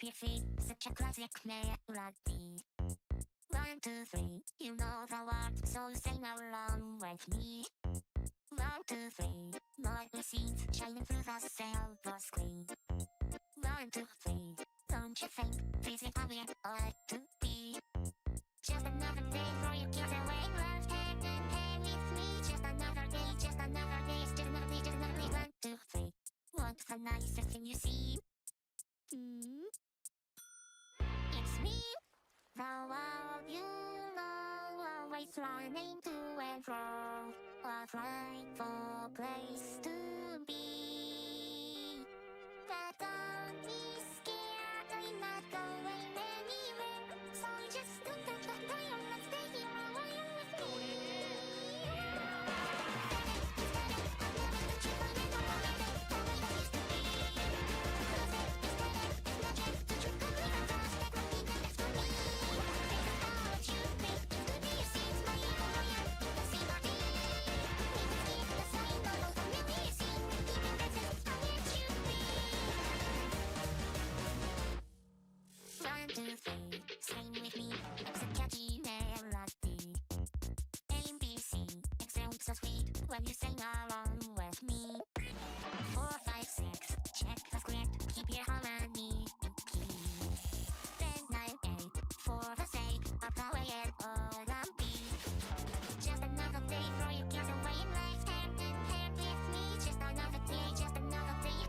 PC, such a classic melody. 1, 2, 3, you know the word, so sing along with me. 1, 2, 3, lovely scenes shining through the silver screen. 1, 2, 3, don't you think this is how it ought to be? Just another day for you kids away, love hand in hand with me. Just another day, it's just another day. 1, 2, 3, what's the nicest thing you see? It's me, the world you know, always running to and fro, a frightful place to be. But don't be scared, I'm not going anywhere. So just don't touch the dial and stay here a while with me. One, two, three, sing with me. It's a catchy melody. A, B, C, it sounds so sweet when you sing along with me. 4, 5, 6, check the script, keep your harmony in key. 10, 9, 8, for the sake of playing all on beat. Just another day for you kids away in life, hand in hand with me. Just another day, you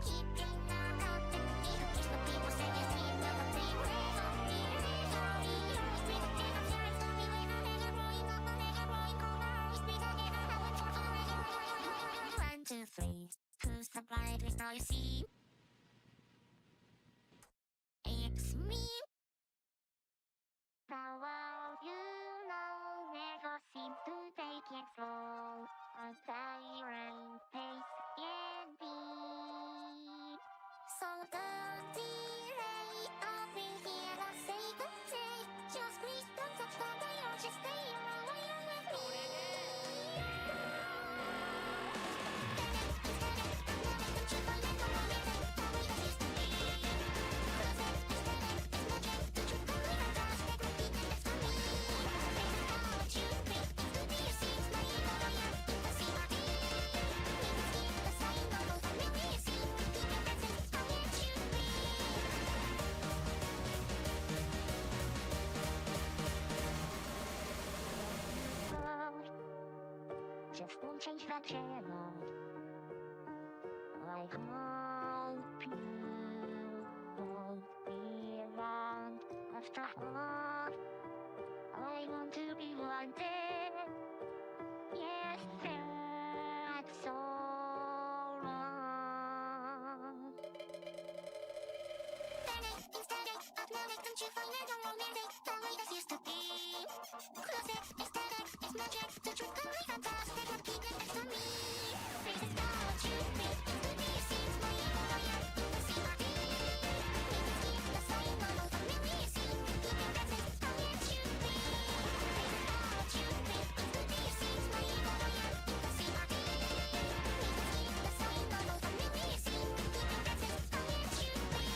keep getting on company. Who cares what people say, you see another day. 1, 2, 3, who's the brightest now you see? It's me. The world you know never seems to take it slow. A tyrant pace indeed. So don't delay, I'll be here to say good day. Just please don't touch the dial, just stay here a while with me. Just don't change the channel. I hope you won't be around. After all, I want to be one day. Yes, that's so wrong. Instead of knowledge, don't you find it romantic the way this used to be? Close it, aesthetic, it's magic, the truth can be fantastic, but keep it next to me. This is what you think, to me seems my lawyer, the sympathy. Please keep the sign of a familiar scene, keep it that's how it should be. This is what you think, to me seems my lawyer, the sympathy. Please keep the sign of a familiar scene, keep it that's how it should be.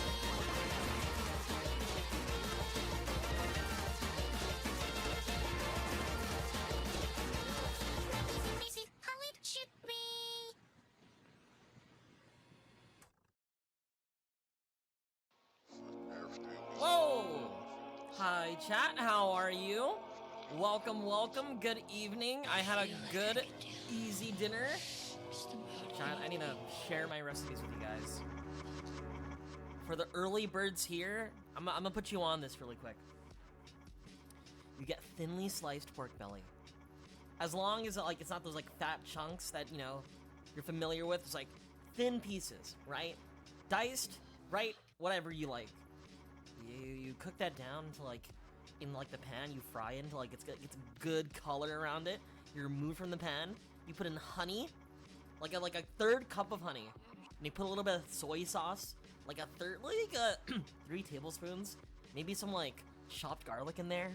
This is how it should be. Whoa! Hi, chat. How are you? Welcome, welcome. Good evening. I had a good, easy dinner. Chat, I need to share my recipes with you guys. For the early birds here, I'm gonna put you on this really quick. You get thinly sliced pork belly. As long as it's not those like fat chunks that you're familiar with. It's like thin pieces, right? Diced, right? Whatever you like. You cook that down to in the pan. You fry it until it's a good color around it. You remove from the pan. You put in honey, like a third cup of honey, and you put a little bit of soy sauce, like 3 tablespoons, maybe some chopped garlic in there,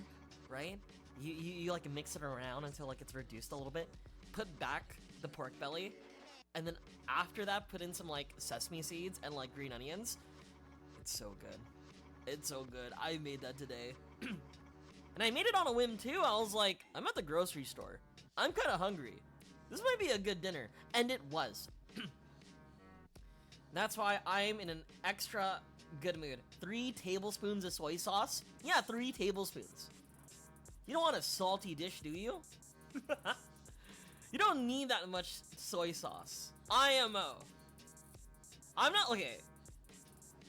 right? You mix it around until it's reduced a little bit. Put back the pork belly, and then after that put in some sesame seeds and green onions. It's so good. It's so good. I made that today. And I made it on a whim too. I was like, I'm at the grocery store. I'm kind of hungry. This might be a good dinner. And it was. That's why I'm in an extra good mood. 3 tablespoons of soy sauce. Yeah, 3 tablespoons. You don't want a salty dish, do you? You don't need that much soy sauce. IMO. I'm not, okay.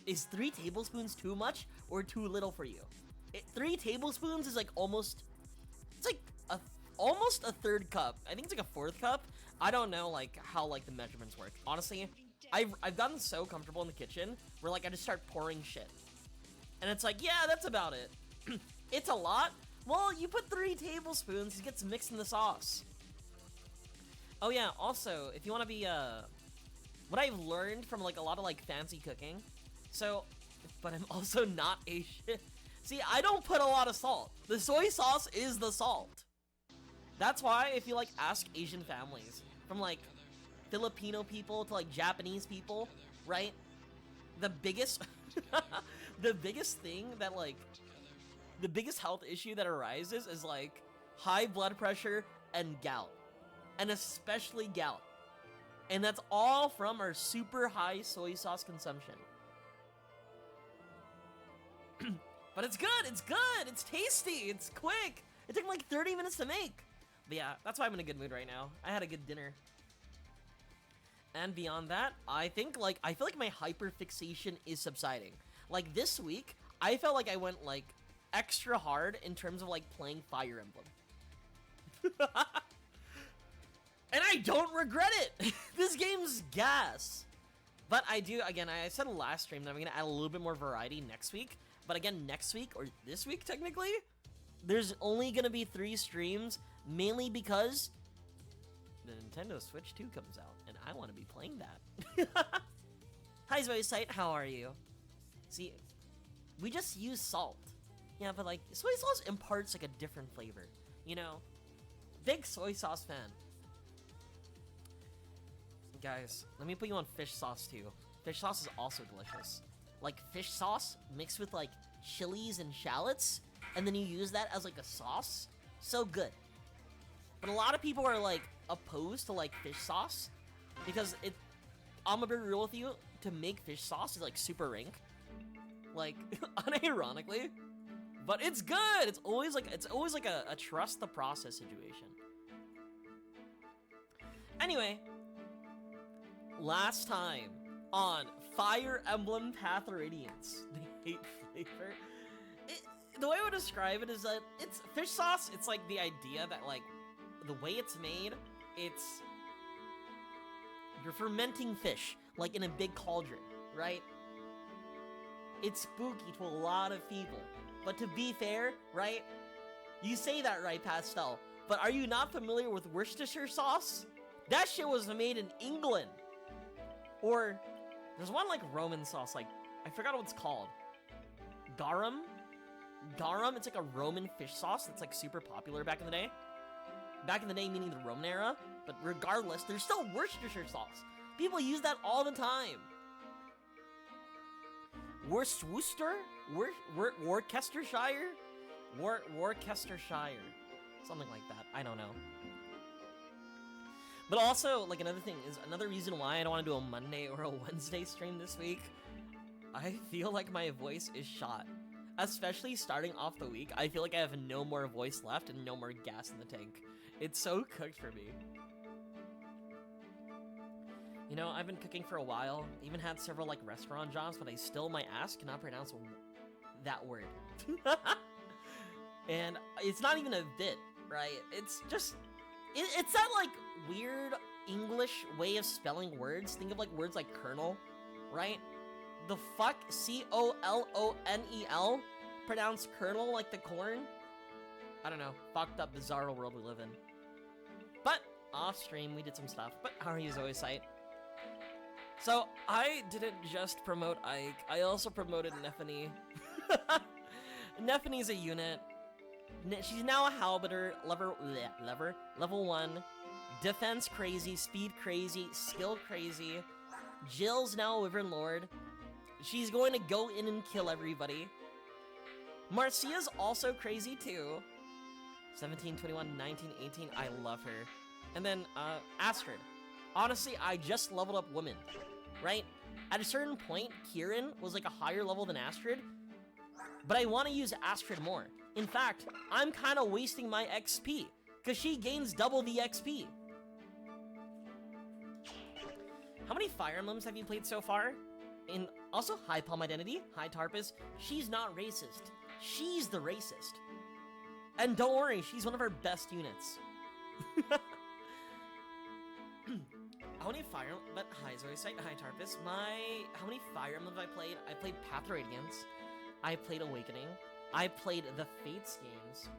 Is 3 tablespoons too much or too little for you? 3 tablespoons is like almost, it's like almost a third cup. I think it's like a 4th cup. I don't know like how like the measurements work. Honestly, I've gotten so comfortable in the kitchen where like I just start pouring shit. And it's like, yeah, that's about it. It's a lot. Well, you put 3 tablespoons, it gets mixed in the sauce. Oh yeah, also, if you want to be, what I've learned from like a lot of like fancy cooking, so, but I'm also not Asian. See, I don't put a lot of salt. The soy sauce is the salt. That's why if you like ask Asian families, from like Filipino people to like Japanese people, right? The biggest, the biggest thing that like, the biggest health issue that arises is like high blood pressure and gout. And especially gout. And that's all from our super high soy sauce consumption. But it's good, it's tasty, it's quick. It took like 30 minutes to make. But yeah, that's why I'm in a good mood right now. I had a good dinner. And beyond that, I feel like my hyperfixation is subsiding. Like this week, I felt like I went like extra hard in terms of like playing Fire Emblem. And I don't regret it. This game's gas. But I do, again, I said last stream that I'm gonna add a little bit more variety next week. But again, next week, or this week technically, there's only gonna be 3 streams, mainly because the Nintendo Switch 2 comes out, and I want to be playing that. Hi Zoe how are you? See, we just use salt. Yeah, but like, soy sauce imparts like a different flavor, you know? Big soy sauce fan. Guys, let me put you on fish sauce too. Fish sauce is also delicious. Like fish sauce mixed with like chilies and shallots, and then you use that as like a sauce. So good. But a lot of people are like opposed to like fish sauce because I'm gonna be real with you, to make fish sauce is like super rank. Like unironically. But it's good. It's always like a trust the process situation. Anyway, last time on Fire Emblem Path of Radiance, the hate flavor. The way I would describe it is that it's fish sauce. It's like the idea that like the way it's made, you're fermenting fish like in a big cauldron, right? It's spooky to a lot of people. But to be fair, right? You say that right, Pastel. But are you not familiar with Worcestershire sauce? That shit was made in England. Or there's one like Roman sauce, like I forgot what it's called. Garum? Garum, it's like a Roman fish sauce that's like super popular back in the day. Back in the day meaning the Roman era. But regardless, there's still Worcestershire sauce. People use that all the time. Worcestershire? Worcestershire? Worcestershire. Something like that. I don't know. But also, like another thing is, another reason why I don't want to do a Monday or a Wednesday stream this week, I feel like my voice is shot. Especially starting off the week, I feel like I have no more voice left and no more gas in the tank. It's so cooked for me. You know, I've been cooking for a while, even had several like restaurant jobs, but I still, my ass cannot pronounce that word. And it's not even a bit, right? It's just, it's that like weird English way of spelling words. Think of like words like kernel, right? The fuck? C-O-L-O-N-E-L? Pronounce kernel like the corn? I don't know. Fucked up, bizarre world we live in. But, off stream, we did some stuff. But how are you, Zoe Sight? So, I didn't just promote Ike, I also promoted Nephany. Nephany's a unit. She's now a halberdier, level 1, defense crazy, speed crazy, skill crazy. Jill's now a Wyvern Lord. She's going to go in and kill everybody. Marcia's also crazy too. 17, 21, 19, 18. I love her. And then Astrid. Honestly, I just leveled up women, right? At a certain point, Kieran was like a higher level than Astrid, but I want to use Astrid more. In fact, I'm kind of wasting my XP because she gains double the XP. How many Fire Emblems have you played so far? And also, hi Palm Identity, hi Tarpus. She's not racist. She's the racist. And don't worry, she's one of our best units. How many Fire Emblem? But hi Zoe Sight, hi Tarpus. How many Fire Emblems I played? I played Path to Radiance. I played Awakening. I played the Fates games.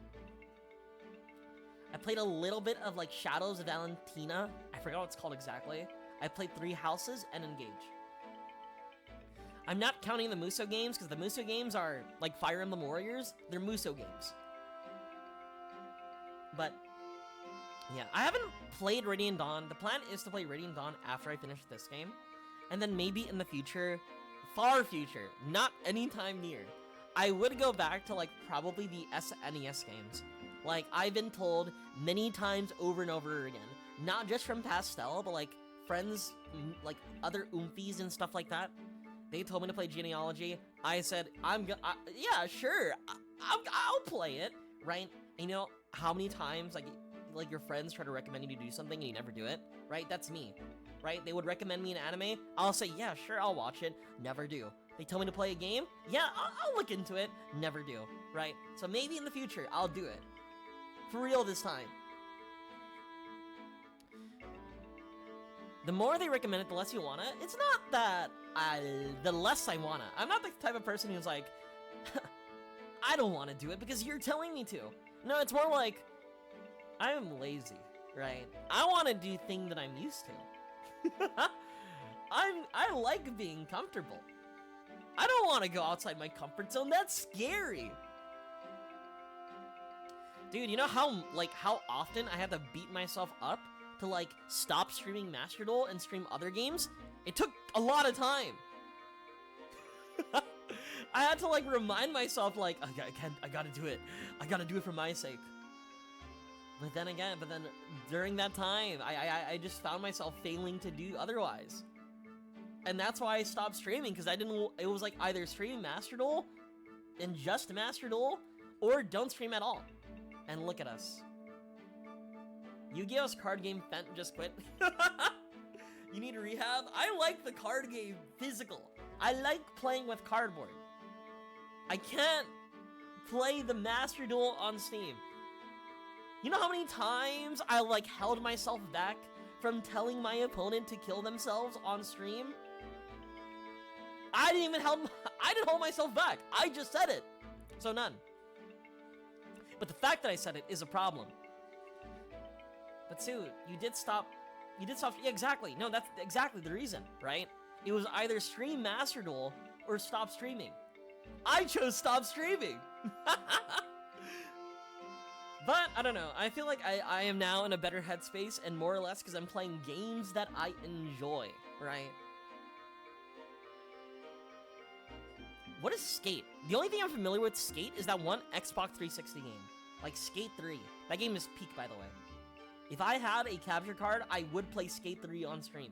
I played a little bit of like Shadows of Valentina. I forgot what it's called exactly. I played 3 Houses and Engage. I'm not counting the Muso games because the Muso games are like Fire Emblem Warriors. They're Muso games. But yeah, I haven't played Radiant Dawn. The plan is to play Radiant Dawn after I finish this game. And then maybe in the future, far future, not anytime near, I would go back to like probably the SNES games. Like I've been told many times over and over again, not just from Pastel, but like friends, like other oomfies and stuff like that. They told me to play Genealogy. I said, yeah, sure, I'll play it, right? And you know how many times like your friends try to recommend you to do something and you never do it, right? That's me, right? They would recommend me an anime. I'll say, yeah, sure, I'll watch it. Never do. They tell me to play a game. Yeah, I'll look into it. Never do, right? So maybe in the future, I'll do it. For real this time. The more they recommend it, the less you want it. It's not that the less I want it. I'm not the type of person who's like, I don't want to do it because you're telling me to. No, it's more like, I'm lazy, right? I want to do things that I'm used to. I like being comfortable. I don't want to go outside my comfort zone. That's scary. Dude, you know how often I had to beat myself up to like stop streaming Master Duel and stream other games? It took a lot of time. I had to like remind myself like, I gotta do it. I gotta do it for my sake. But then during that time, I just found myself failing to do otherwise. And that's why I stopped streaming, because it was like either stream Master Duel and just Master Duel, or don't stream at all. And look at us. Yu-Gi-Oh's card game Fent just quit. You need rehab? I like the card game physical. I like playing with cardboard. I can't play the Master Duel on Steam. You know how many times I like held myself back from telling my opponent to kill themselves on stream? I didn't hold myself back. I just said it. So none. But the fact that I said it is a problem. But Sue, you did stop. Yeah, exactly. No, that's exactly the reason, right? It was either stream Master Duel or stop streaming. I chose stop streaming. But, I don't know, I feel like I am now in a better headspace, and more or less because I'm playing games that I enjoy, right? What is Skate? The only thing I'm familiar with Skate is that one Xbox 360 game. Like Skate 3. That game is peak, by the way. If I had a capture card, I would play Skate 3 on stream.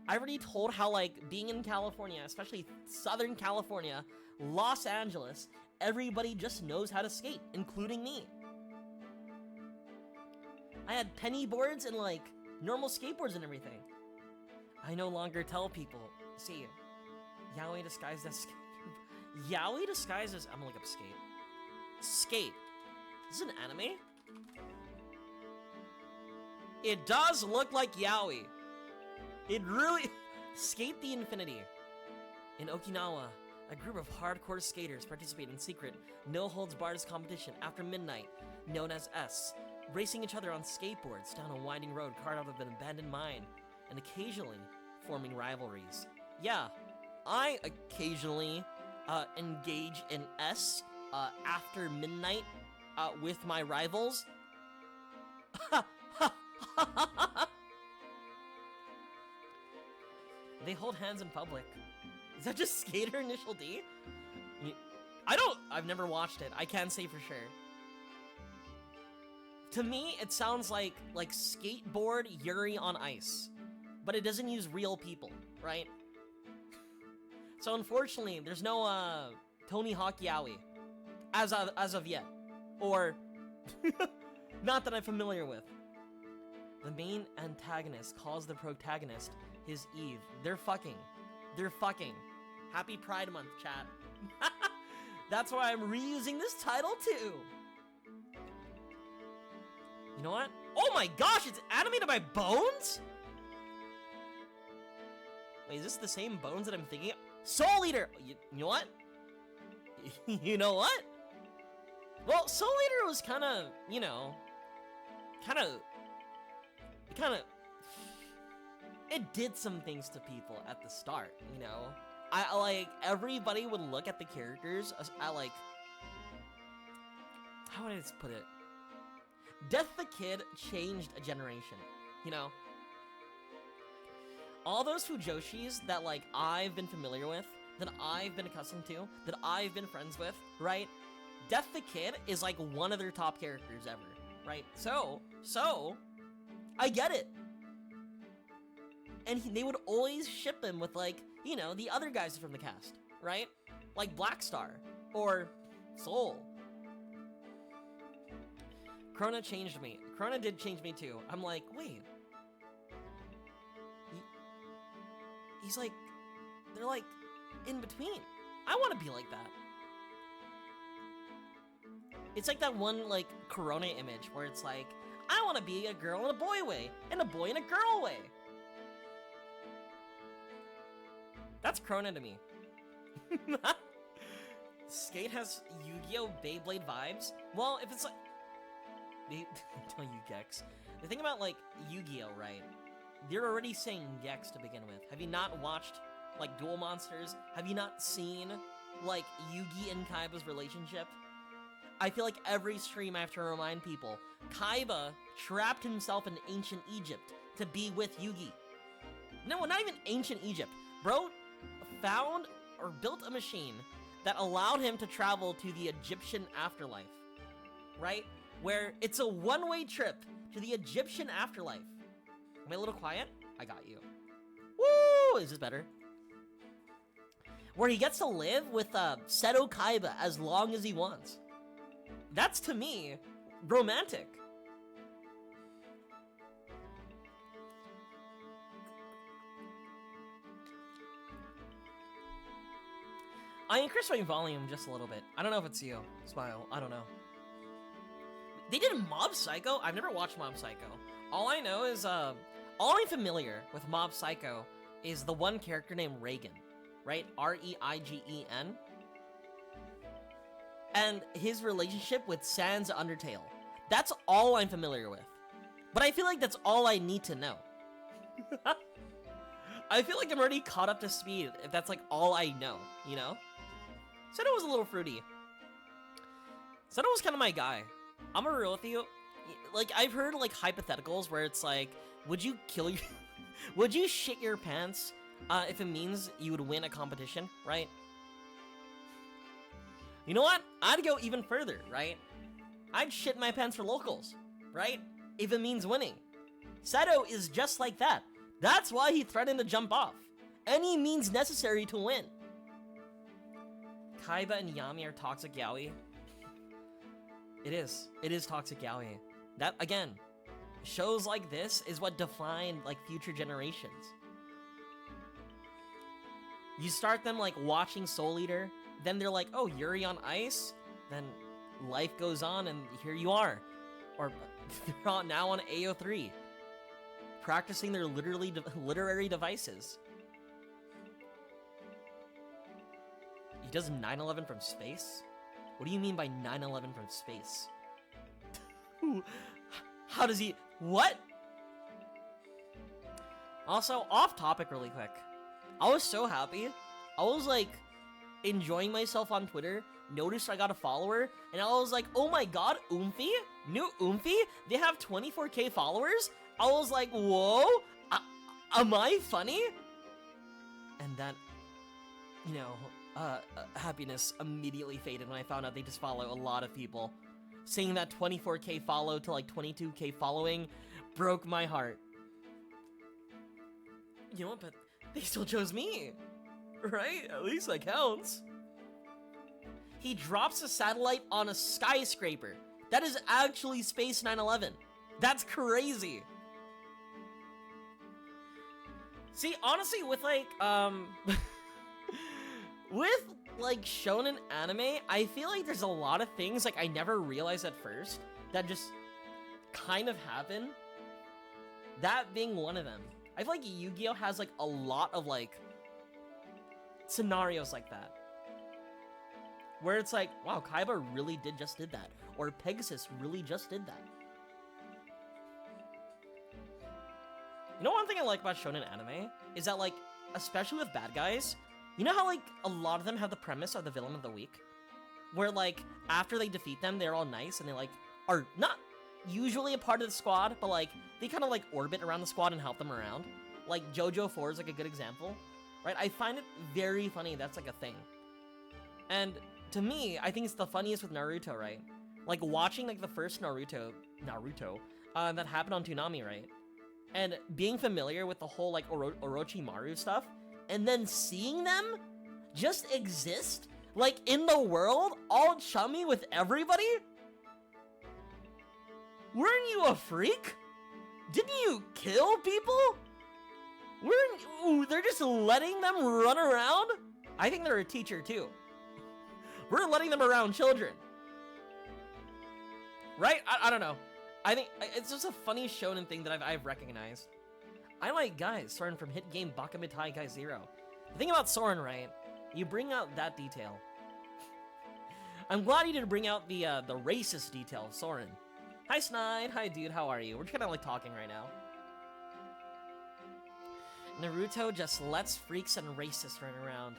I already told how, like, being in California, especially Southern California, Los Angeles, everybody just knows how to skate, including me. I had penny boards and, like, normal skateboards and everything. I no longer tell people. See, yaoi disguised as... yaoi disguised as... I'm gonna look up skate. Skate. Is this an anime? It does look like yaoi. It really... Skate the Infinity. In Okinawa, a group of hardcore skaters participate in secret, no-holds-barred competition after midnight, known as S, racing each other on skateboards down a winding road carved out of an abandoned mine, and occasionally forming rivalries. Yeah, I occasionally engage in S after midnight with my rivals. They hold hands in public. Is that just Skater Initial D? I've never watched it. I can't say for sure. To me, it sounds like skateboard Yuri on Ice, but it doesn't use real people, right? So unfortunately, there's no Tony Hawk Yaoi as of yet, or not that I'm familiar with. The main antagonist calls the protagonist his Eve. They're fucking. Happy Pride Month, chat. That's why I'm reusing this title too. You know what? Oh my gosh, it's animated by Bones? Wait, is this the same Bones that I'm thinking of? Soul Eater! You know what? You know what? Well, Soul Eater was kind of, you know, it did some things to people at the start, you know? I like, everybody would look at the characters, I like, how would I just put it? Death the Kid changed a generation, you know? All those Fujoshis that, like, I've been familiar with, that I've been accustomed to, that I've been friends with, right? Death the Kid is, like, one of their top characters ever, right? So, I get it. And they would always ship him with, like, you know, the other guys from the cast, right? Like Black Star, or Soul. Krona changed me. Krona did change me too. I'm like, wait. He's like, they're like, in between. I want to be like that. It's like that one, like, Corona image where it's like, I want to be a girl in a boy way, and a boy in a girl way. That's Krona to me. Skate has Yu-Gi-Oh! Beyblade vibes. Well, if it's like... Tell you Gex. The thing about, like, Yu-Gi-Oh!, right? They're already saying Gex to begin with. Have you not watched, like, Duel Monsters? Have you not seen, like, Yugi and Kaiba's relationship? I feel like every stream I have to remind people, Kaiba trapped himself in ancient Egypt to be with Yugi. No, not even ancient Egypt. Bro found or built a machine that allowed him to travel to the Egyptian afterlife, right? Where it's a one-way trip to the Egyptian afterlife. Am I a little quiet? I got you. Woo! Is this better? Where he gets to live with Seto Kaiba as long as he wants. That's, to me, romantic. I increased my volume just a little bit. I don't know if it's you. Smile. I don't know. They did Mob Psycho? I've never watched Mob Psycho. All I know is, all I'm familiar with Mob Psycho is the one character named Reigen, right? R-E-I-G-E-N. And his relationship with Sans Undertale. That's all I'm familiar with. But I feel like that's all I need to know. I feel like I'm already caught up to speed if that's like all I know, you know? Said it was a little fruity. Said it was kind of my guy. I'm gonna be real with you. Like, I've heard like hypotheticals where it's like, would you kill your... would you shit your pants if it means you would win a competition, right? You know what? I'd go even further, right? I'd shit my pants for locals, right? If it means winning. Seto is just like that. That's why he threatened to jump off. Any means necessary to win. Kaiba and Yami are toxic yaoi. It is. It is toxic yaoi. That, again, shows like this is what defined, like, future generations. You start them, like, watching Soul Eater, then they're like, oh, Yuri on Ice? Then life goes on, and here you are. Or, they're now on AO3. Practicing their literary devices. He does 9/11 from space? What do you mean by 9/11 from space? How does he... What? Also, off topic really quick. I was so happy. I was like enjoying myself on Twitter. Noticed I got a follower. And I was like, oh my god, Oomphy? New Oomphy? They have 24k followers? I was like, whoa. Am I funny? And then, you know, happiness immediately faded when I found out they just follow a lot of people. Seeing that 24k follow to like 22k following broke my heart. You know what, but they still chose me, right? At least that counts. He drops a satellite on a skyscraper. That is actually Space 9/11. That's crazy. See, honestly, with like, with like shonen anime, I feel like there's a lot of things like I never realized at first that just kind of happen. That being one of them. I feel like Yu-Gi-Oh has like a lot of like scenarios like that, where it's like, wow, Kaiba really just did that, or Pegasus really just did that. You know, one thing I like about shonen anime is that, like, especially with bad guys, you know how like a lot of them have the premise of the villain of the week, where like after they defeat them, they're all nice and they like are not usually a part of the squad, but like they kind of like orbit around the squad and help them around. Like JoJo 4 is like a good example, right? I find it very funny that's like a thing. And to me, I think it's the funniest with Naruto, right? Like watching like the first Naruto that happened on Toonami, right? And being familiar with the whole like Orochimaru stuff, and then seeing them just exist like in the world, all chummy with everybody. Weren't you a freak? Didn't you kill people? They're just letting them run around? I think they're a teacher too. We're letting them around children. Right? I don't know. I think it's just a funny shonen thing that I've recognized. I like guys, Soren from hit game Bakamitai Guy Zero. The thing about Soren, right? You bring out that detail. I'm glad you didn't bring out the racist detail of Soren. Hi Snide, hi dude, how are you? We're just kinda like talking right now. Naruto just lets freaks and racists run around.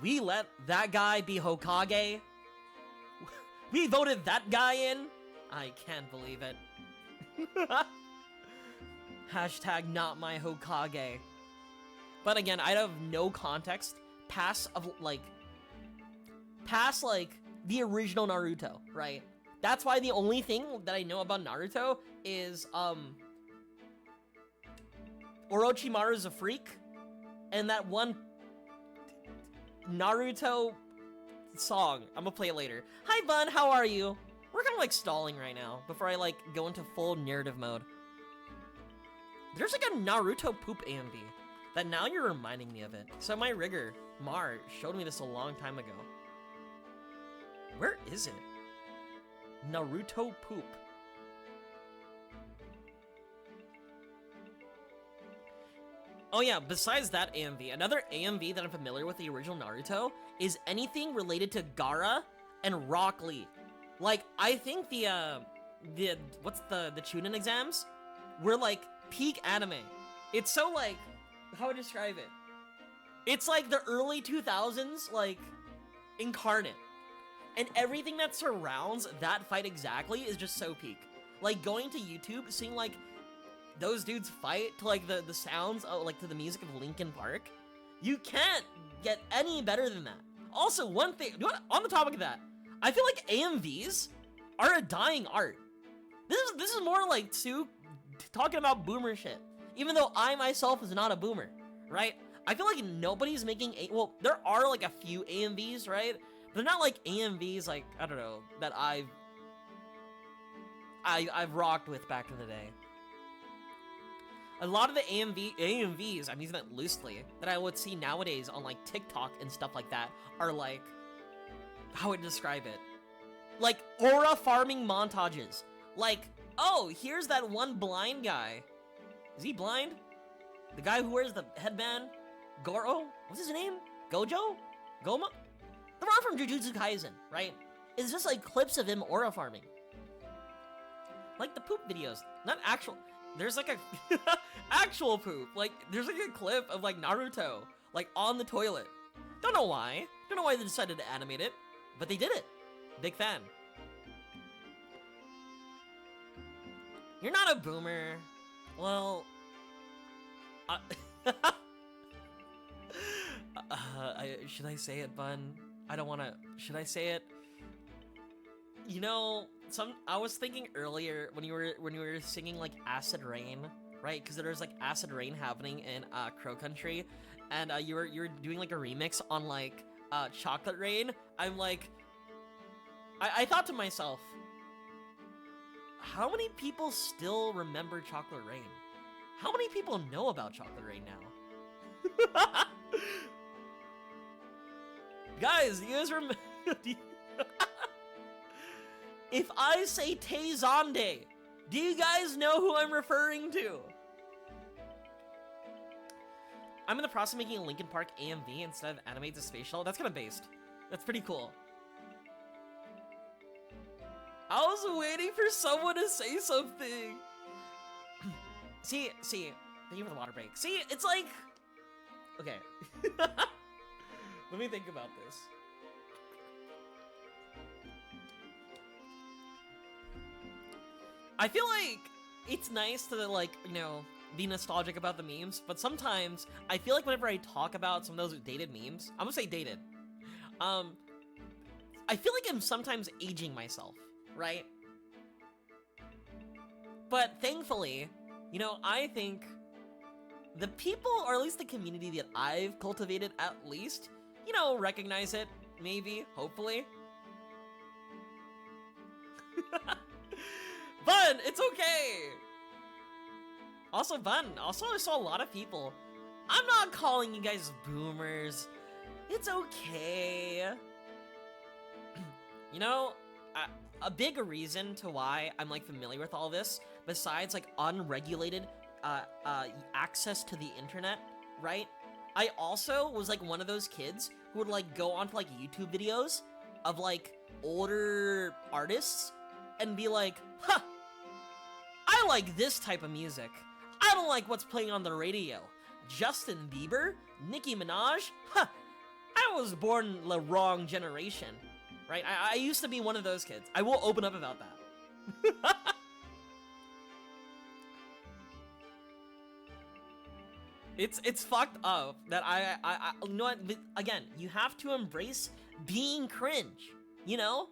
We let that guy be Hokage? We voted that guy in? I can't believe it. Hashtag not my Hokage. But again, I have no context past like the original Naruto, right? That's why the only thing that I know about Naruto is Orochimaru's a freak, and that one Naruto song. I'm gonna play it later. Hi Bun, how are you? We're kind of like stalling right now before I like go into full narrative mode. There's like a Naruto poop AMV that now you're reminding me of it. So my rigger, Mar, showed me this a long time ago. Where is it? Naruto poop. Oh yeah, besides that AMV, another AMV that I'm familiar with the original Naruto is anything related to Gaara and Rock Lee. Like, I think the Chunin exams were like peak anime. It's so like, how would I describe it? It's like the early 2000s, like, incarnate. And everything that surrounds that fight exactly is just so peak. Like, going to YouTube, seeing like those dudes fight to like the sounds of like to the music of Linkin Park, you can't get any better than that. Also, one thing, on the topic of that, I feel like AMVs are a dying art. This is more like talking about boomer shit. Even though I myself is not a boomer, right? I feel like nobody's making well, there are like a few AMVs, right? But they're not like AMVs like, I don't know, that I've rocked with back in the day. A lot of the AMVs, I'm using that loosely, that I would see nowadays on like TikTok and stuff like that are like, how would I describe it? Like aura farming montages. Like, oh, here's that one blind guy. Is he blind? The guy who wears the headband? Goro? What's his name? Gojo? Goma? The one from Jujutsu Kaisen, right? It's just like clips of him aura farming. Like the poop videos. Not actual. There's like a actual poop. Like, there's like a clip of like Naruto, like on the toilet. Don't know why. Don't know why they decided to animate it, but they did it. Big fan. You're not a boomer. Well, should I say it, Bun? I don't want to. Should I say it? You know, I was thinking earlier when you were singing like Acid Rain, right? Because there's like Acid Rain happening in Crow Country, and you were doing like a remix on like Chocolate Rain. I'm like, I thought to myself, how many people still remember Chocolate Rain? How many people know about Chocolate Rain now? Guys, you guys remember? If I say Tay-Zonde, do you guys know who I'm referring to? I'm in the process of making a Linkin Park AMV instead of animate to spatial. That's kind of based. That's pretty cool. I was waiting for someone to say something. See, thank you for the water break. See, it's like, okay. Let me think about this. I feel like it's nice to like, you know, be nostalgic about the memes, but sometimes I feel like whenever I talk about some of those dated memes, I'm gonna say dated. I feel like I'm sometimes aging myself, right? But thankfully, you know, I think the people, or at least the community that I've cultivated at least, you know, recognize it, maybe, hopefully. Bun, it's okay! Also, Bun, also I saw a lot of people. I'm not calling you guys boomers. It's okay. You know, a big reason to why I'm like familiar with all this, besides like unregulated access to the internet, right? I also was like one of those kids who would like go onto like YouTube videos of like older artists and be like, huh, I like this type of music. I don't like what's playing on the radio. Justin Bieber? Nicki Minaj? Huh, I was born the wrong generation, right? I used to be one of those kids. I will open up about that. It's fucked up that I you know what, again, you have to embrace being cringe, you know?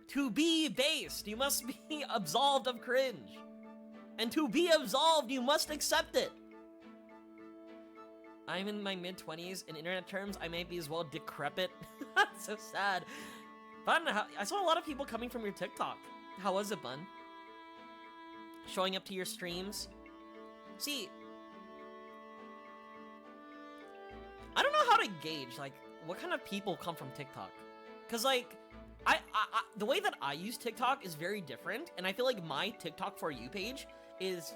To be based, you must be absolved of cringe. And to be absolved, you must accept it. I'm in my mid-20s. In internet terms, I may be as well decrepit. That's so sad. Bun, I saw a lot of people coming from your TikTok. How was it, Bun? Showing up to your streams? See, I don't know how to gauge, like, what kind of people come from TikTok. Because, like, the way that I use TikTok is very different, and I feel like my TikTok For You page is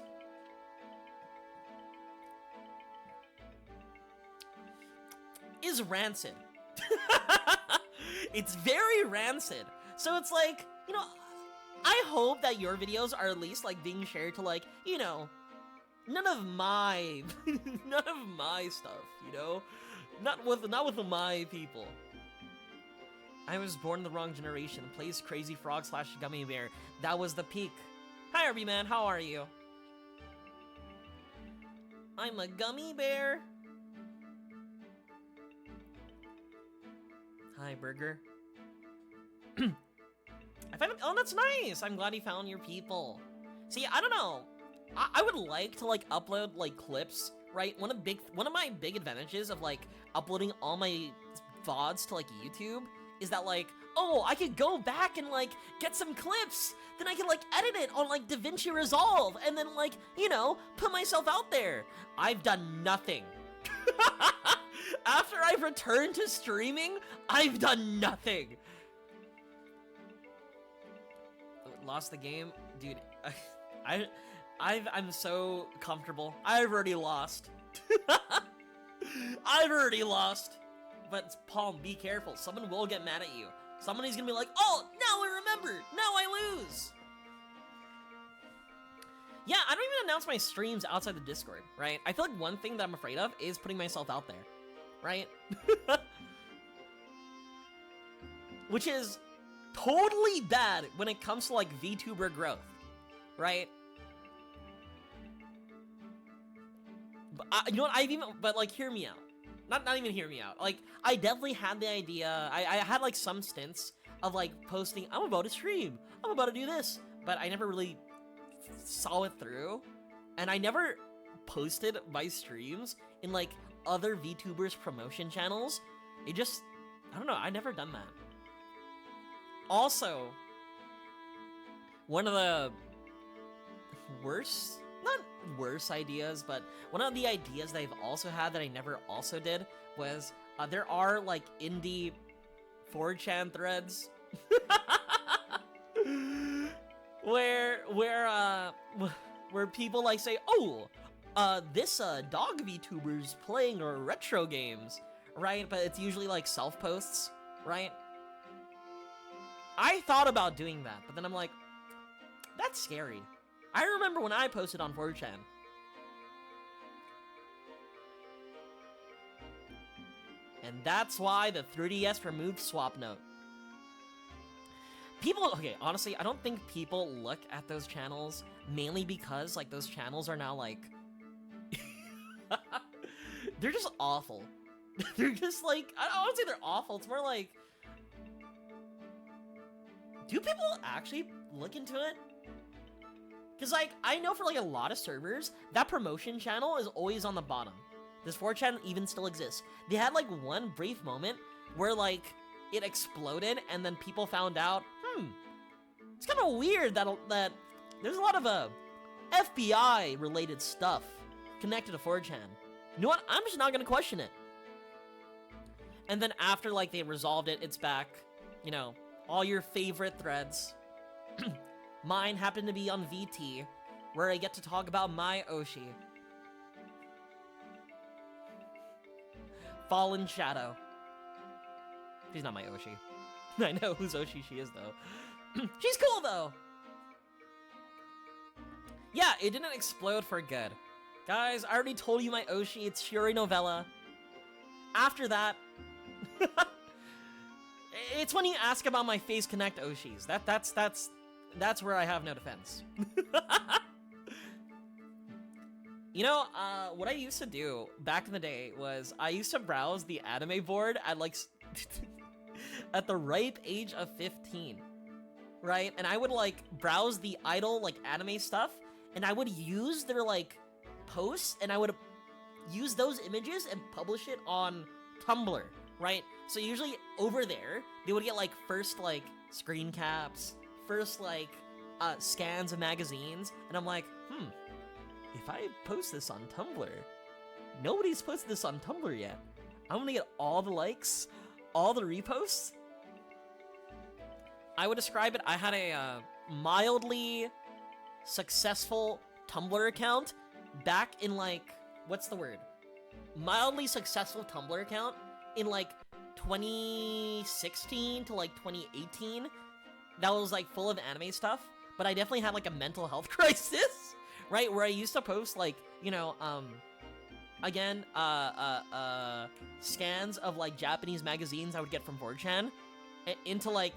rancid. It's very rancid. So it's like, you know, I hope that your videos are at least like being shared to like, you know, none of my stuff, you know? Not with my people. I was born in the wrong generation. Plays Crazy Frog / Gummy Bear. That was the peak. Hi, RB Man. How are you? I'm a gummy bear. Hi, Burger. I found it. Oh, that's nice. I'm glad you found your people. See, I don't know. I would like to like upload like clips, right? One of my big advantages of like uploading all my VODs to like YouTube is that like, oh, I could go back and like get some clips, then I can like edit it on like DaVinci Resolve and then like, you know, put myself out there. I've done nothing. After I've returned to streaming, I've done nothing. Lost the game? Dude, I'm so comfortable. I've already lost. I've already lost. But Palm, be careful. Someone will get mad at you. Somebody's gonna be like, oh, now I remember. Now I lose. Yeah, I don't even announce my streams outside the Discord, right? I feel like one thing that I'm afraid of is putting myself out there, right? Which is totally bad when it comes to like VTuber growth, right? But you know what? But like, hear me out. not even hear me out. Like, I definitely had the idea. I had like some stints of like posting, I'm about to stream, I'm about to do this, but I never really saw it through. And I never posted my streams in like other VTubers promotion channels. It just, I don't know, I never done that. Also, one of the worst, not worse ideas, but one of the ideas that I've also had that I never also did was there are like indie 4chan threads where people like say, oh, this dog VTuber's playing retro games, right? But it's usually like self posts, right? I thought about doing that, but then I'm like, that's scary. I remember when I posted on 4chan. And that's why the 3DS removed Swap Note. People, okay, honestly, I don't think people look at those channels mainly because, like, those channels are now, like, they're just awful. They're just, like, I don't want to say they're awful, it's more like, do people actually look into it? Because, like, I know for, like, a lot of servers, that promotion channel is always on the bottom. This 4chan even still exists. They had, like, one brief moment where, like, it exploded, and then people found out, it's kind of weird that there's a lot of FBI-related stuff connected to 4chan. You know what? I'm just not going to question it. And then after, like, they resolved it, it's back. You know, all your favorite threads. Mine happened to be on VT, where I get to talk about my Oshi. Fallen Shadow. She's not my Oshi. I know whose Oshi she is, though. She's cool, though! Yeah, it didn't explode for good. Guys, I already told you my Oshi, it's Shiori Novella. After that... it's when you ask about my Face Connect Oshis. That's where I have no defense. You know, what I used to do back in the day was I used to browse the anime board at, like... at the ripe age of 15, right? And I would, like, browse the idol, like, anime stuff, and I would use their, like, posts, and I would use those images and publish it on Tumblr, right? So usually over there, they would get, like, first, like, screen caps, first, like, scans of magazines, and I'm like, if I post this on Tumblr, nobody's posted this on Tumblr yet. I'm gonna get all the likes, all the reposts. I would describe it, I had a mildly successful Tumblr account back in, like, what's the word? Mildly successful Tumblr account in, like, 2016 to, like, 2018. That was, like, full of anime stuff, but I definitely had, like, a mental health crisis, right? Where I used to post, like, you know, again, scans of, like, Japanese magazines I would get from 4chan into, like,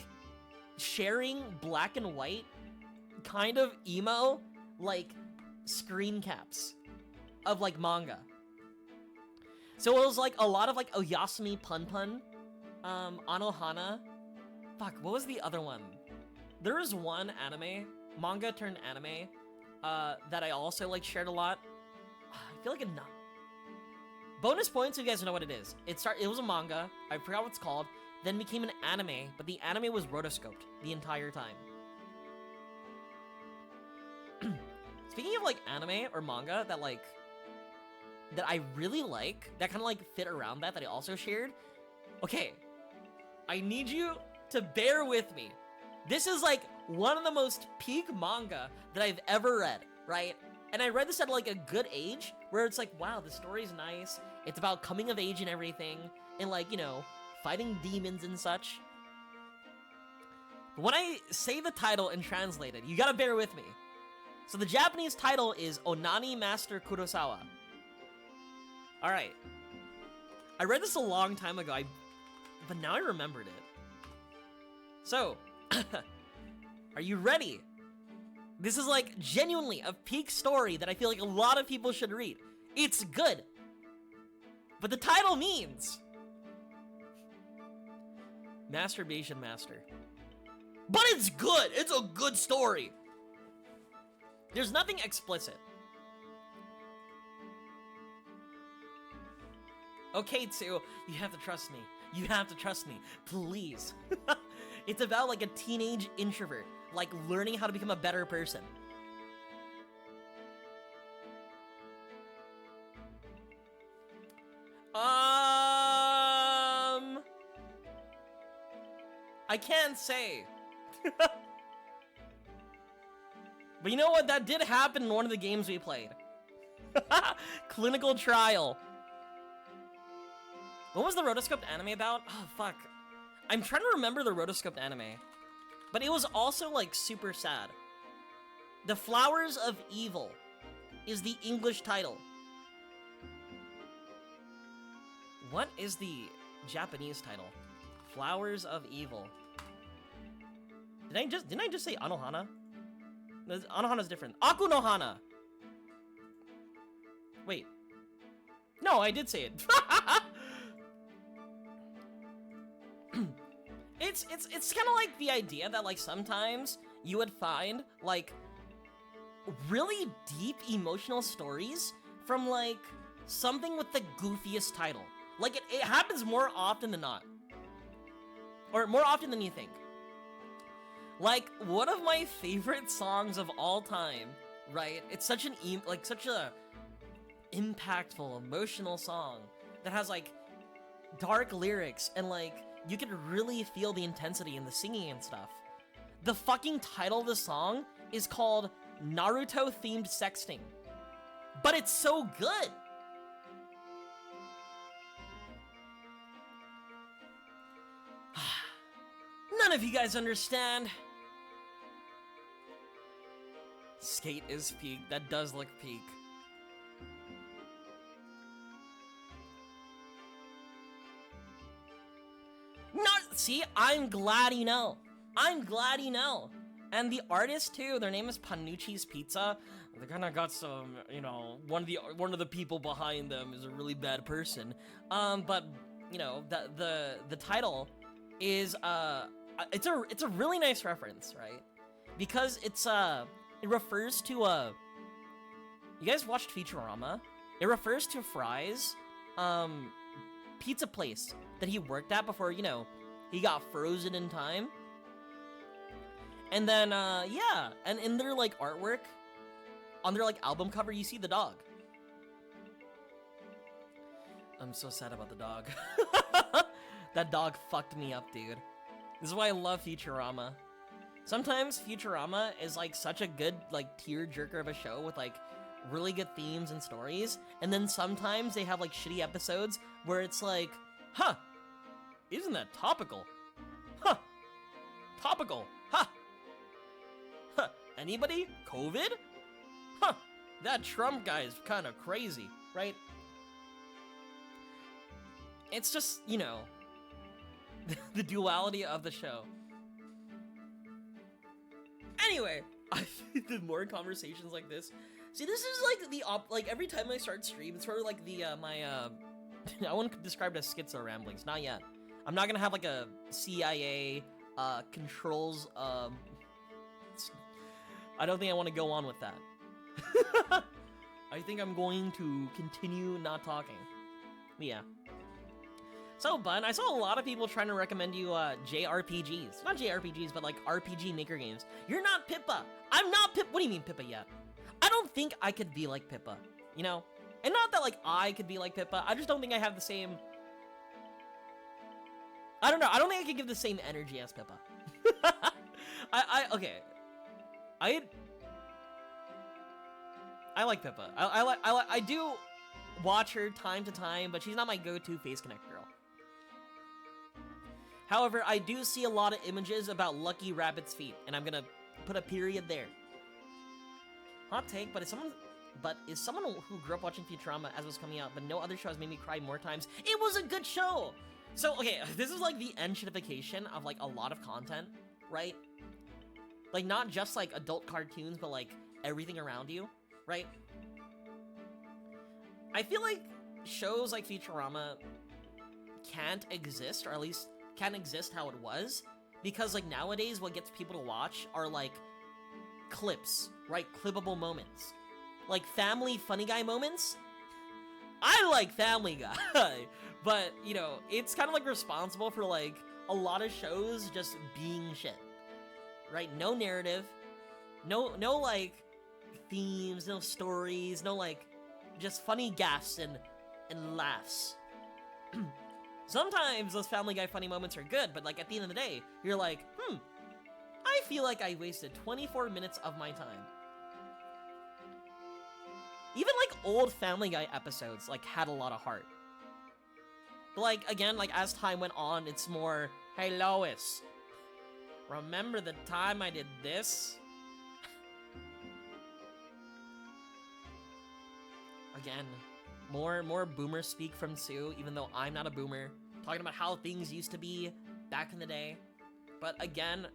sharing black and white kind of emo, like, screen caps of, like, manga. So it was, like, a lot of, like, Oyasumi Pun Pun, Anohana. Fuck, what was the other one? There was one anime, manga turned anime, that I also, like, shared a lot. I feel like enough. Bonus points, if you guys know what it is. It was a manga, I forgot what it's called, then became an anime, but the anime was rotoscoped the entire time. Speaking of, like, anime or manga that, like, that I really like, that kind of, like, fit around that I also shared, okay, I need you to bear with me. This is, like, one of the most peak manga that I've ever read, right? And I read this at, like, a good age, where it's like, wow, the story's nice, it's about coming of age and everything, and, like, you know, fighting demons and such. But when I say the title and translate it, you gotta bear with me. So the Japanese title is Onani Master Kurosawa. Alright. I read this a long time ago, but now I remembered it. So, are you ready? This is, like, genuinely a peak story that I feel like a lot of people should read. It's good. But the title means Masturbation Master. But it's good. It's a good story. There's nothing explicit. Okay, Tsu, you have to trust me. You have to trust me. Please. It's about like a teenage introvert, like learning how to become a better person. I can't say. But you know what? That did happen in one of the games we played. Clinical Trial. What was the rotoscoped anime about? Oh, fuck. I'm trying to remember the rotoscoped anime. But it was also, like, super sad. The Flowers of Evil is the English title. What is the Japanese title? Flowers of Evil. Didn't I just say Anohana? No, Anohana's different. Aku no Hana. Wait. No, I did say it. It's kind of like the idea that like sometimes you would find like really deep emotional stories from like something with the goofiest title. Like it happens more often than not. Or more often than you think. Like one of my favorite songs of all time, right? It's such such a impactful, emotional song that has like dark lyrics and like you can really feel the intensity in the singing and stuff. The fucking title of the song is called Naruto Themed Sexting. But it's so good. None of you guys understand. Skate is peak. That does look peak. See, I'm glad you know. I'm glad you know. And the artist too, their name is Panucci's Pizza. They kind of got some, you know, one of the people behind them is a really bad person. But you know, the title is it's a really nice reference, right? Because it refers to you guys watched Futurama? It refers to Fry's pizza place that he worked at before, you know, he got frozen in time. And then, yeah, and in their, like, artwork, on their, like, album cover, you see the dog. I'm so sad about the dog. That dog fucked me up, dude. This is why I love Futurama. Sometimes Futurama is, like, such a good, like, tear-jerker of a show with, like, really good themes and stories. And then sometimes they have, like, shitty episodes where it's like, huh, isn't that topical? Huh, topical, huh. Huh, anybody? COVID? Huh, that Trump guy is kind of crazy, right? It's just, you know, the duality of the show. Anyway, I think the more conversations like this, see, this is like like every time I start stream, it's sort of like the I wouldn't describe it as schizo ramblings, not yet. I'm not gonna have like a CIA controls. I don't think I want to go on with that. I think I'm going to continue not talking. Yeah. So, Bun, I saw a lot of people trying to recommend you JRPGs. Not JRPGs, but like RPG Maker games. You're not Pippa. I'm not Pippa. What do you mean Pippa yet? I don't think I could be like Pippa, you know? And not that like I could be like Pippa. I just don't think I have the same... I don't know. I don't think I could give the same energy as Pippa. Okay. I like Pippa. I do watch her time to time, but she's not my go-to Face Connect girl. However, I do see a lot of images about Lucky Rabbit's feet, and I'm gonna put a period there. Hot take, but is someone who grew up watching Futurama as it was coming out, but no other show has made me cry more times? It was a good show! So, okay, this is like the enshitification of like a lot of content, right? Like not just like adult cartoons, but like everything around you, right? I feel like shows like Futurama can't exist, or at least can't exist how it was, because like nowadays what gets people to watch are like clips, right? Clippable moments. Like family funny guy moments. I like Family Guy, but you know, it's kind of like responsible for like a lot of shows just being shit. Right? No narrative, no like themes, no stories, no like just funny gaffes and laughs. Sometimes those Family Guy funny moments are good, but like at the end of the day, you're like, I feel like I wasted 24 minutes of my time. Even like old Family Guy episodes like had a lot of heart. But like again, like as time went on, it's more, hey Lois, remember the time I did this? Again, more boomer speak from Sue, even though I'm not a boomer. Talking about how things used to be back in the day. But again,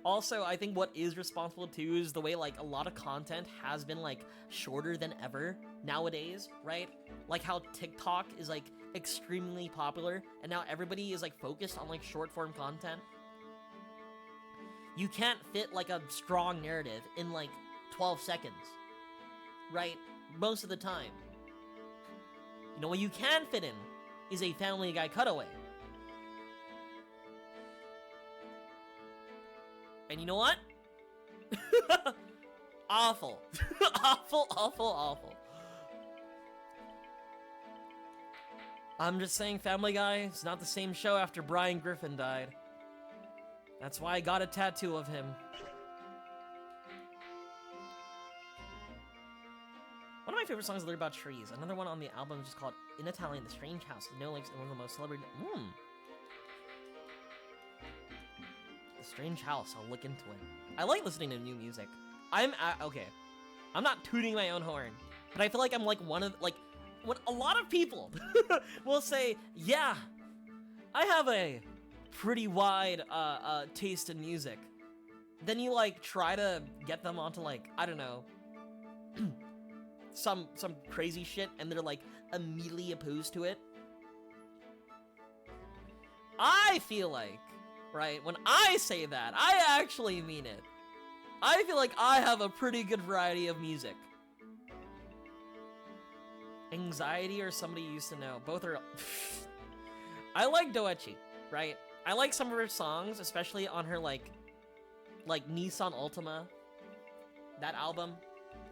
also I think what is responsible too is the way like a lot of content has been like shorter than ever nowadays, right? Like how TikTok is like extremely popular and now everybody is like focused on like short form content. You can't fit like a strong narrative in like 12 seconds, right? Most of the time. You know what you can fit in is a Family Guy cutaway. And you know what? Awful. Awful. I'm just saying Family Guy is not the same show after Brian Griffin died. That's why I got a tattoo of him. One of my favorite songs is Lyric About Trees. Another one on the album is just called In Italian, The Strange House. No links, one of the most celebrated. The Strange House, I'll look into it. I like listening to new music. Okay. I'm not tooting my own horn, but I feel like I'm like one of, like, what a lot of people will say, yeah, I have a pretty wide taste in music. Then you like try to get them onto like, I don't know, some crazy shit, and they're like immediately opposed to it. I feel like, right, when I say that, I actually mean it. I feel like I have a pretty good variety of music. Anxiety or Somebody You Used to Know, both are... I like Doechi, right? I like some of her songs, especially on her like Nissan Altima, that album.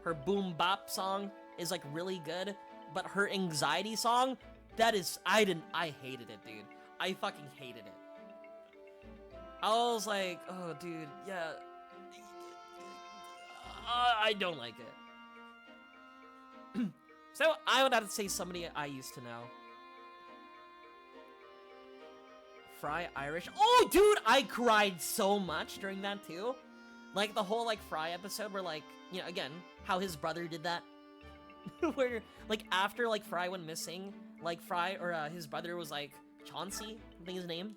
Her Boom Bop song is like really good, but her Anxiety song, that is, I hated it, dude. I fucking hated it. I was like, oh, dude, yeah. I don't like it. So I would have to say Somebody I Used to Know. Fry Irish. Oh, dude, I cried so much during that too. Like the whole like Fry episode where like, you know, again, how his brother did that. Where like after like Fry went missing, like Fry or his brother was like Chauncey, I think his name,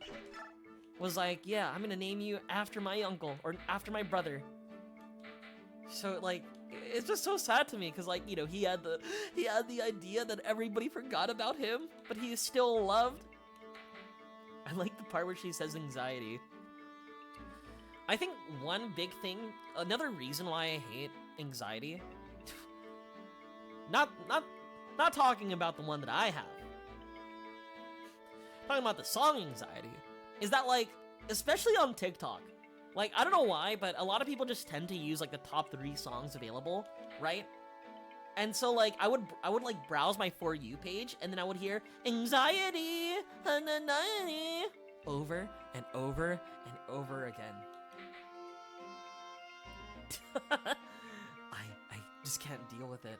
was like, yeah, I'm gonna name you after my uncle or after my brother. So like it's just so sad to me because like, you know, he had the idea that everybody forgot about him, but he is still loved. I like the part where she says anxiety. I think one big thing, another reason why I hate Anxiety, not talking about the one that I have, talking about the song Anxiety, is that like, especially on TikTok, like, I don't know why, but a lot of people just tend to use like the top 3 songs available, right? And so like, I would like browse my For You page, and then I would hear Anxiety, over and over and over again. I just can't deal with it.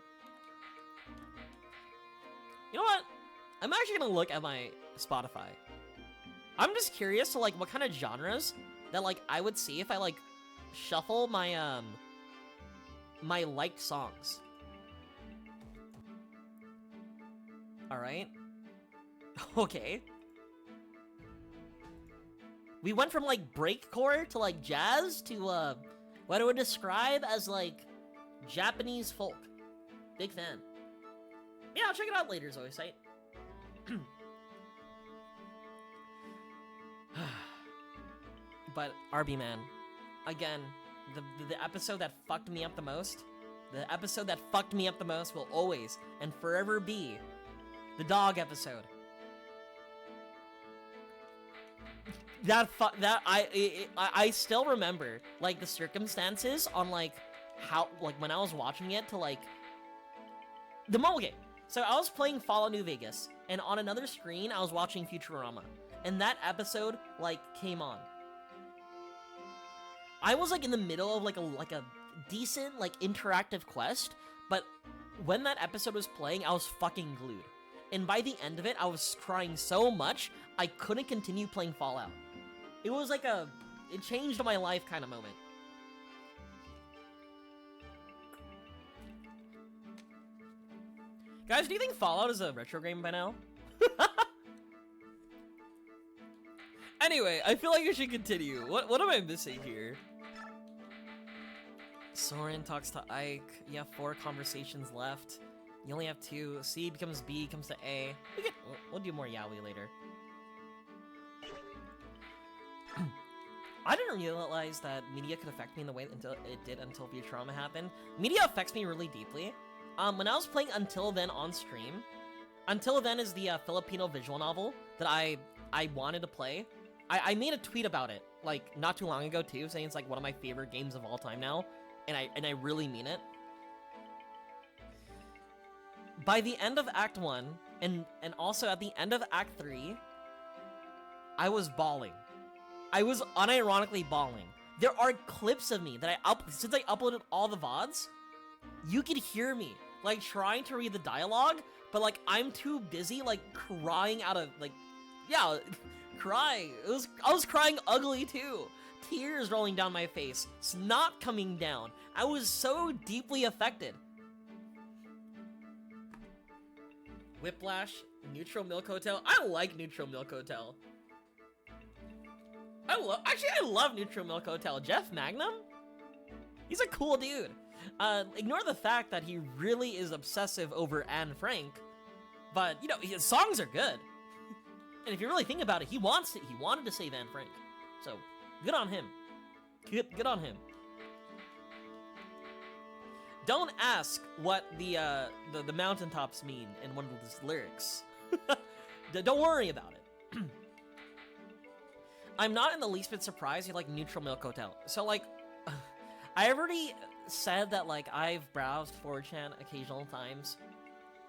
You know what? I'm actually gonna look at my Spotify. I'm just curious to like what kind of genres that like I would see if I like shuffle my my liked songs. All right. Okay. We went from like breakcore to like jazz to what I would describe as like Japanese folk. Big fan. Yeah, I'll check it out later, Zoe Site. But RB man, again, the episode that fucked me up the most, will always and forever be the dog episode. I still remember like the circumstances on like how like when I was watching it to like the moment. Okay, so I was playing Fallout New Vegas, and on another screen I was watching Futurama, and that episode like came on. I was like in the middle of like a decent like interactive quest, but when that episode was playing, I was fucking glued. And by the end of it, I was crying so much I couldn't continue playing Fallout. It was like it changed my life kind of moment. Guys, do you think Fallout is a retro game by now? Anyway, I feel like we should continue. What am I missing here? Soren talks to Ike. You have 4 conversations left. You only have 2. C becomes B, comes to A. We'll do more yaoi later. I didn't realize that media could affect me in the way until it did until Futurama happened. Media affects me really deeply. When I was playing Until Then on stream, Until Then is the Filipino visual novel that I wanted to play. I made a tweet about it, like, not too long ago, too, saying it's, like, one of my favorite games of all time now, and I really mean it. By the end of Act 1, and also at the end of Act 3, I was bawling. I was unironically bawling. There are clips of me that since I uploaded all the VODs, you could hear me, like, trying to read the dialogue, but, like, I'm too busy, like, crying out of, like, yeah, crying. I was crying ugly, too. Tears rolling down my face, snot coming down. I was so deeply affected. Whiplash, Neutral Milk Hotel. I like Neutral Milk Hotel. I love Neutral Milk Hotel. Jeff Magnum? He's a cool dude. Ignore the fact that he really is obsessive over Anne Frank, but, you know, his songs are good. And if you really think about it, he wanted to save Anne Frank. So, good on him. Good on him. Don't ask what the mountaintops mean in one of his lyrics. Don't worry about it. I'm not in the least bit surprised you like Neutral Milk Hotel. So, like, I already said that, like, I've browsed 4chan occasional times.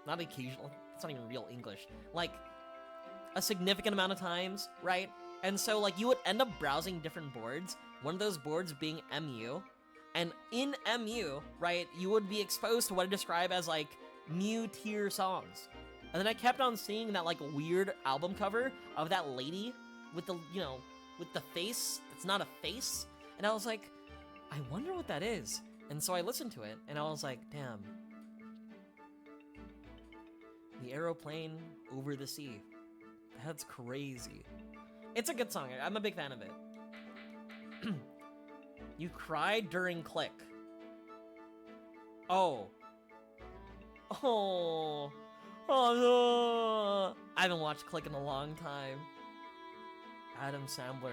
Not occasional, it's not even real English. Like, a significant amount of times, right? And so, like, you would end up browsing different boards, one of those boards being MU. And in MU, right, you would be exposed to what I describe as, like, new tier songs. And then I kept on seeing that, like, weird album cover of that lady with the, you know, with the face that's not a face. And I was like, I wonder what that is. And so I listened to it, and I was like, damn. The aeroplane over the sea. That's crazy. It's a good song. I'm a big fan of it. You cried during Click. Oh. Oh. Oh no. I haven't watched Click in a long time. Adam Sandler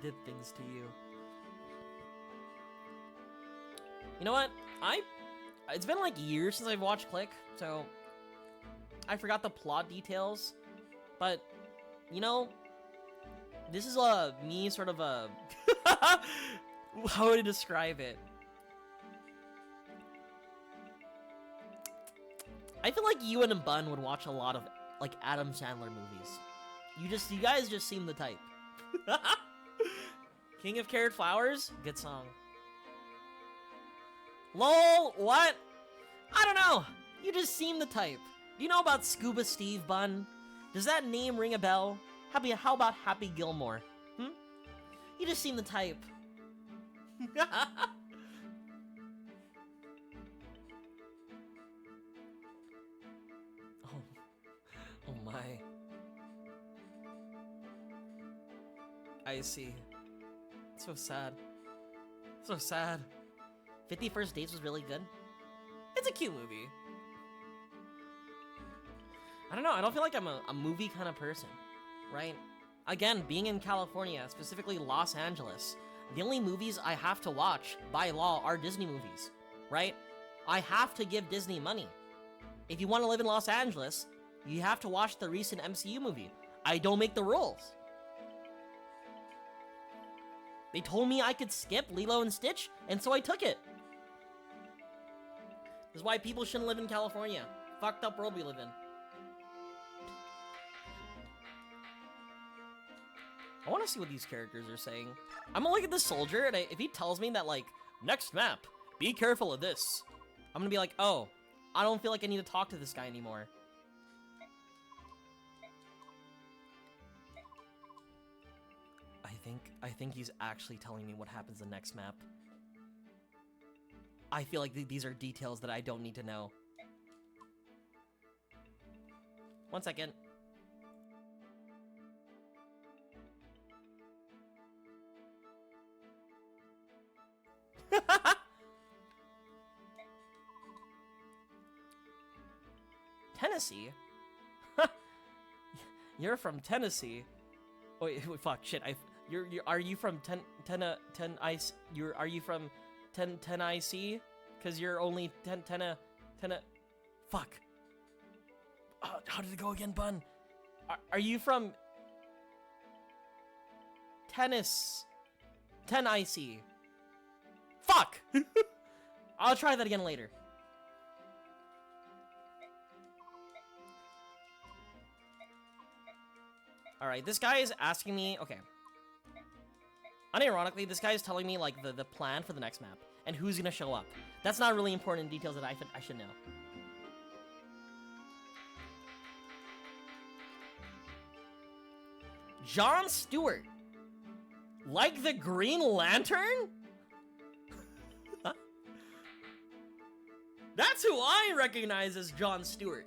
did things to you. You know what? It's been like years since I've watched Click, so I forgot the plot details, but, you know, this is me sort of how would I describe it? I feel like you and Bun would watch a lot of, like, Adam Sandler movies. You guys just seem the type. King of Carrot Flowers? Good song. LOL, what? I don't know. You just seem the type. Do you know about Scuba Steve, Bun? Does that name ring a bell? How about Happy Gilmore? You just seem the type. Oh my. I see. So sad. So sad. 50 First Dates was really good. It's a cute movie. I don't know, I don't feel like I'm a movie kind of person, right? Again, being in California, specifically Los Angeles, the only movies I have to watch by law are Disney movies, right? I have to give Disney money. If you want to live in Los Angeles, you have to watch the recent MCU movie. I don't make the rules. They told me I could skip Lilo and Stitch, and so I took it. This is why people shouldn't live in California. Fucked up world we live in. I want to see what these characters are saying. I'm gonna look at this soldier, and if he tells me that, like, next map, be careful of this, I'm gonna be like, oh, I don't feel like I need to talk to this guy anymore. I think he's actually telling me what happens the next map. I feel like these are details that I don't need to know. 1 second. Tennessee? You're from Tennessee. Oh, wait, fuck, shit. Are you from are you from Tennessee? Cause you're only fuck. How did it go again, Bun? Are you from Tennessee? Fuck! I'll try that again later. Alright, this guy is asking me, okay. Unironically, this guy is telling me, like, the plan for the next map, and who's gonna show up. That's not really important details that I should know. Jon Stewart. Like the Green Lantern? That's who I recognize as Jon Stewart.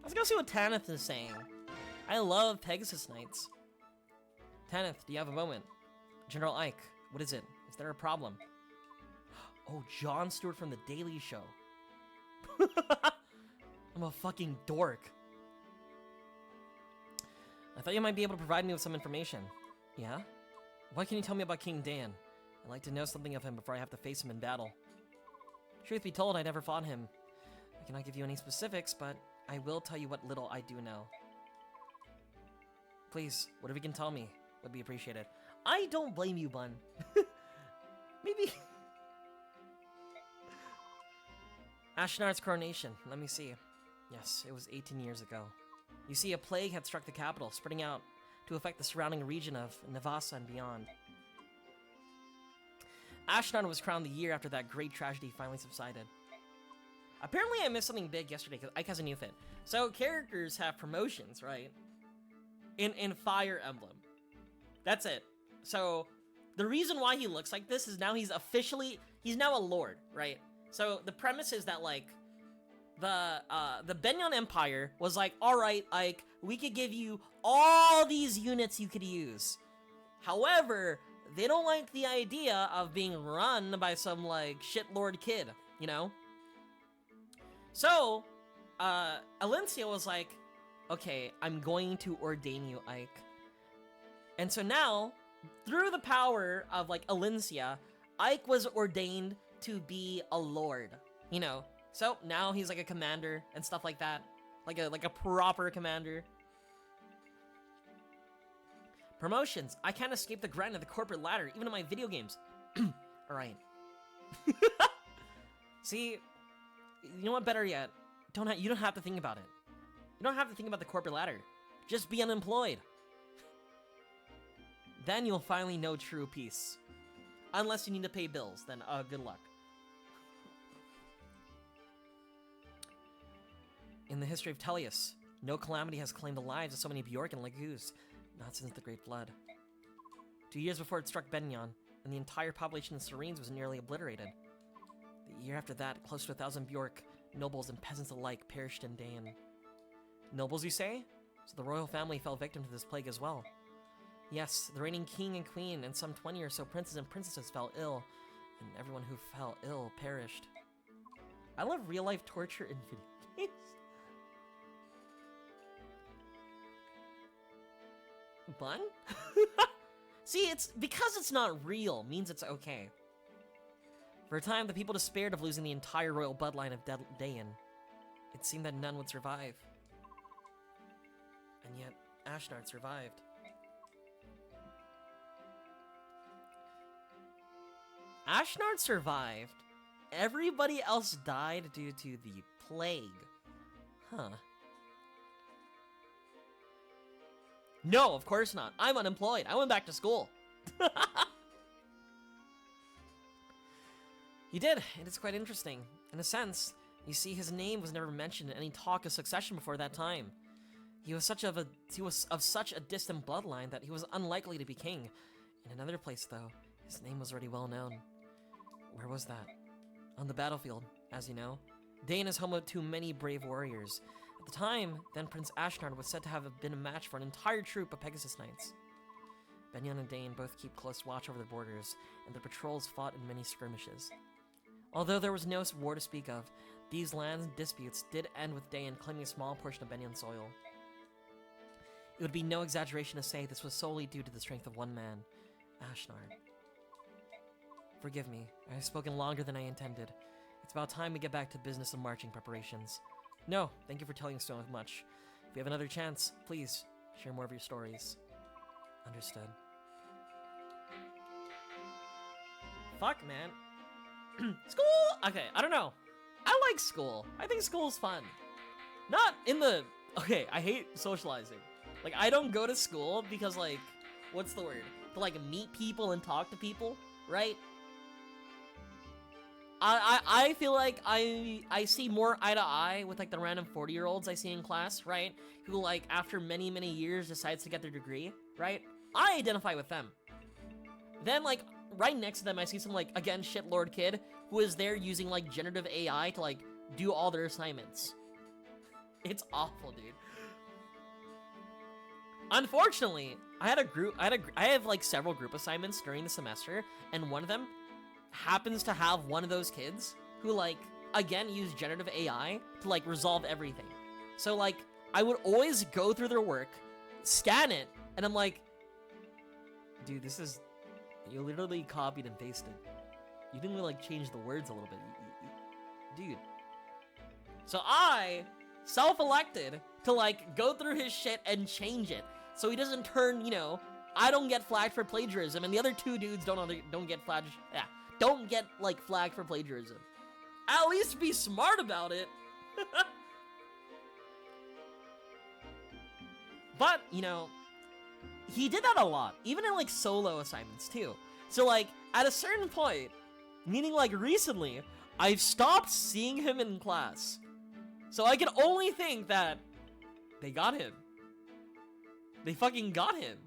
Let's go see what Tanith is saying. I love Pegasus Knights. Tanith, do you have a moment? General Ike, what is it? Is there a problem? Oh, Jon Stewart from The Daily Show. I'm a fucking dork. I thought you might be able to provide me with some information. Yeah? What can you tell me about King Dan? I'd like to know something of him before I have to face him in battle. Truth be told, I never fought him. I cannot give you any specifics, but I will tell you what little I do know. Please, whatever you can tell me would be appreciated. I don't blame you, Bun. Maybe... Ashnard's coronation. Let me see. Yes, it was 18 years ago. You see, a plague had struck the capital, spreading out to affect the surrounding region of Navasa and beyond. Ashnard was crowned the year after that great tragedy finally subsided. Apparently I missed something big yesterday because Ike has a new fit. So characters have promotions, right? In Fire Emblem. That's it. So the reason why he looks like this is now he's now a lord, right? So the premise is that, like, the Benyon Empire was like, alright, Ike, we could give you all these units you could use. However, they don't like the idea of being run by some, like, shitlord kid, you know? So, Alencia was like, okay, I'm going to ordain you, Ike. And so now, through the power of, like, Alencia, Ike was ordained to be a lord, you know? So, now he's like a commander and stuff like that. Like a proper commander. Promotions. I can't escape the grind of the corporate ladder, even in my video games. Alright. See, you know what, better yet, you don't have to think about it. You don't have to think about the corporate ladder. Just be unemployed. Then you'll finally know true peace. Unless you need to pay bills, then good luck. In the history of Tellius, no calamity has claimed the lives of so many Bjork and Legus, not since the Great Flood. 2 years before it struck Benyon, and the entire population of Serenes was nearly obliterated. The year after that, close to 1,000 Bjork, nobles and peasants alike perished in Dan. Nobles, you say? So the royal family fell victim to this plague as well. Yes, the reigning king and queen and some 20 or so princes and princesses fell ill, and everyone who fell ill perished. I love real-life torture in video games. Bun? See, it's because it's not real means it's okay. For a time, the people despaired of losing the entire royal bloodline of Dayan. It seemed that none would survive. And yet, Ashnard survived. Ashnard survived. Everybody else died due to the plague. Huh. No, of course not. I'm unemployed. I went back to school. He did. It is quite interesting. In a sense, you see, his name was never mentioned in any talk of succession before that time. He was of such a distant bloodline that he was unlikely to be king. In another place, though, his name was already well known. Where was that? On the battlefield, as you know. Dayan is home to many brave warriors. At the time, then Prince Ashnard was said to have been a match for an entire troop of Pegasus Knights. Benyon and Dayan both keep close watch over the borders, and their patrols fought in many skirmishes. Although there was no war to speak of, these land disputes did end with Dayan claiming a small portion of Benyon's soil. It would be no exaggeration to say this was solely due to the strength of one man, Ashnard. Forgive me, I have spoken longer than I intended. It's about time we get back to business of marching preparations. No, thank you for telling so much. If we have another chance, please, share more of your stories. Understood. Fuck, man. School? Okay, I don't know. I like school. I think school's fun. Not in the... Okay, I hate socializing. Like, I don't go to school because, like, what's the word? To, like, meet people and talk to people, right? I feel like I see more eye to eye with, like, the random 40-year-olds I see in class, right? Who, like, after many, many years decides to get their degree, right? I identify with them. Then, like, right next to them, I see some, like, again, shitlord kid who is there using, like, generative AI to, like, do all their assignments. It's awful, dude. Unfortunately, I have, like, several group assignments during the semester, and one of them happens to have one of those kids who, like, again, use generative AI to, like, resolve everything. So, like, I would always go through their work, scan it, and I'm like, dude, this is, you literally copied and pasted. You didn't really, like, change the words a little bit. Dude. So I self-elected to, like, go through his shit and change it. So he doesn't turn, you know, I don't get flagged for plagiarism, and the other two dudes don't get flagged, don't get, like, flagged for plagiarism. At least be smart about it. But, you know, he did that a lot, even in, like, solo assignments, too. So, like, at a certain point, meaning, like, recently, I've stopped seeing him in class. So I can only think that they got him. They fucking got him.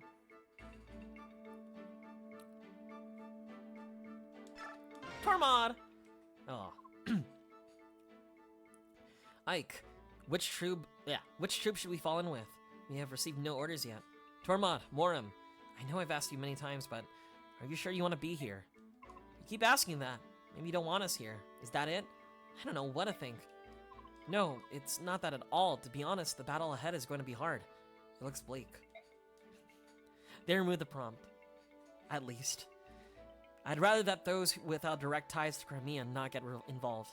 Tormod! Oh. Ike, which troop should we fall in with? We have received no orders yet. Tormod, Morim, I know I've asked you many times, but are you sure you want to be here? You keep asking that. Maybe you don't want us here. Is that it? I don't know what to think. No, it's not that at all. To be honest, the battle ahead is going to be hard. It looks bleak. They removed the prompt. At least. I'd rather that those without direct ties to Crimea not get involved.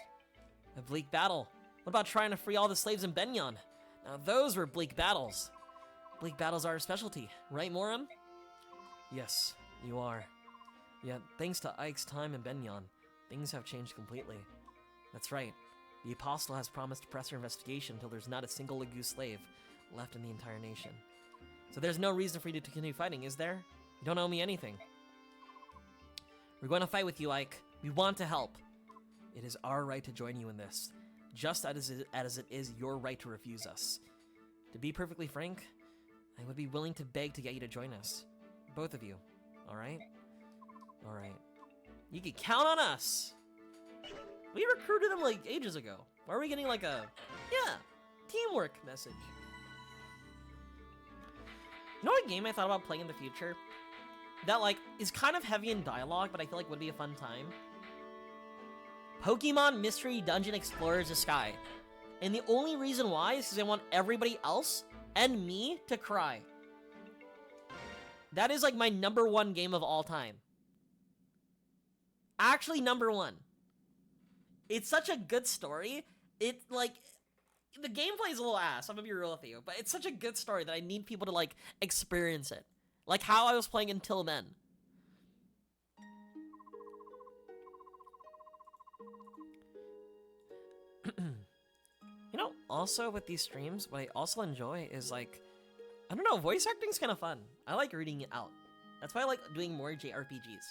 A bleak battle. What about trying to free all the slaves in Benyon? Now those were bleak battles. Bleak battles are our specialty, right, Morim? Yes, you are. Yet, thanks to Ike's time in Benyon, things have changed completely. That's right. The Apostle has promised to press her investigation until there's not a single Lagu slave left in the entire nation. So there's no reason for you to continue fighting, is there? You don't owe me anything. We're going to fight with you, Ike. We want to help. It is our right to join you in this, just as it is your right to refuse us. To be perfectly frank, I would be willing to beg to get you to join us. Both of you. Alright? Alright. You can count on us! We recruited him, like, ages ago. Why are we getting, like, a... Yeah! Teamwork message. You know what game I thought about playing in the future? That, like, is kind of heavy in dialogue, but I feel like would be a fun time? Pokemon Mystery Dungeon Explorers the Sky. And the only reason why is because I want everybody else and me to cry. That is like my #1 game of all time. Actually, #1. It's such a good story. It, like, the gameplay is a little ass, I'm gonna be real with you, but it's such a good story that I need people to, like, experience it. Like how I was playing until then. You know, also with these streams, what I also enjoy is, like, I don't know, voice acting's kind of fun. I like reading it out. That's why I like doing more JRPGs.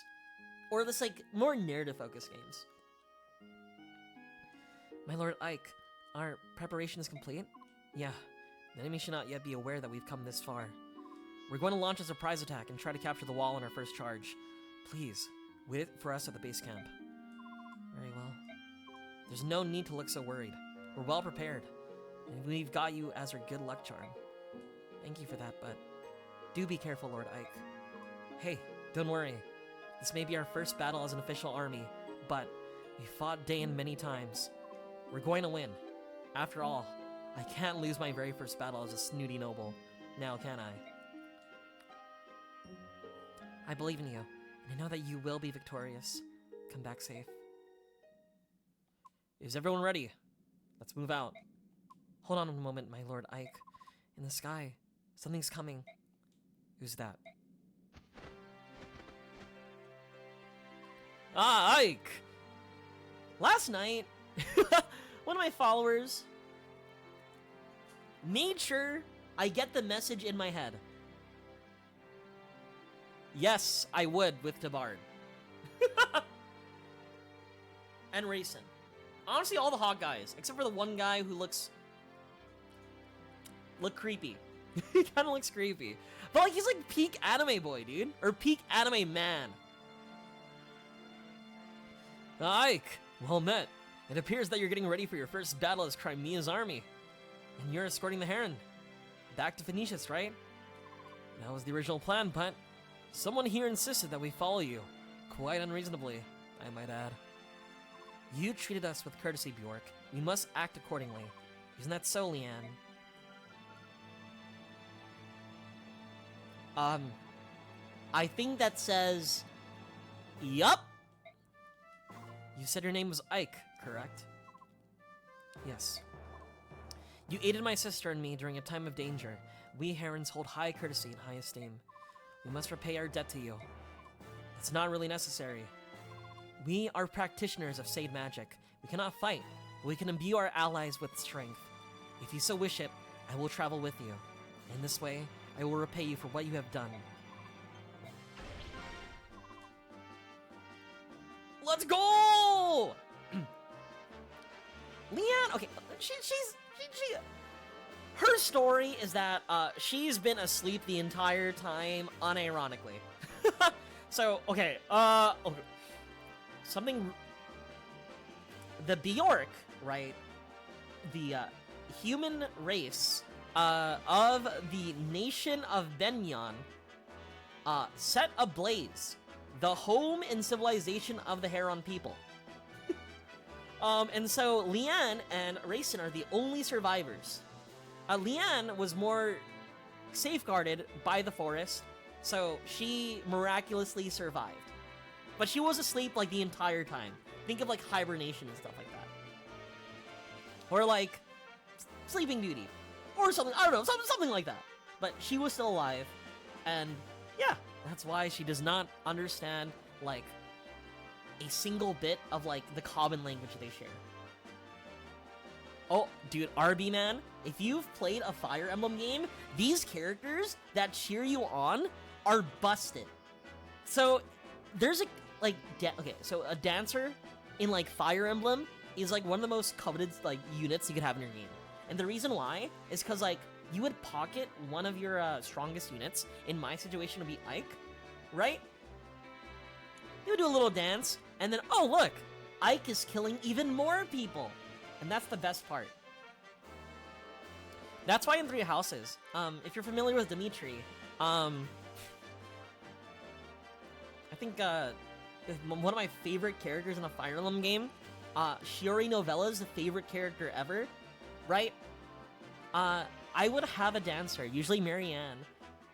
Or this, like, more narrative-focused games. My Lord Ike, our preparation is complete? Yeah, the enemy should not yet be aware that we've come this far. We're going to launch a surprise attack and try to capture the wall in our first charge. Please, wait for us at the base camp. Very well. There's no need to look so worried. We're well prepared, and we've got you as our good luck charm. Thank you for that, but do be careful, Lord Ike. Hey, don't worry. This may be our first battle as an official army, but we fought Daein many times. We're going to win. After all, I can't lose my very first battle as a snooty noble. Now, can I? I believe in you, and I know that you will be victorious. Come back safe. Is everyone ready? Let's move out. Hold on a moment, my Lord Ike. In the sky, something's coming. Who's that? Ah, Ike! Last night, one of my followers made sure I get the message in my head. Yes, I would with Tabard. And Raisin. Honestly, all the hot guys, except for the one guy who look creepy. He kind of looks creepy. But, like, he's like peak anime boy, dude. Or peak anime man. Ike, well met. It appears that you're getting ready for your first battle as Crimea's army. And you're escorting the Heron. Back to Phoenicius, right? That was the original plan, but someone here insisted that we follow you. Quite unreasonably, I might add. You treated us with courtesy, Bjork. We must act accordingly. Isn't that so, Leanne? I think that says... Yup! You said your name was Ike, correct? Yes. You aided my sister and me during a time of danger. We Herons hold high courtesy and high esteem. We must repay our debt to you. It's not really necessary. We are practitioners of Sade magic. We cannot fight, but we can imbue our allies with strength. If you so wish it, I will travel with you. In this way, I will repay you for what you have done. Let's go! Leanne, okay, her story is that she's been asleep the entire time, unironically. So, okay, okay. Something... The Bjork, right? The human race of the nation of Benyon set ablaze the home and civilization of the Heron people. And so Leanne and Raisin are the only survivors. Leanne was more safeguarded by the forest, so she miraculously survived. But she was asleep like the entire time. Think of like hibernation and stuff like that. Or like sleeping beauty. Or something, I don't know, something like that. But she was still alive, and yeah, that's why she does not understand, like, a single bit of, like, the common language they share. Oh, dude, RB, man, if you've played a Fire Emblem game, these characters that cheer you on are busted. So, there's a, like, okay, so a dancer in, like, Fire Emblem is, like, one of the most coveted, like, units you could have in your game. And the reason why is because, like, you would pocket one of your strongest units. In my situation, would be Ike, right? You would do a little dance, and then, oh, look, Ike is killing even more people. And that's the best part. That's why in Three Houses, if you're familiar with Dimitri, I think one of my favorite characters in a Fire Emblem game Shiori Novella's favorite character ever, right? I would have a dancer, usually Marianne,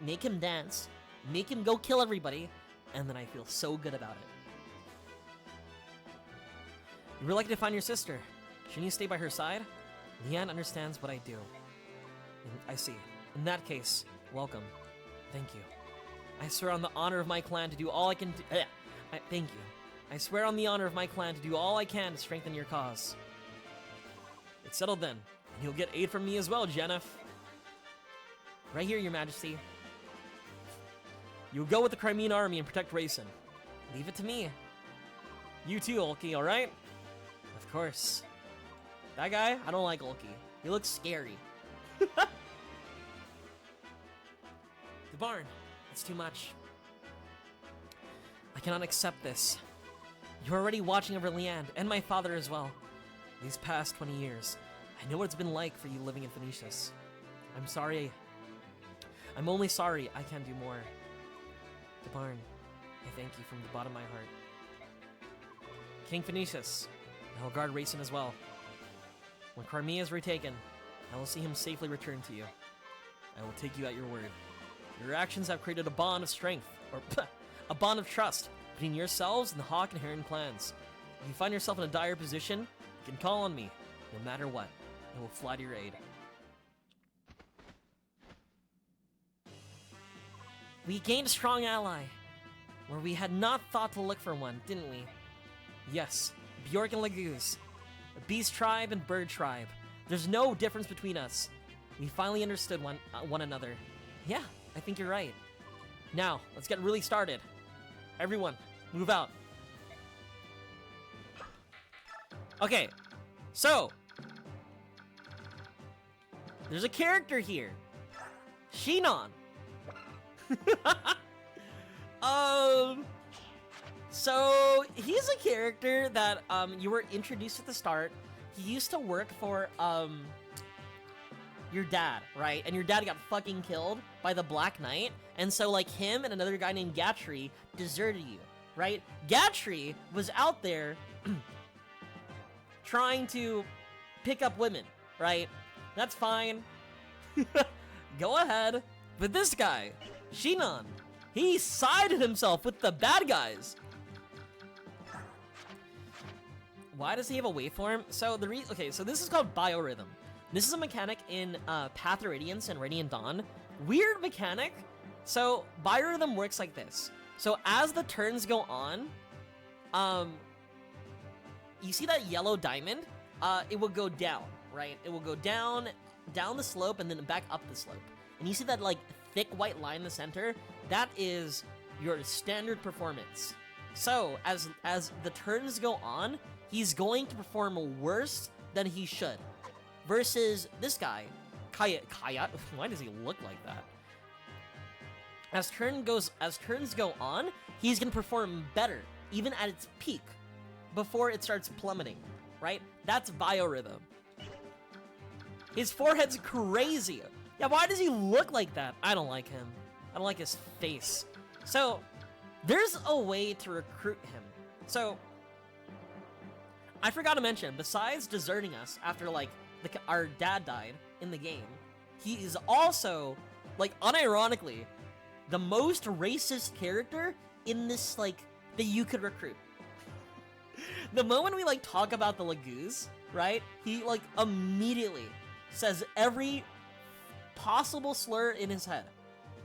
make him dance, make him go kill everybody, and then I feel so good about it. You were lucky to find your sister. Shouldn't you stay by her side? Leanne understands what I do. I see. In that case, welcome. Thank you. I swear on the honor of my clan to do all I can do. Thank you. I swear on the honor of my clan to do all I can to strengthen your cause. It's settled then, and you'll get aid from me as well, Jennifer. Right here, Your Majesty. You'll go with the Crimean army and protect Racing. Leave it to me. You too, Ulki, alright? Of course. That guy, I don't like Ulki. He looks scary. The barn. It's too much. I cannot accept this. You're already watching over Leanne, and my father as well. These past 20 years, I know what it's been like for you living in Phoenicius. I'm sorry. I'm only sorry I can't do more. DeBarn, I thank you from the bottom of my heart. King Phoenicius, I will guard Racing as well. When Crimea is retaken, I will see him safely return to you. I will take you at your word. Your actions have created a bond of strength, or a bond of trust, between yourselves and the Hawk and Heron clans. If you find yourself in a dire position, you can call on me, no matter what. I will fly to your aid. We gained a strong ally, where we had not thought to look for one, didn't we? Yes, Bjork and Laguz, a beast tribe and bird tribe. There's no difference between us. We finally understood one another. Yeah, I think you're right. Now, let's get really started. Everyone, move out. Okay, so there's a character here, Shinon. So he's a character that you were introduced at the start. He used to work for your dad, right? And your dad got fucking killed by the Black Knight, and so like him and another guy named Gatry deserted you, right? Gatry was out there trying to pick up women, right? That's fine. Go ahead. But this guy, Shinon, he sided himself with the bad guys. Why does he have a waveform? So so this is called Biorhythm. This is a mechanic in Path of Radiance and Radiant Dawn. Weird mechanic. So Biorhythm works like this. So as the turns go on, you see that yellow diamond? It will go down, right? It will go down the slope and then back up the slope. And you see that like thick white line in the center? That is your standard performance. So as the turns go on, he's going to perform worse than he should. Versus this guy, Kaya, why does he look like that? As turns go on, he's gonna perform better, even at its peak, before it starts plummeting, right? That's Biorhythm. His forehead's crazy. Yeah, why does he look like that? I don't like him. I don't like his face. So, there's a way to recruit him. So, I forgot to mention, besides deserting us after, like, our dad died in the game, he is also, like, unironically, the most racist character in this, like, that you could recruit. The moment we, like, talk about the Laguz, right, he, like, immediately says every possible slur in his head.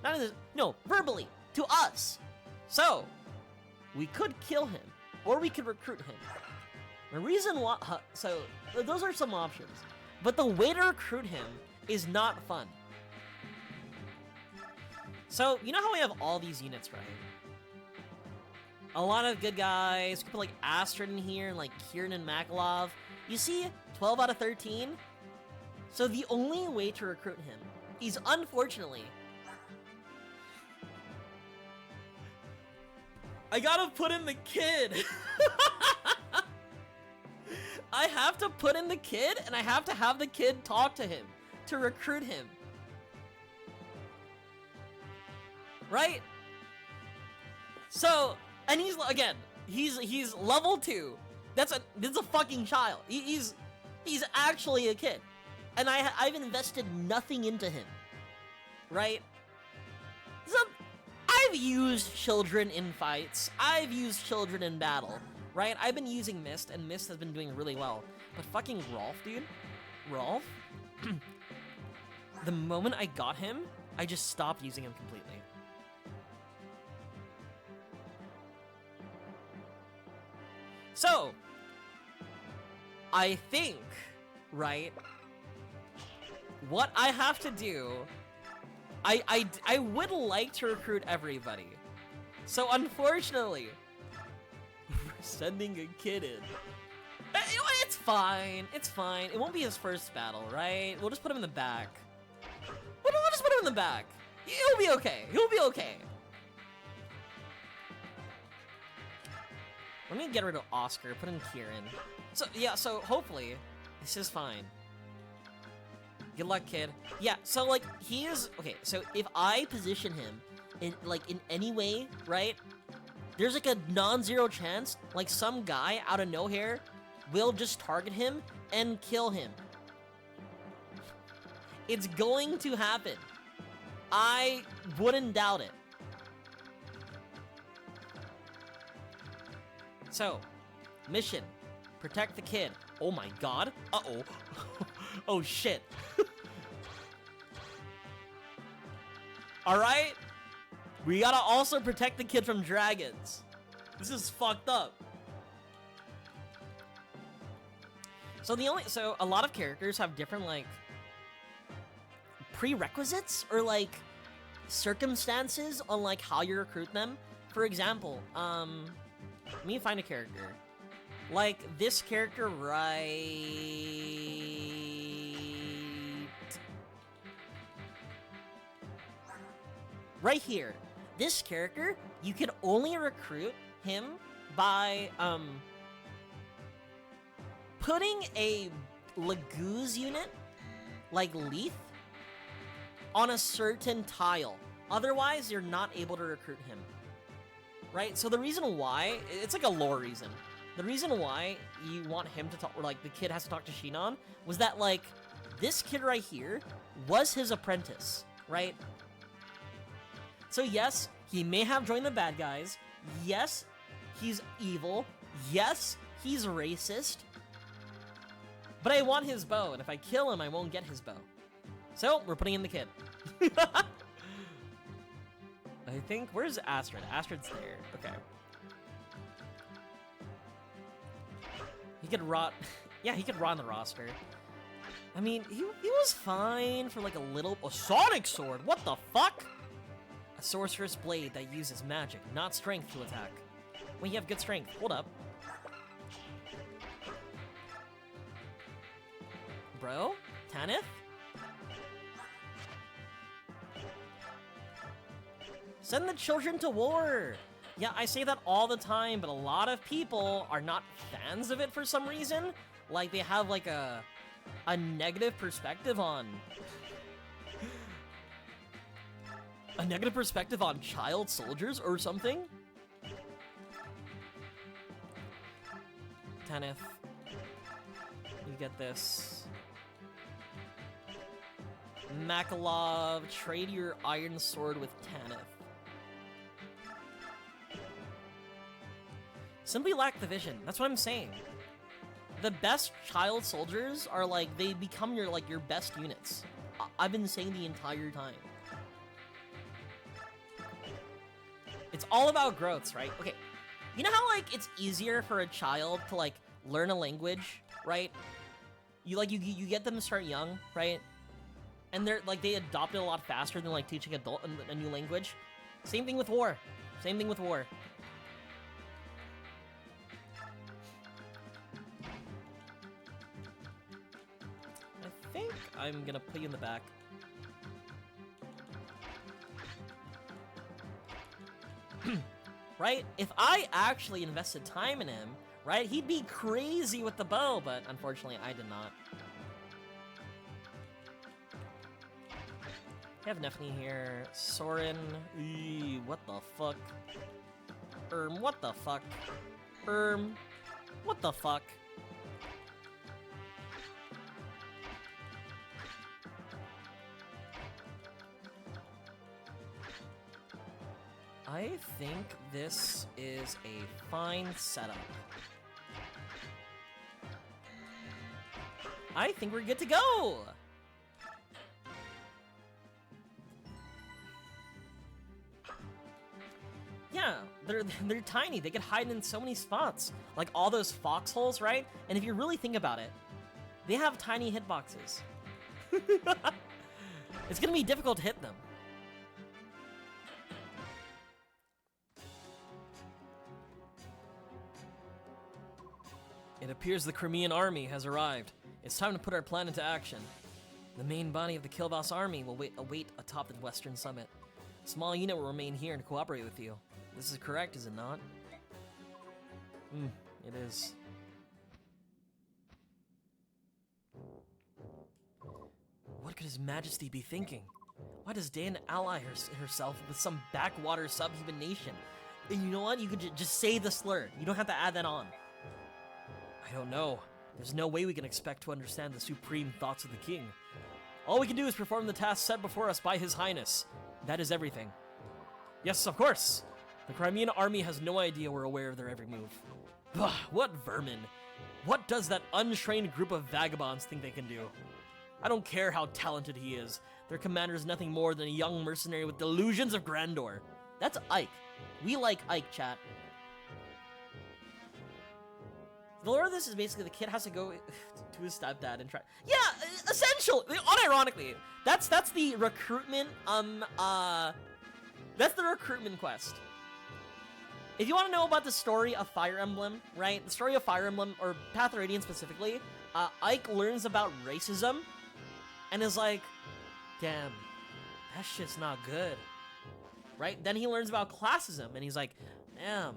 Not in his, no, verbally, to us. So, we could kill him, or we could recruit him. The reason why, so, those are some options. But the way to recruit him is not fun. So, you know how we have all these units, right? A lot of good guys. You could put, like, Astrid in here, and, like, Kieran and Makalov. You see, 12 out of 13. So the only way to recruit him is, unfortunately, I gotta put in the kid. I have to put in the kid, and I have to have the kid talk to him to recruit him. Right? So, and he's, again, he's level 2. This is a fucking child. He's actually a kid. And I've invested nothing into him. Right? So, I've used children in fights. I've used children in battle. Right? I've been using Mist, and Mist has been doing really well. But fucking Rolf, dude. Rolf? The moment I got him, I just stopped using him completely. So, I think, right, what I have to do, I would like to recruit everybody. So unfortunately, we're sending a kid in. It's fine, it's fine. It won't be his first battle, right? We'll just put him in the back. We'll just put him in the back. He'll be okay, he'll be okay. Let me get rid of Oscar, put in Kieran. So, yeah, so hopefully, this is fine. Good luck, kid. Yeah, so, like, he is... Okay, so if I position him in, like, in any way, right? There's, like, a non-zero chance, like, some guy out of nowhere will just target him and kill him. It's going to happen. I wouldn't doubt it. So, mission, protect the kid. Oh my god. Uh-oh. Oh shit. Alright? We gotta also protect the kid from dragons. This is fucked up. So a lot of characters have different, like, prerequisites or, like, circumstances on, like, how you recruit them. For example, let me find a character. Like, this character right here. This character, you can only recruit him by, putting a Laguz unit, like Leaf, on a certain tile. Otherwise, you're not able to recruit him. Right? So the reason why, it's like a lore reason. The reason why you want him to talk, or like the kid has to talk to Shinon, was that like, this kid right here was his apprentice, right? So yes, he may have joined the bad guys. Yes, he's evil. Yes, he's racist. But I want his bow, and if I kill him, I won't get his bow. So, we're putting in the kid. I think, where's Astrid? Astrid's there, okay. He could rot, yeah, he could rot on the roster. I mean, he was fine for like a Sonic Sword, what the fuck? A sorceress blade that uses magic, not strength to attack. Well, you have good strength, hold up. Bro? Tanith? Send the children to war! Yeah, I say that all the time, but a lot of people are not fans of it for some reason. Like, they have, like, a negative perspective on... a negative perspective on child soldiers or something? Tanith. You get this. Makalov, trade your iron sword with Tanith. Simply lack the vision. That's what I'm saying. The best child soldiers are like, they become your best units. I've been saying the entire time. It's all about growths, right? Okay. You know how like it's easier for a child to like learn a language, right? You get them to start young, right? And they're like they adopt it a lot faster than like teaching a new language. Same thing with war. Same thing with war. I think I'm gonna put you in the back. Right? If I actually invested time in him, right, he'd be crazy with the bow, but unfortunately I did not. I have Nephany here. Soren. What the fuck? What the fuck? What the fuck? I think this is a fine setup. I think we're good to go! Yeah, they're tiny. They can hide in so many spots. Like all those foxholes, right? And if you really think about it, they have tiny hitboxes. It's gonna be difficult to hit them. It appears the Crimean army has arrived. It's time to put our plan into action. The main body of the Kilvas army will await atop the western summit. A small unit will remain here and cooperate with you. This is correct, is it not? It is. What could His Majesty be thinking? Why does Dan ally herself with some backwater subhuman nation? And you know what? You could just say the slur. You don't have to add that on. I don't know. There's no way we can expect to understand the supreme thoughts of the king. All we can do is perform the task set before us by His Highness. That is everything. Yes, of course. The Crimean army has no idea we're aware of their every move. Bah, what vermin. What does that untrained group of vagabonds think they can do? I don't care how talented he is. Their commander is nothing more than a young mercenary with delusions of grandeur. That's Ike. We like Ike, chat. The lore of this is basically the kid has to go to his stepdad and try. Yeah, essentially, unironically, that's the recruitment. That's the recruitment quest. If you want to know about the story of Fire Emblem, right? The story of Fire Emblem or Path of Radiance specifically, Ike learns about racism, and is like, damn, that shit's not good, right? Then he learns about classism, and he's like, damn,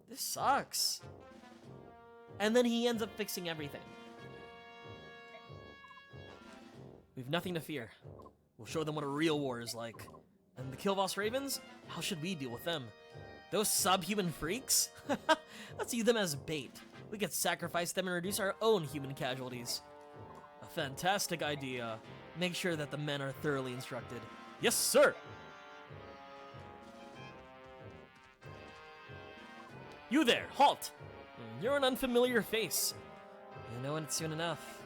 this sucks. And then he ends up fixing everything. We've nothing to fear. We'll show them what a real war is like. And the Kilvas Ravens? How should we deal with them? Those subhuman freaks? Let's use them as bait. We could sacrifice them and reduce our own human casualties. A fantastic idea. Make sure that the men are thoroughly instructed. Yes, sir! You there, halt! You're an unfamiliar face. You'll know it soon enough.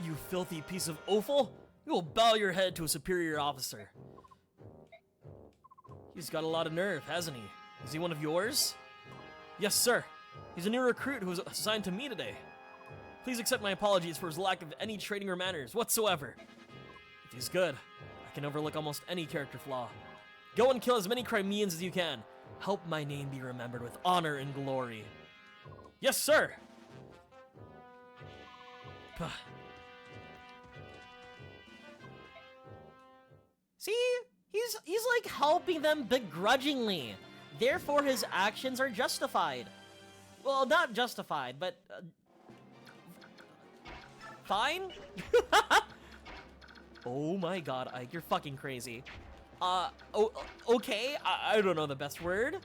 You filthy piece of offal! You will bow your head to a superior officer. He's got a lot of nerve, hasn't he? Is he one of yours? Yes, sir. He's a new recruit who was assigned to me today. Please accept my apologies for his lack of any training or manners whatsoever. If he's good, I can overlook almost any character flaw. Go and kill as many Crimeans as you can. Help my name be remembered with honor and glory. Yes, sir! See? He's like helping them begrudgingly. Therefore, his actions are justified. Well, not justified, but... fine? Oh my god, Ike, you're fucking crazy. Okay, I don't know the best word.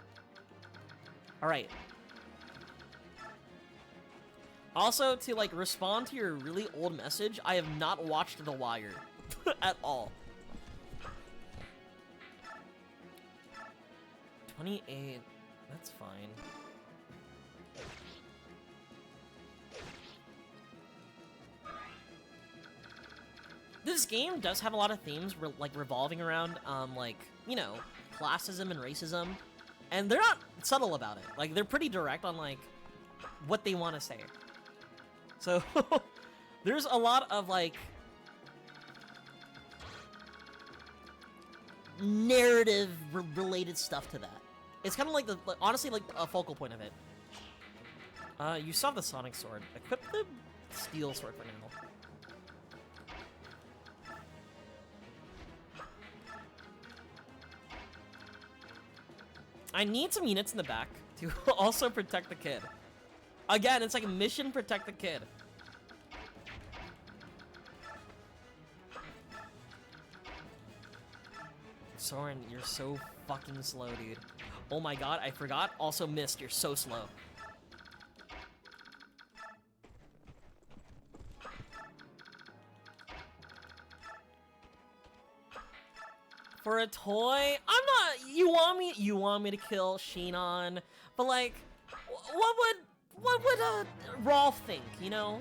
Alright. Also, to like respond to your really old message, I have not watched The Wire at all. 28, that's fine. This game does have a lot of themes like revolving around, like, you know, classism and racism. And they're not subtle about it. Like, they're pretty direct on, like, what they want to say. So, there's a lot of, like, narrative-related stuff to that. It's kind of like honestly, like, a focal point of it. You saw the Sonic Sword. Equip the Steel Sword for now. I need some units in the back to also protect the kid. Again, it's like a mission protect the kid. Soren, you're so fucking slow, dude. Oh my god, I forgot. Also missed, you're so slow. For a toy? I'm not. You want me to kill Shinon, but like, what would Rolf think? You know?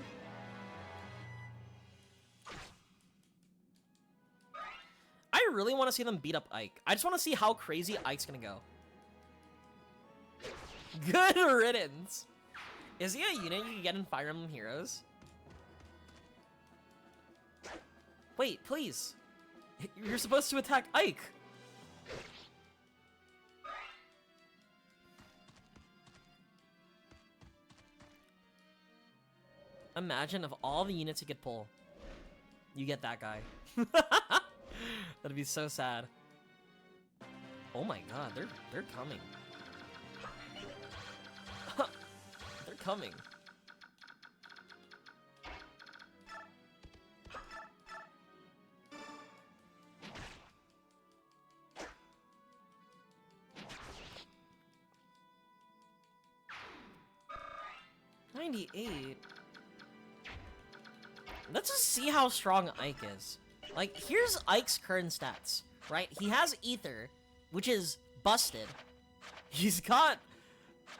I really want to see them beat up Ike. I just want to see how crazy Ike's gonna go. Good riddance. Is he a unit you can get in Fire Emblem Heroes? Wait, please. You're supposed to attack Ike. Imagine of all the units you could pull, you get that guy. That'd be so sad. Oh my god, they're coming. They're coming. Let's just see how strong Ike is. Like, here's Ike's current stats, right? He has Ether, which is busted. He's got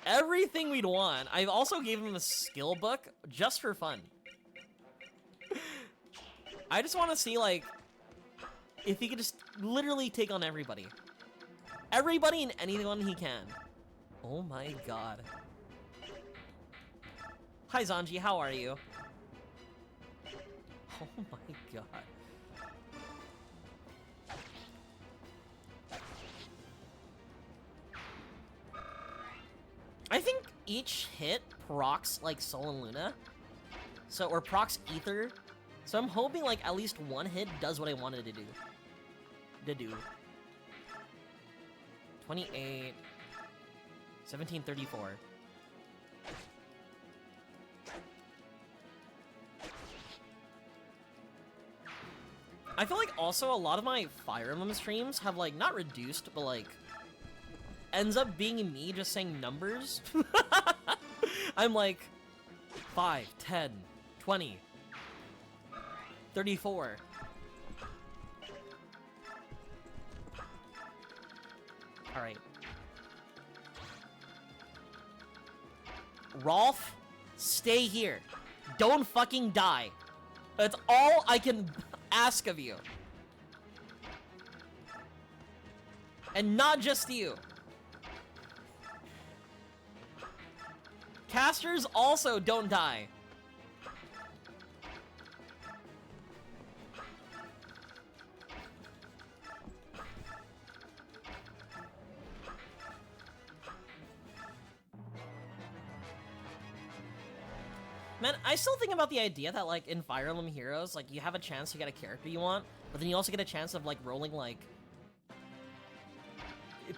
everything we'd want. I've also gave him a skill book just for fun. I just want to see, like, if he could just literally take on everybody. Everybody and anyone he can. Oh my god. Hi Zanji, how are you? Oh my god. I think each hit procs like Sol and Luna. So, or procs Ether. So I'm hoping like at least one hit does what I wanted to do. 28, 1734. I feel like also a lot of my Fire Emblem streams have like not reduced, but like ends up being me just saying numbers. I'm like 5, 10, 20, 34. All right. Rolf, stay here. Don't fucking die. That's all I can ask of you. And not just you. Casters also don't die. Man, I still think about the idea that, like, in Fire Emblem Heroes, like, you have a chance to get a character you want, but then you also get a chance of, like, rolling, like,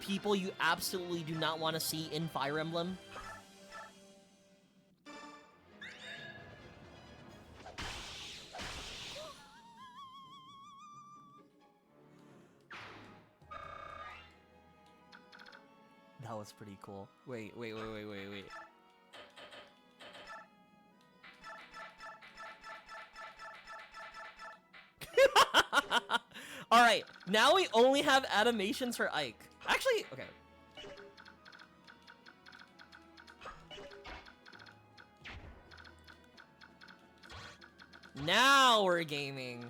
people you absolutely do not want to see in Fire Emblem. That was pretty cool. Wait. Alright, now we only have animations for Ike. Actually, okay. Now we're gaming.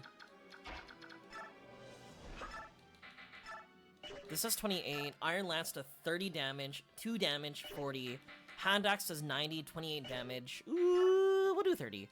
This does 28, Iron Lance to 30 damage, 2 damage, 40. Hand Axe does 90, 28 damage. Ooh, we'll do 30.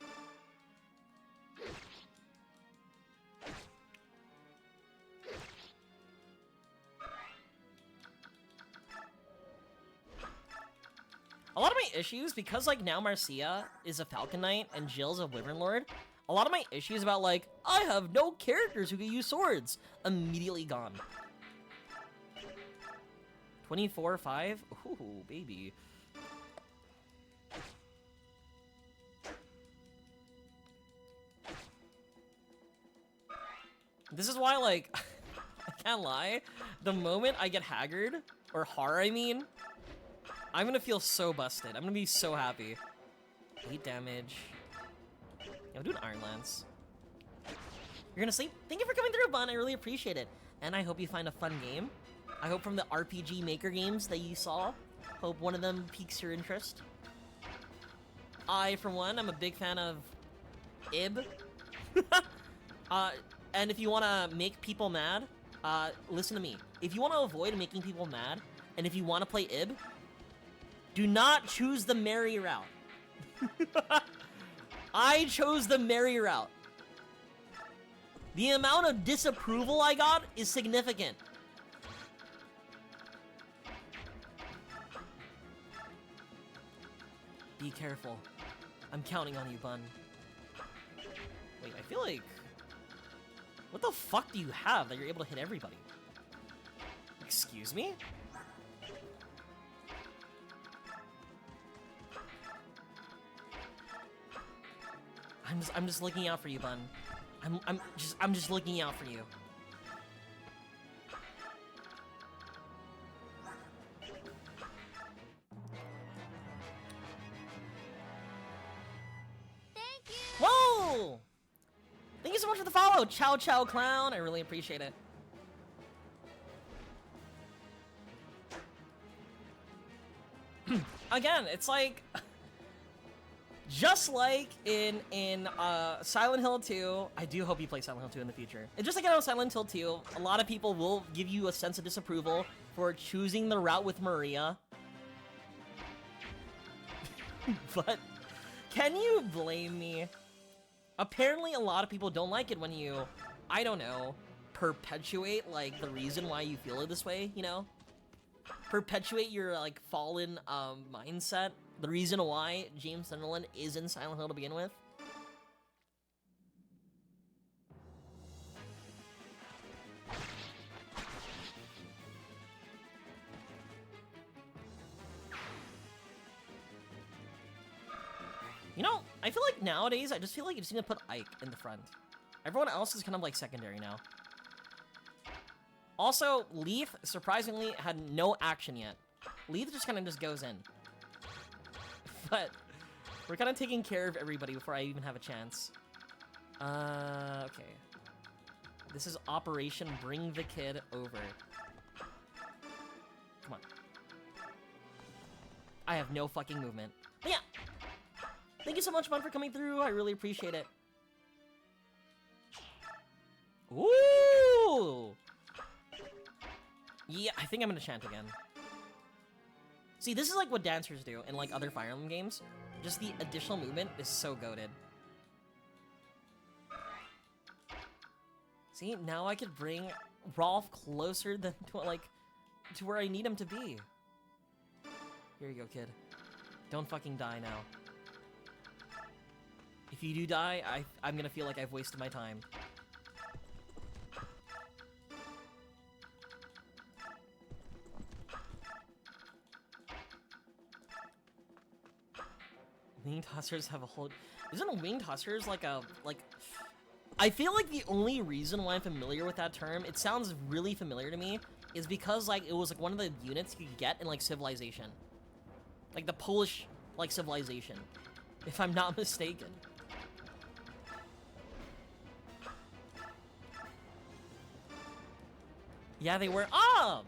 A lot of my issues, because, like, now Marcia is a Falcon Knight and Jill's a Wyvern Lord, a lot of my issues about, like, I have no characters who can use swords, immediately gone. 24-5? Ooh, baby. This is why, like, I can't lie, the moment I get Haggard, or Har, I mean, I'm gonna feel so busted. I'm gonna be so happy. 8 damage. Yeah, we'll do an Iron Lance. You're gonna sleep? Thank you for coming through, Bun. I really appreciate it. and I hope you find a fun game. I hope from the RPG Maker games that you saw, hope one of them piques your interest. I, for one, I'm a big fan of Ib. And if you want to make people mad, listen to me. If you want to avoid making people mad, and if you want to play Ib, do not choose the merry route. I chose the merry route. The amount of disapproval I got is significant. Be careful. I'm counting on you, Bun. Wait, I feel like... What the fuck do you have that you're able to hit everybody? Excuse me? I'm just looking out for you, Bun. I'm just looking out for you. Thank you. Whoa! Thank you so much for the follow, Chow Chow Clown. I really appreciate it. Again, it's like... Just like in Silent Hill 2, I do hope you play Silent Hill 2 in the future. And just like in Silent Hill 2, a lot of people will give you a sense of disapproval for choosing the route with Maria. But can you blame me? Apparently a lot of people don't like it when you, I don't know, perpetuate like the reason why you feel it this way, you know? Perpetuate your like fallen mindset. The reason why James Sunderland is in Silent Hill to begin with. You know, I feel like nowadays, I just feel like you just need to put Ike in the front. Everyone else is kind of like secondary now. Also, Leaf, surprisingly, had no action yet. Leaf just kind of just goes in. But we're kind of taking care of everybody before I even have a chance. Okay. This is Operation Bring the Kid Over. Come on. I have no fucking movement. But yeah. Thank you so much, Bun, for coming through. I really appreciate it. Ooh! Yeah, I think I'm gonna chant again. See, this is like what dancers do in like other Fire Emblem games. Just the additional movement is so goated. See, now I could bring Rolf closer than to where I need him to be. Here you go, kid. Don't fucking die now. If you do die, I'm gonna feel like I've wasted my time. Winged Hussars have a whole... Isn't Winged Hussars like a... I feel like the only reason why I'm familiar with that term, it sounds really familiar to me, is because like it was like one of the units you could get in like Civilization. Like the Polish like Civilization. If I'm not mistaken. Yeah, they were... Ah!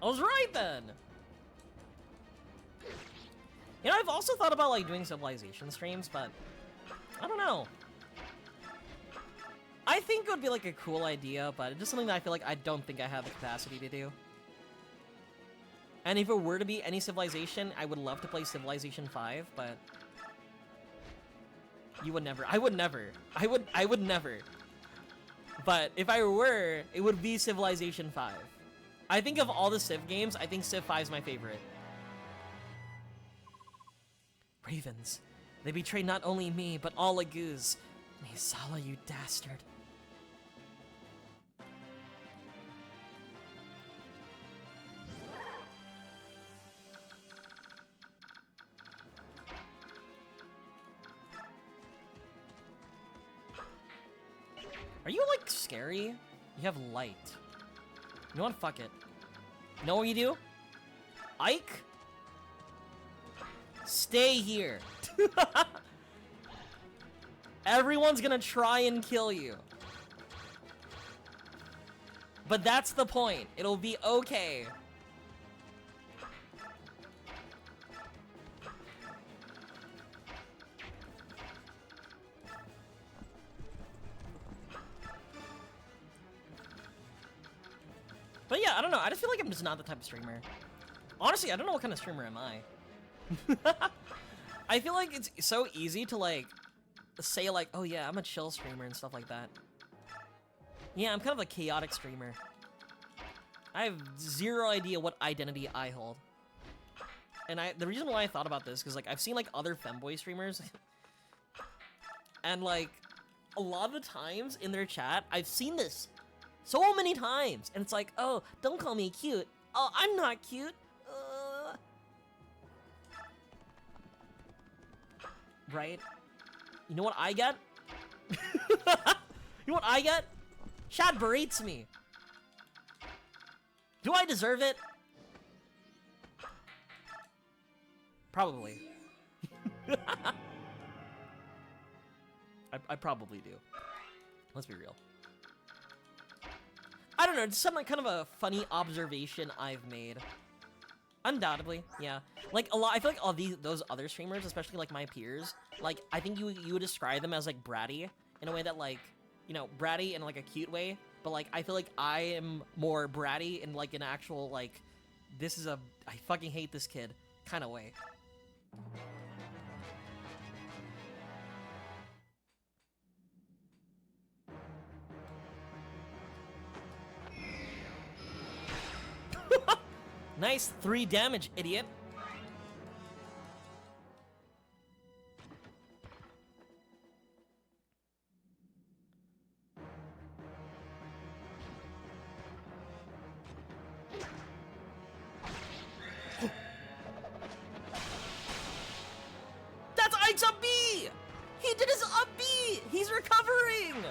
I was right then! You know, I've also thought about, like, doing Civilization streams, but... I don't know. I think it would be, like, a cool idea, but it's just something that I feel like I don't think I have the capacity to do. And if it were to be any Civilization, I would love to play Civilization 5, but... You would never. I would never. I would never. But if I were, it would be Civilization 5. I think of all the Civ games, I think Civ 5 is my favorite. Ravens. They betrayed not only me, but all Laguz. Nisala, you dastard. Are you, like, scary? You have light. You know what? Fuck it. You know what you do? Ike? Stay here. Everyone's gonna try and kill you. But that's the point. It'll be okay. But yeah, I don't know. I just feel like I'm just not the type of streamer. Honestly, I don't know what kind of streamer am I. I feel like it's so easy to like say like, oh yeah, I'm a chill streamer and stuff like that. Yeah, I'm kind of a chaotic streamer. I have zero idea what identity I hold. And the reason why I thought about this, because like I've seen like other femboy streamers and like a lot of the times in their chat, I've seen this so many times, and it's like, oh, don't call me cute. Oh, I'm not cute. Right? You know what I get? You know what I get? Chad berates me. Do I deserve it? Probably. I probably do. Let's be real. I don't know, it's some kind of a funny observation I've made. Undoubtedly, yeah. Like a lot, I feel like all those other streamers, especially like my peers, like I think you would describe them as like bratty in a way that like, you know, bratty in like a cute way. But like I feel like I am more bratty in like an actual like, I fucking hate this kid kind of way. Nice 3 damage, idiot. That's Ike's up B! He did his up B! He's recovering!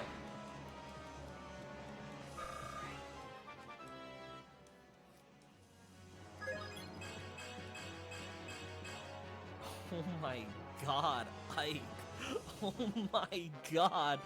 Oh my god, Ike. Oh my god.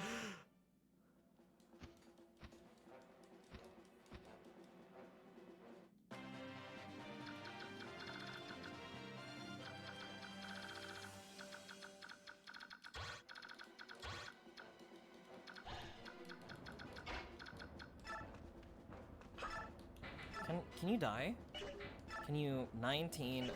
Can you die? Can you 19?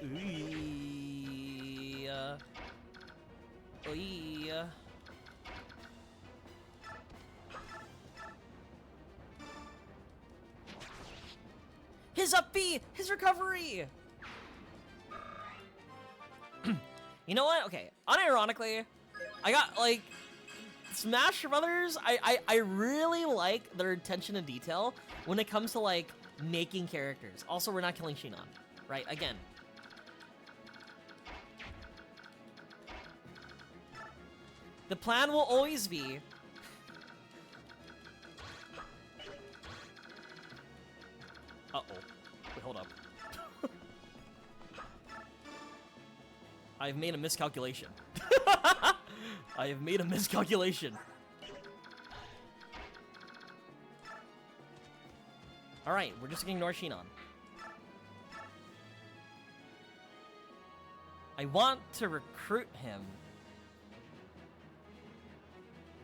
His up B! His recovery! You know what? Okay, unironically, I got, like, Smash Brothers, I really like their attention to detail when it comes to, like, making characters. Also, we're not killing Shinon, right? Again. The plan will always be... Uh-oh. Wait, hold up. I've made a miscalculation. I have made a miscalculation. Alright, we're just gonna ignore Shinon. I want to recruit him.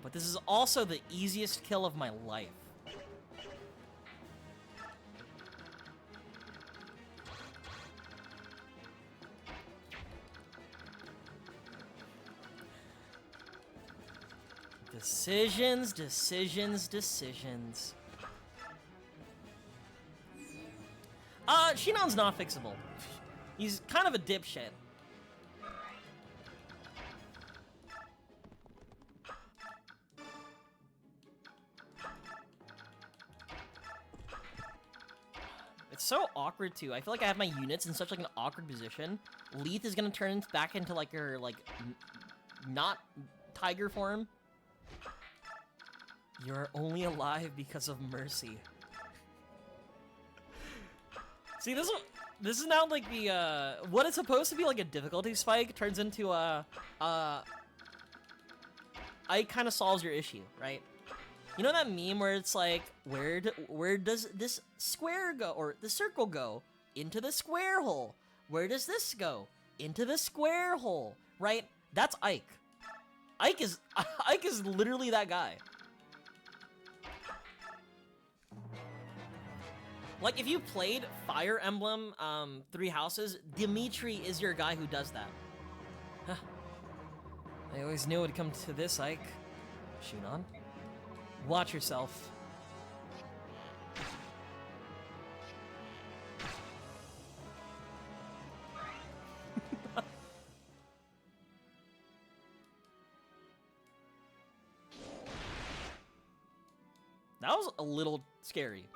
But this is also the easiest kill of my life. Decisions, decisions, decisions. Shinon's not fixable. He's kind of a dipshit. It's so awkward too. I feel like I have my units in such like an awkward position. Leith is gonna turn back into like her like not tiger form. You're only alive because of mercy. See, this is now like the what is supposed to be like a difficulty spike turns into a I kind of solves your issue, right? You know that meme where it's like, where does this square go, or the circle go? Into the square hole. Where does this go? Into the square hole, right? That's Ike. Ike is literally that guy. Like, if you played Fire Emblem, Three Houses, Dimitri is your guy who does that. Huh. I always knew it would come to this, Ike. Shinon, watch yourself. That was a little scary.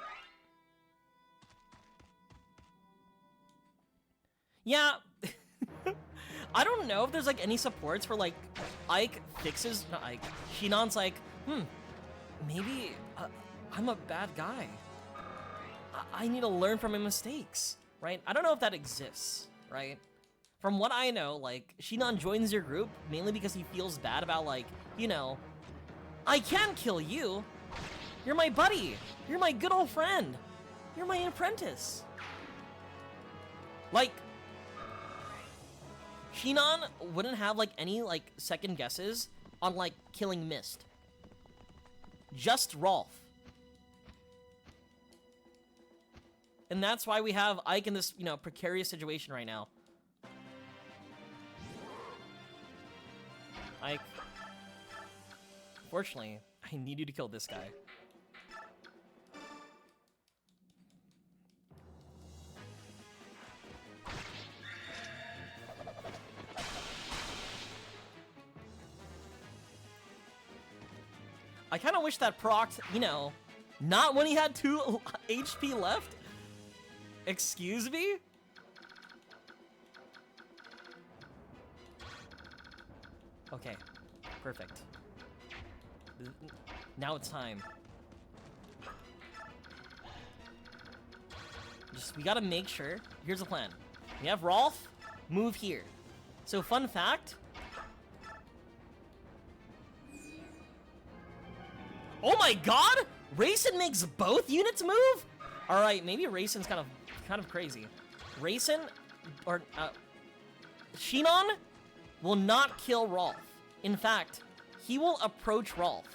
Yeah, I don't know if there's like any supports for like Ike fixes, not Ike, Shinon's like, maybe I'm a bad guy. I need to learn from my mistakes, right? I don't know if that exists, right? From what I know, like, Shinon joins your group mainly because he feels bad about, like, you know, I can kill you. You're my buddy. You're my good old friend. You're my apprentice. Like, Shinon wouldn't have, like, any, like, second guesses on, like, killing Mist. Just Rolf. And that's why we have Ike in this, you know, precarious situation right now. Ike, fortunately, I need you to kill this guy. I kind of wish that procced, you know, not when he had 2 HP left. Excuse me? Okay, perfect. Now it's time. We gotta make sure. Here's the plan. We have Rolf move here. So fun fact. Oh my god! Rayson makes both units move? Alright, maybe Rayson's kind of crazy. Rayson, or, Shinon will not kill Rolf. In fact, he will approach Rolf.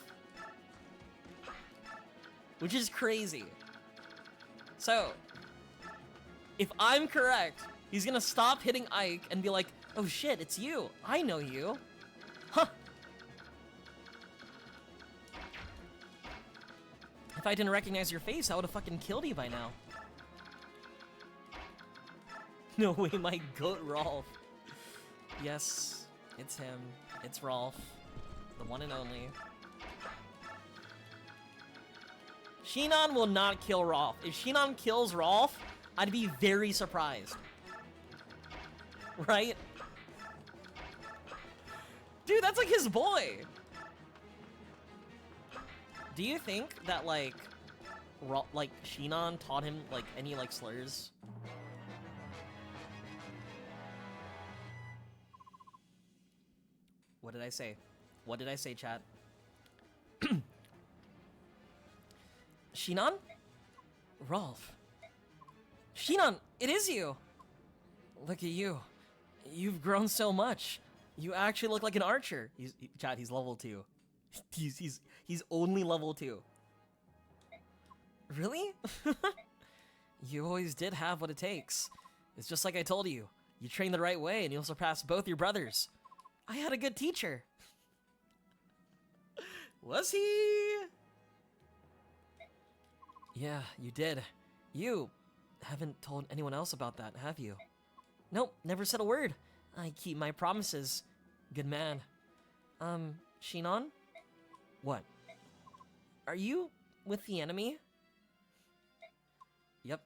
Which is crazy. So, if I'm correct, he's gonna stop hitting Ike and be like, oh shit, it's you. I know you. Huh. If I didn't recognize your face, I would have fucking killed you by now. No way, my goat Rolf. Yes, it's him. It's Rolf. The one and only. Shinon will not kill Rolf. If Shinon kills Rolf, I'd be very surprised. Right? Dude, that's like his boy. Do you think that, like, Shinon taught him, like, any, like, slurs? What did I say? What did I say, chat? Shinon? Rolf. Shinon, it is you! Look at you. You've grown so much. You actually look like an archer. Chat, he's level 2. He's only level 2. Really? You always did have what it takes. It's just like I told you. You train the right way and you'll surpass both your brothers. I had a good teacher. Was he? Yeah, you did. You haven't told anyone else about that, have you? Nope, never said a word. I keep my promises. Good man. Shinon? What? Are you with the enemy? Yep.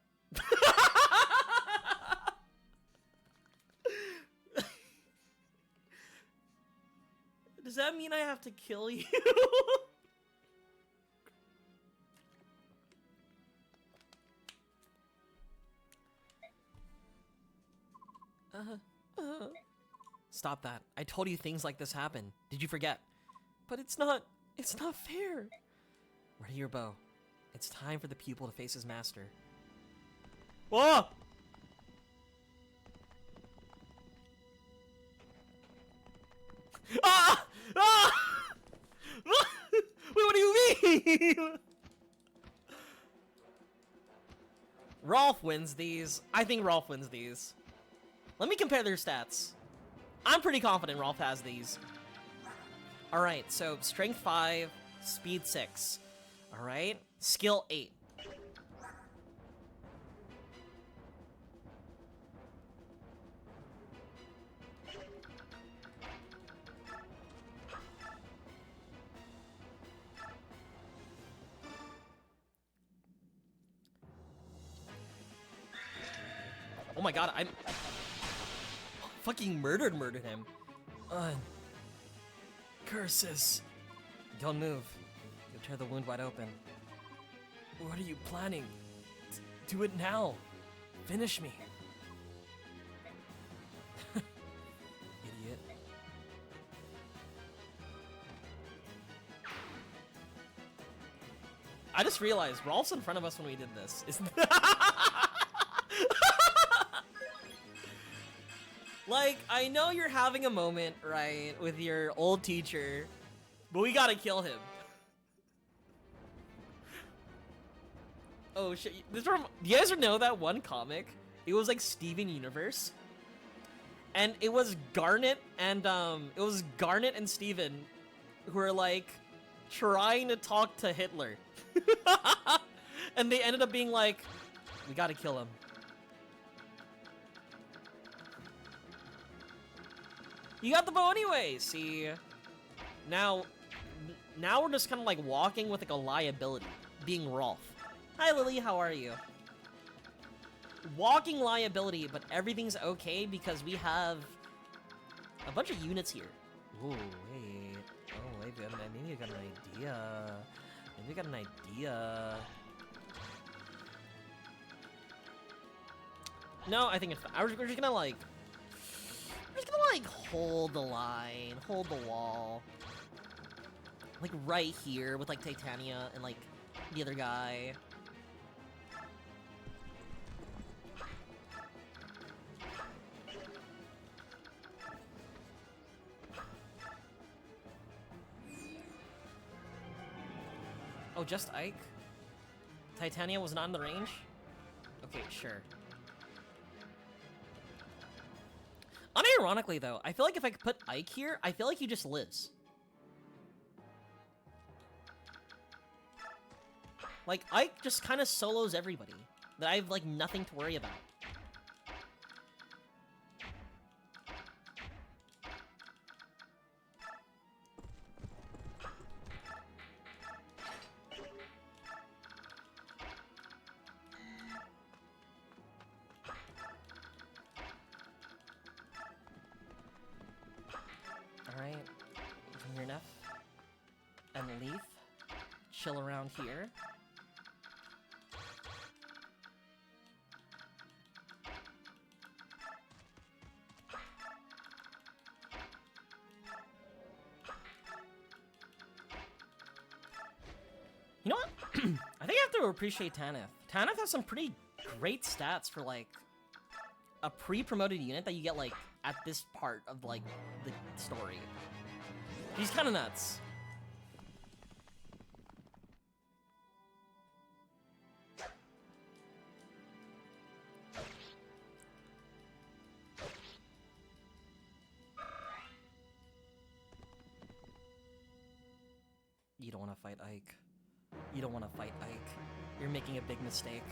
Does that mean I have to kill you? Stop that. I told you things like this happen. Did you forget? But it's not fair. Ready your bow. It's time for the pupil to face his master. Whoa! Ah! Ah! Wait, what do you mean? Rolf wins these. I think Rolf wins these. Let me compare their stats. I'm pretty confident Rolf has these. Alright, so strength 5, speed 6. Alright, skill 8. Oh my god, I'm fucking murdered him. Curses. Don't move. You'll tear the wound wide open. What are you planning? Do it now. Finish me. Idiot. I just realized Rolf's in front of us when we did this. Isn't Like, I know you're having a moment, right, with your old teacher, but we gotta kill him. Oh shit, do you guys know that one comic? It was like Steven Universe. And it was Garnet and Steven who were like trying to talk to Hitler. And they ended up being like, we gotta kill him. You got the bow anyway, see? Now we're just kind of like walking with like a liability, being Rolf. Hi Lily, how are you? Walking liability, but everything's okay because we have a bunch of units here. Ooh, wait. Oh, wait, maybe I got an idea. Maybe I got an idea. No, I think it's fine. We're just gonna like... We're just gonna like hold the line, hold the wall. Like right here with like Titania and like the other guy. Oh, just Ike? Titania was not in the range? Okay, sure. Unironically, though, I feel like if I could put Ike here, I feel like he just lives. Like, Ike just kind of solos everybody. That I have, like, nothing to worry about. Alright, Mirnef and Leaf chill around here. You know what? I think I have to appreciate Tanith. Tanith has some pretty great stats for, like, a pre-promoted unit that you get, like, at this part of, like, the story. He's kind of nuts. You don't want to fight Ike. You don't want to fight Ike. You're making a big mistake.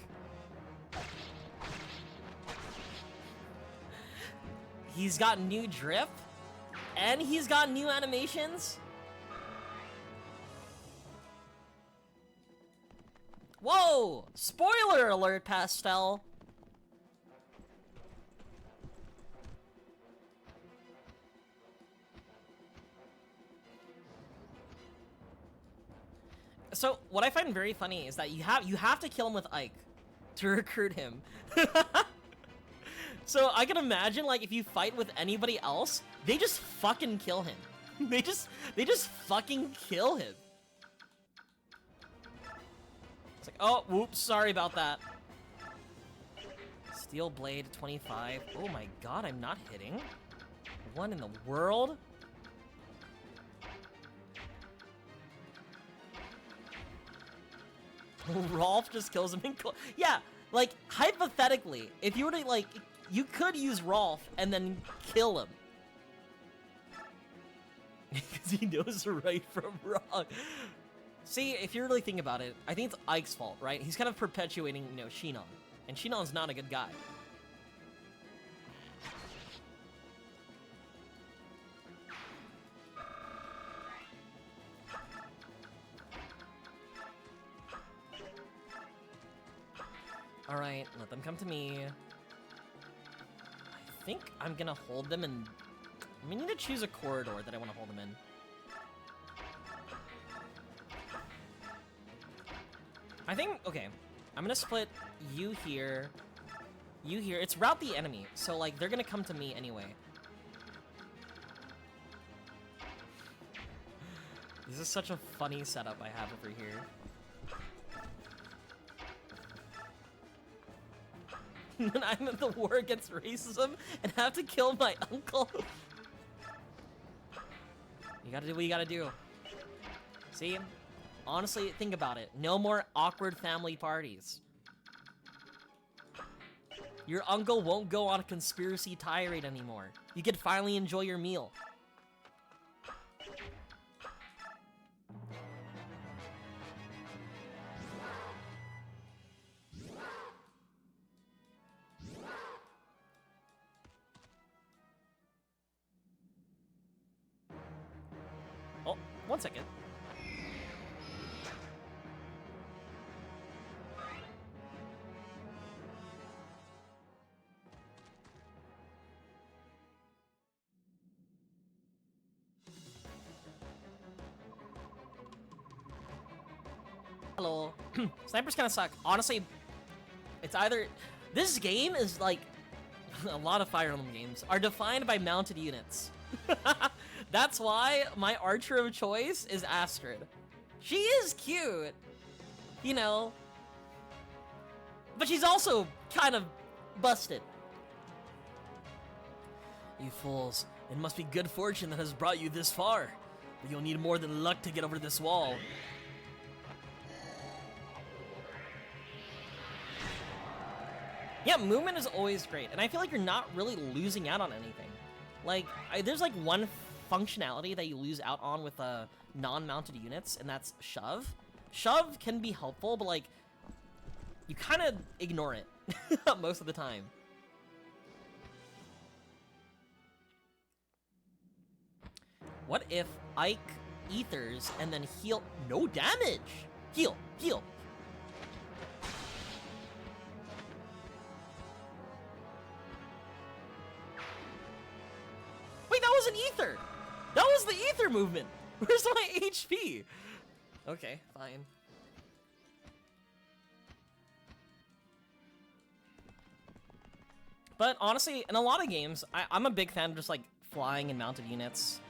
He's got new drip, and he's got new animations. Whoa! Spoiler alert, Pastel. So what I find very funny is that you have to kill him with Ike to recruit him. So I can imagine, like, if you fight with anybody else, they just fucking kill him. They just fucking kill him. like, oh, whoops, sorry about that. Steel Blade 25. Oh my god, I'm not hitting. What in the world? Rolf just kills him in yeah, like, hypothetically, if you were to, like, you could use Rolf and then kill him. Because he knows right from wrong. See, if you really think about it, I think it's Ike's fault, right? He's kind of perpetuating, you know, Shinon. And Shinon's not a good guy. Alright, let them come to me. I think I'm gonna hold them in... We need to choose a corridor that I want to hold them in. I think, okay, I'm gonna split you here, you here. It's route the enemy, so like they're gonna come to me anyway. This is such a funny setup I have over here. When I'm at the war against racism and have to kill my uncle. You gotta do what you gotta do. See? Honestly, think about it. No more awkward family parties. Your uncle won't go on a conspiracy tirade anymore. You can finally enjoy your meal. Oh, 1 second. Hello. Snipers kind of suck. Honestly, it's either... This game is like... a lot of Fire Emblem games are defined by mounted units. That's why my archer of choice is Astrid. She is cute, you know, but she's also kind of busted. You fools, it must be good fortune that has brought you this far, but you'll need more than luck to get over this wall. Yeah, movement is always great, and I feel like you're not really losing out on anything. Like, there's like one functionality that you lose out on with non-mounted units, and that's shove. Shove can be helpful, but like, you kind of ignore it most of the time. What if Ike ethers and then heal? No damage! Heal, heal. Wait, that was an ether! That was the ether movement! Where's my HP? Okay, fine. But honestly, in a lot of games, I'm a big fan of just like flying and mounted units.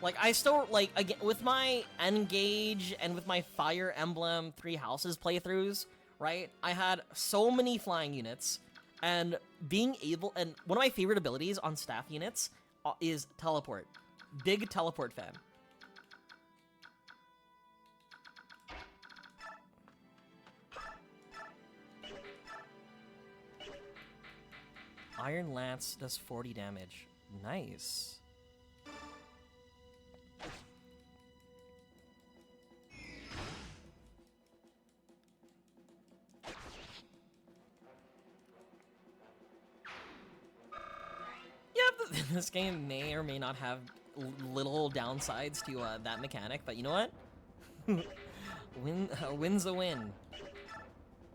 Like, I still, like, again, with my Engage and with my Fire Emblem 3 Houses playthroughs, right? I had so many flying units, and being able, and one of my favorite abilities on staff units is teleport. Big teleport fan. Iron Lance does 40 damage. Nice. Yeah, this game may or may not have little downsides to that mechanic, but you know what? Win's a win.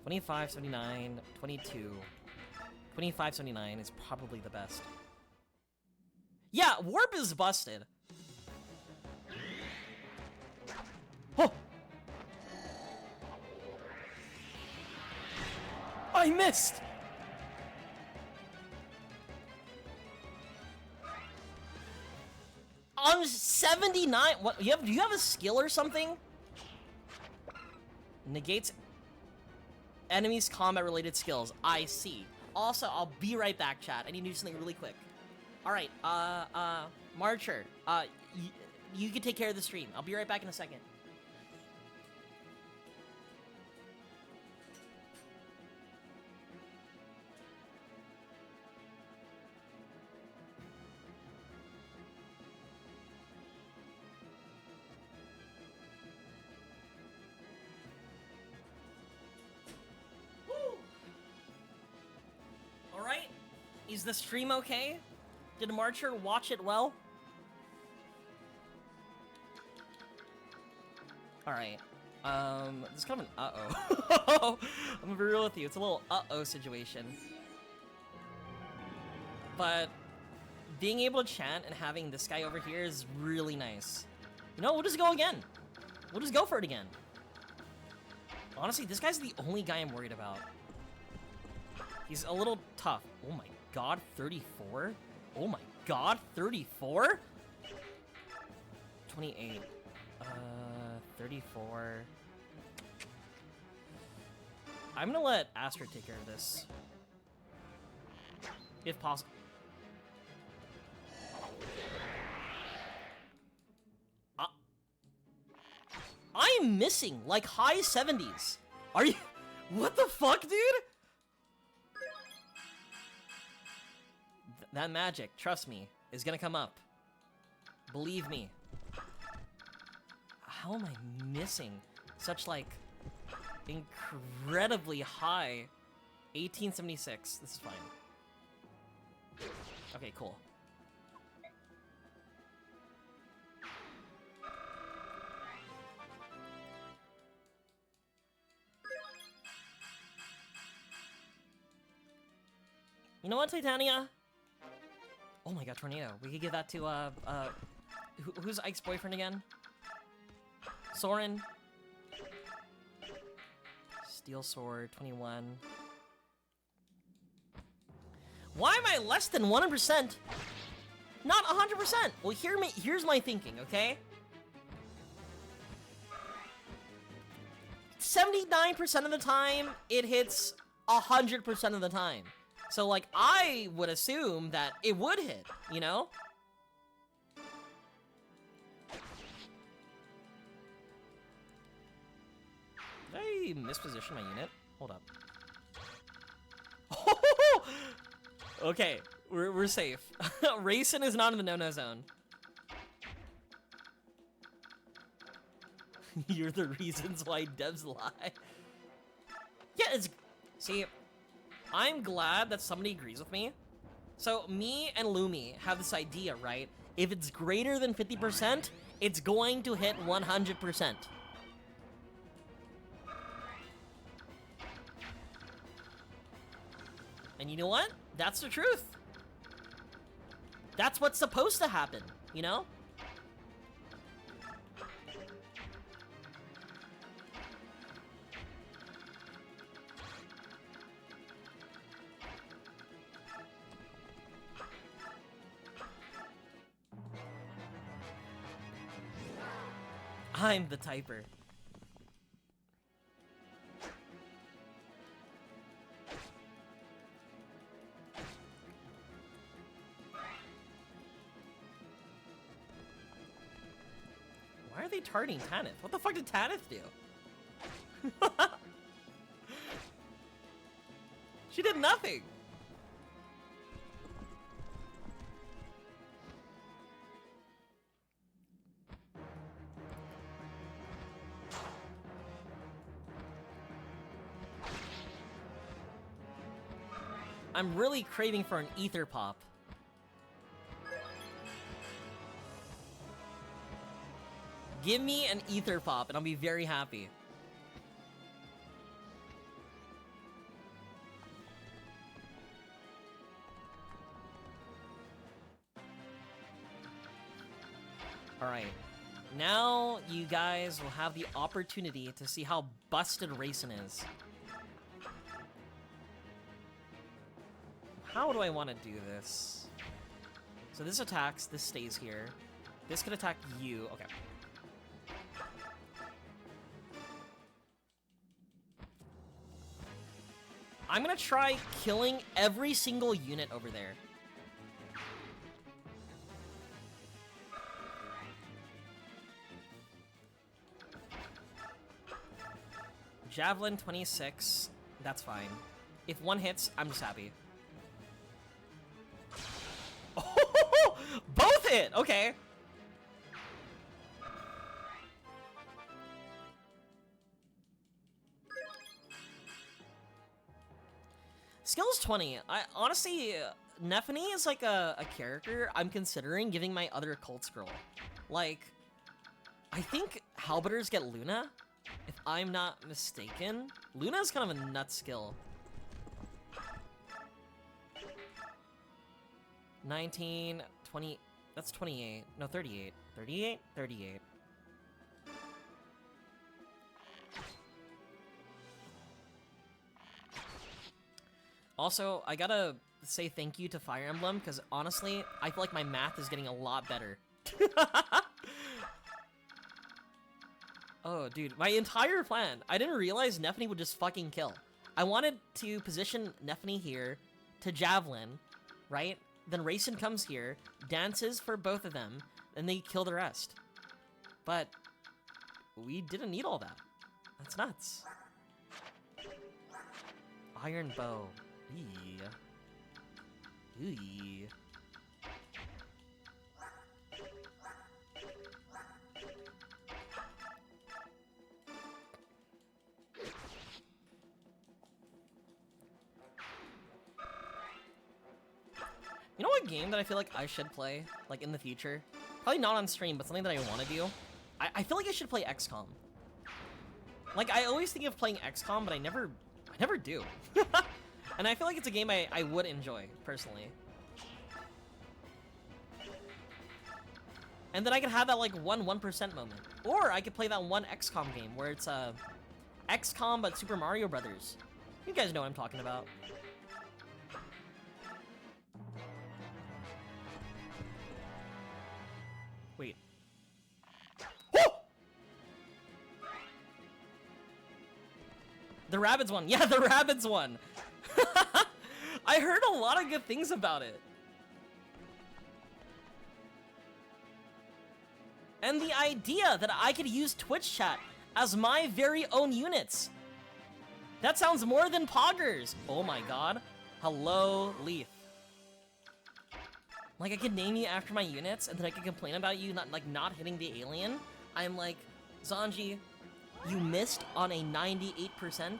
2579, 22. 2579 is probably the best. Yeah, warp is busted. Oh! I missed! On 79, what? Do you have a skill or something? Negates. enemies' combat-related skills. I see. Also, I'll be right back, chat. I need to do something really quick. Alright, Marcher, you can take care of the stream. I'll be right back in a second. Alright, is the stream okay? Did Marcher watch it well? Alright. This is kind of an uh-oh. I'm gonna be real with you, it's a little uh-oh situation. But being able to chant and having this guy over here is really nice. You know, we'll just go again. We'll just go for it again. Honestly, this guy's the only guy I'm worried about. He's a little tough. Oh my god, 34? Oh my god, 34? 28. 34. I'm gonna let Astra take care of this. If possible. I'm missing like high 70s. Are you? What the fuck, dude? That magic, trust me, is gonna come up. Believe me. How am I missing such, like, incredibly high 1876? This is fine. Okay, cool. You know what, Titania? Oh my god, Tornado. We could give that to, who's Ike's boyfriend again? Soren. Steel Sword, 21. Why am I less than 100%? Not 100%! Well, here's my thinking, okay? 79% of the time, it hits 100% of the time. So, like, I would assume that it would hit, you know? Did I misposition my unit? Hold up. Okay, we're safe. Racing is not in the no-no zone. You're the reasons why devs lie. Yeah, it's... See, I'm glad that somebody agrees with me. So, me and Lumi have this idea, right? If it's greater than 50%, it's going to hit 100%. And you know what? That's the truth. That's what's supposed to happen, you know? I'm the typer. Why are they targeting Tanith? What the fuck did Tanith do? She did nothing. I'm really craving for an ether pop. Give me an ether pop and I'll be very happy. Alright. Now you guys will have the opportunity to see how busted Racing is. How do I want to do this? So this attacks, this stays here. This could attack you. Okay. I'm gonna try killing every single unit over there. Javelin 26, that's fine. If one hits, I'm just happy. Oh, both hit! Okay. Skills 20. Honestly, Nephany is like a character I'm considering giving my other cult scroll. Like, I think Halberders get Luna, if I'm not mistaken. Luna is kind of a nut skill. 19, 20, that's 28. No, 38. 38? 38. Also, I gotta say thank you to Fire Emblem, because honestly, I feel like my math is getting a lot better. Oh, dude, my entire plan. I didn't realize Nephany would just fucking kill. I wanted to position Nephany here to Javelin, right? Then Rayson comes here, dances for both of them, and they kill the rest. But we didn't need all that. That's nuts. Iron Bow. Eee. Eee. You know what game that I feel like I should play, like, in the future? Probably not on stream, but something that I want to do. I feel like I should play XCOM. Like, I always think of playing XCOM, but I never do. And I feel like it's a game I would enjoy, personally. And then I could have that, like, 1% moment. Or I could play that one XCOM game where it's, XCOM but Super Mario Brothers. You guys know what I'm talking about. Wait. Woo! The Rabbids one. Yeah, the Rabbids one. I heard a lot of good things about it. And the idea that I could use Twitch chat as my very own units. That sounds more than poggers. Oh my god. Hello, Leaf. Like, I could name you after my units, and then I could complain about you not hitting the alien. I'm like, Zanji, you missed on a 98%.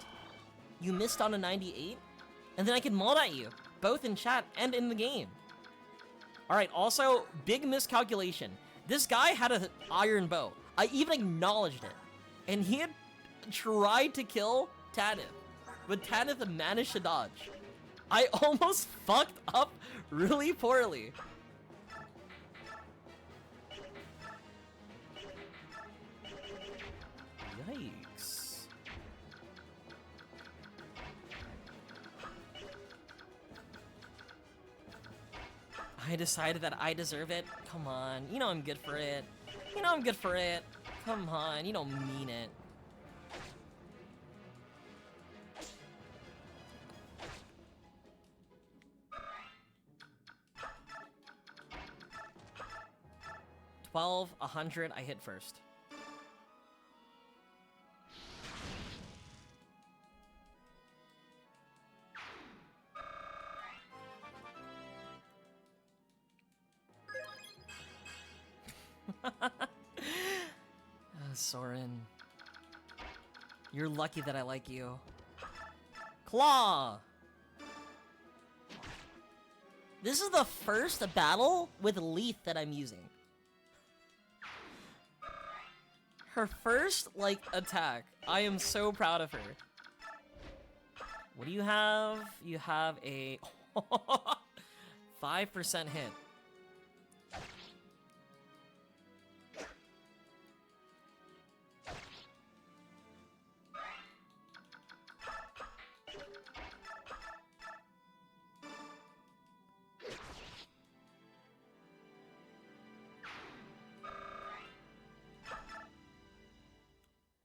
You missed on a 98, and then I could mod at you, both in chat and in the game. All right, also, big miscalculation. This guy had an iron bow. I even acknowledged it. And he had tried to kill Tanith, but Tanith managed to dodge. I almost fucked up really poorly. Yikes. I decided that I deserve it. Come on, you know I'm good for it. You know I'm good for it. Come on, you don't mean it. $12, $100, I hit first. Soren. You're lucky that I like you. Claw! This is the first battle with Leaf that I'm using. Her first, like, attack. I am so proud of her. What do you have? You have a 5% hit.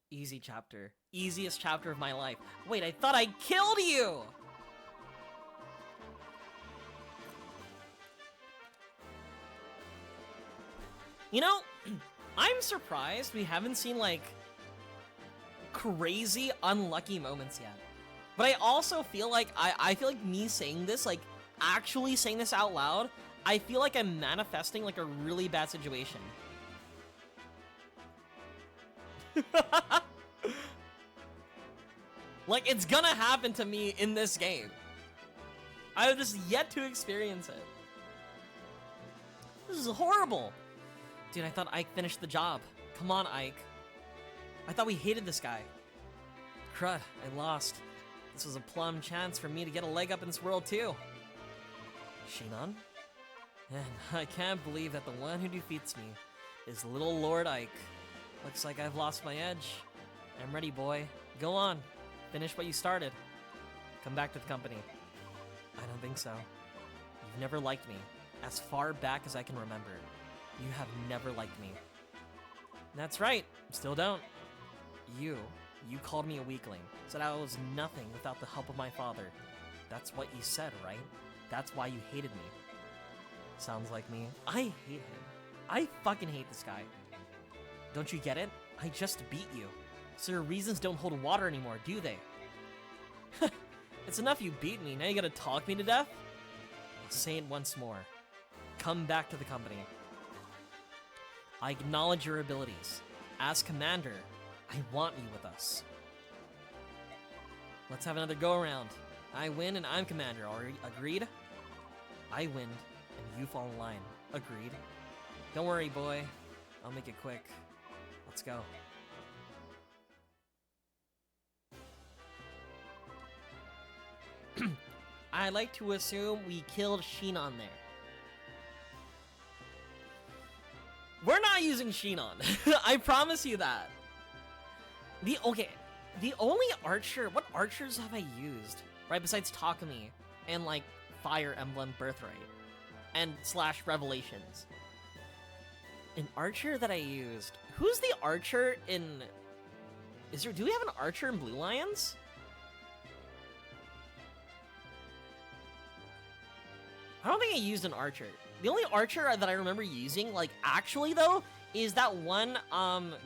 Easy chapter. Easiest chapter of my life. Wait, I thought I killed you! You know, I'm surprised we haven't seen, like, crazy unlucky moments yet. But I also feel like, I feel like me saying this, like, actually saying this out loud, I feel like I'm manifesting, like, a really bad situation. Like, it's gonna happen to me in this game. I have just yet to experience it. This is horrible. Dude, I thought Ike finished the job. Come on, Ike. I thought we hated this guy. Crud, I lost. This was a plum chance for me to get a leg up in this world, too. Shinon? And I can't believe that the one who defeats me is little Lord Ike. Looks like I've lost my edge. I'm ready, boy. Go on. Finish what you started. Come back to the company. I don't think so. You've never liked me. As far back as I can remember. You have never liked me. That's right. Still don't. You called me a weakling. Said I was nothing without the help of my father. That's what you said, right? That's why you hated me. Sounds like me. I hate him. I fucking hate this guy. Don't you get it? I just beat you. So your reasons don't hold water anymore, do they? It's enough you beat me, now you gotta talk me to death? I'll say it once more. Come back to the company. I acknowledge your abilities. As commander, I want you with us. Let's have another go-around. I win and I'm commander, agreed? I win and you fall in line, agreed? Don't worry, boy. I'll make it quick. Let's go. I like to assume we killed Shinon there. We're not using Shinon. I promise you that. The only archer, what archers have I used? Right, besides Takumi and like Fire Emblem Birthright and / Revelations. An archer that I used. Who's the archer in... do we have an archer in Blue Lions? I don't think I used an archer. The only archer that I remember using, like, actually, though, is that one,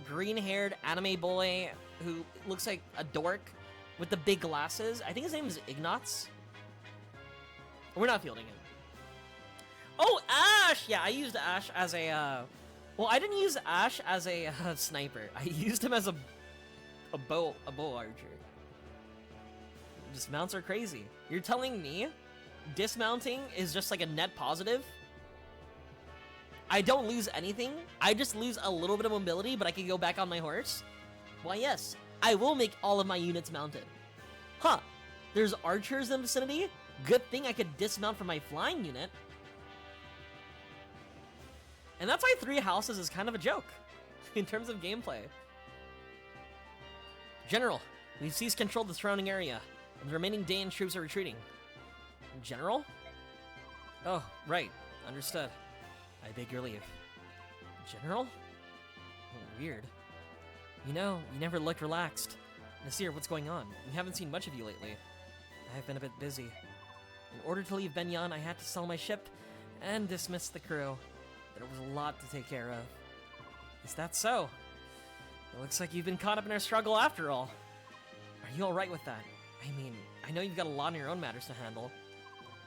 green-haired anime boy who looks like a dork with the big glasses. I think his name is Ignatz. We're not fielding him. Oh, Ash! Yeah, I used Ash as a, well, I didn't use Ash as a sniper. I used him as a bow archer. Dismounts are crazy. You're telling me dismounting is just like a net positive? I don't lose anything. I just lose a little bit of mobility, but I can go back on my horse? Why, yes. I will make all of my units mounted. Huh. There's archers in the vicinity? Good thing I could dismount from my flying unit. And that's why 3 houses is kind of a joke in terms of gameplay. General, we've seized control of the surrounding area, and the remaining Daean troops are retreating. General? Oh, right. Understood. I beg your leave. General? Oh, weird. You know, you never looked relaxed. Nasir, what's going on? We haven't seen much of you lately. I've been a bit busy. In order to leave Benyan, I had to sell my ship and dismiss the crew. There was a lot to take care of. Is that so? It looks like you've been caught up in our struggle after all. Are you alright with that? I mean, I know you've got a lot on your own matters to handle.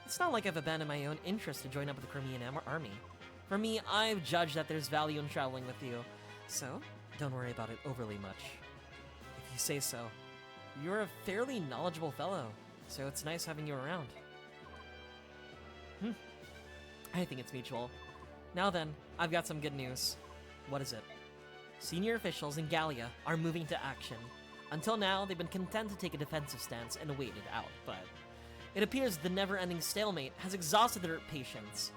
It's not like I've abandoned my own interest to join up with the Crimean army. For me, I've judged that there's value in traveling with you, so don't worry about it overly much. If you say so. You're a fairly knowledgeable fellow, so it's nice having you around. I think it's mutual. Now then, I've got some good news. What is it? Senior officials in Gallia are moving to action. Until now, they've been content to take a defensive stance and wait it out, but it appears the never-ending stalemate has exhausted their patience.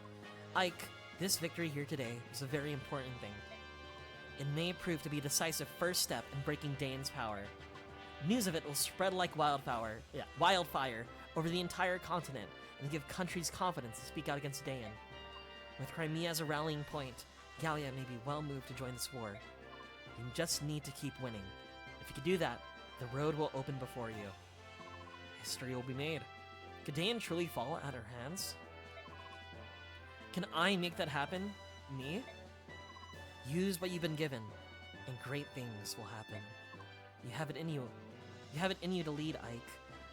Ike, this victory here today is a very important thing. It may prove to be a decisive first step in breaking Dane's power. News of it will spread like wildfire over the entire continent and give countries confidence to speak out against Daen. With Crimea as a rallying point, Gallia may be well moved to join this war. You just need to keep winning. If you can do that, the road will open before you. History will be made. Could Daen truly fall at our hands? Can I make that happen? Me? Use what you've been given, and great things will happen. You have it in you. You have it in you to lead, Ike.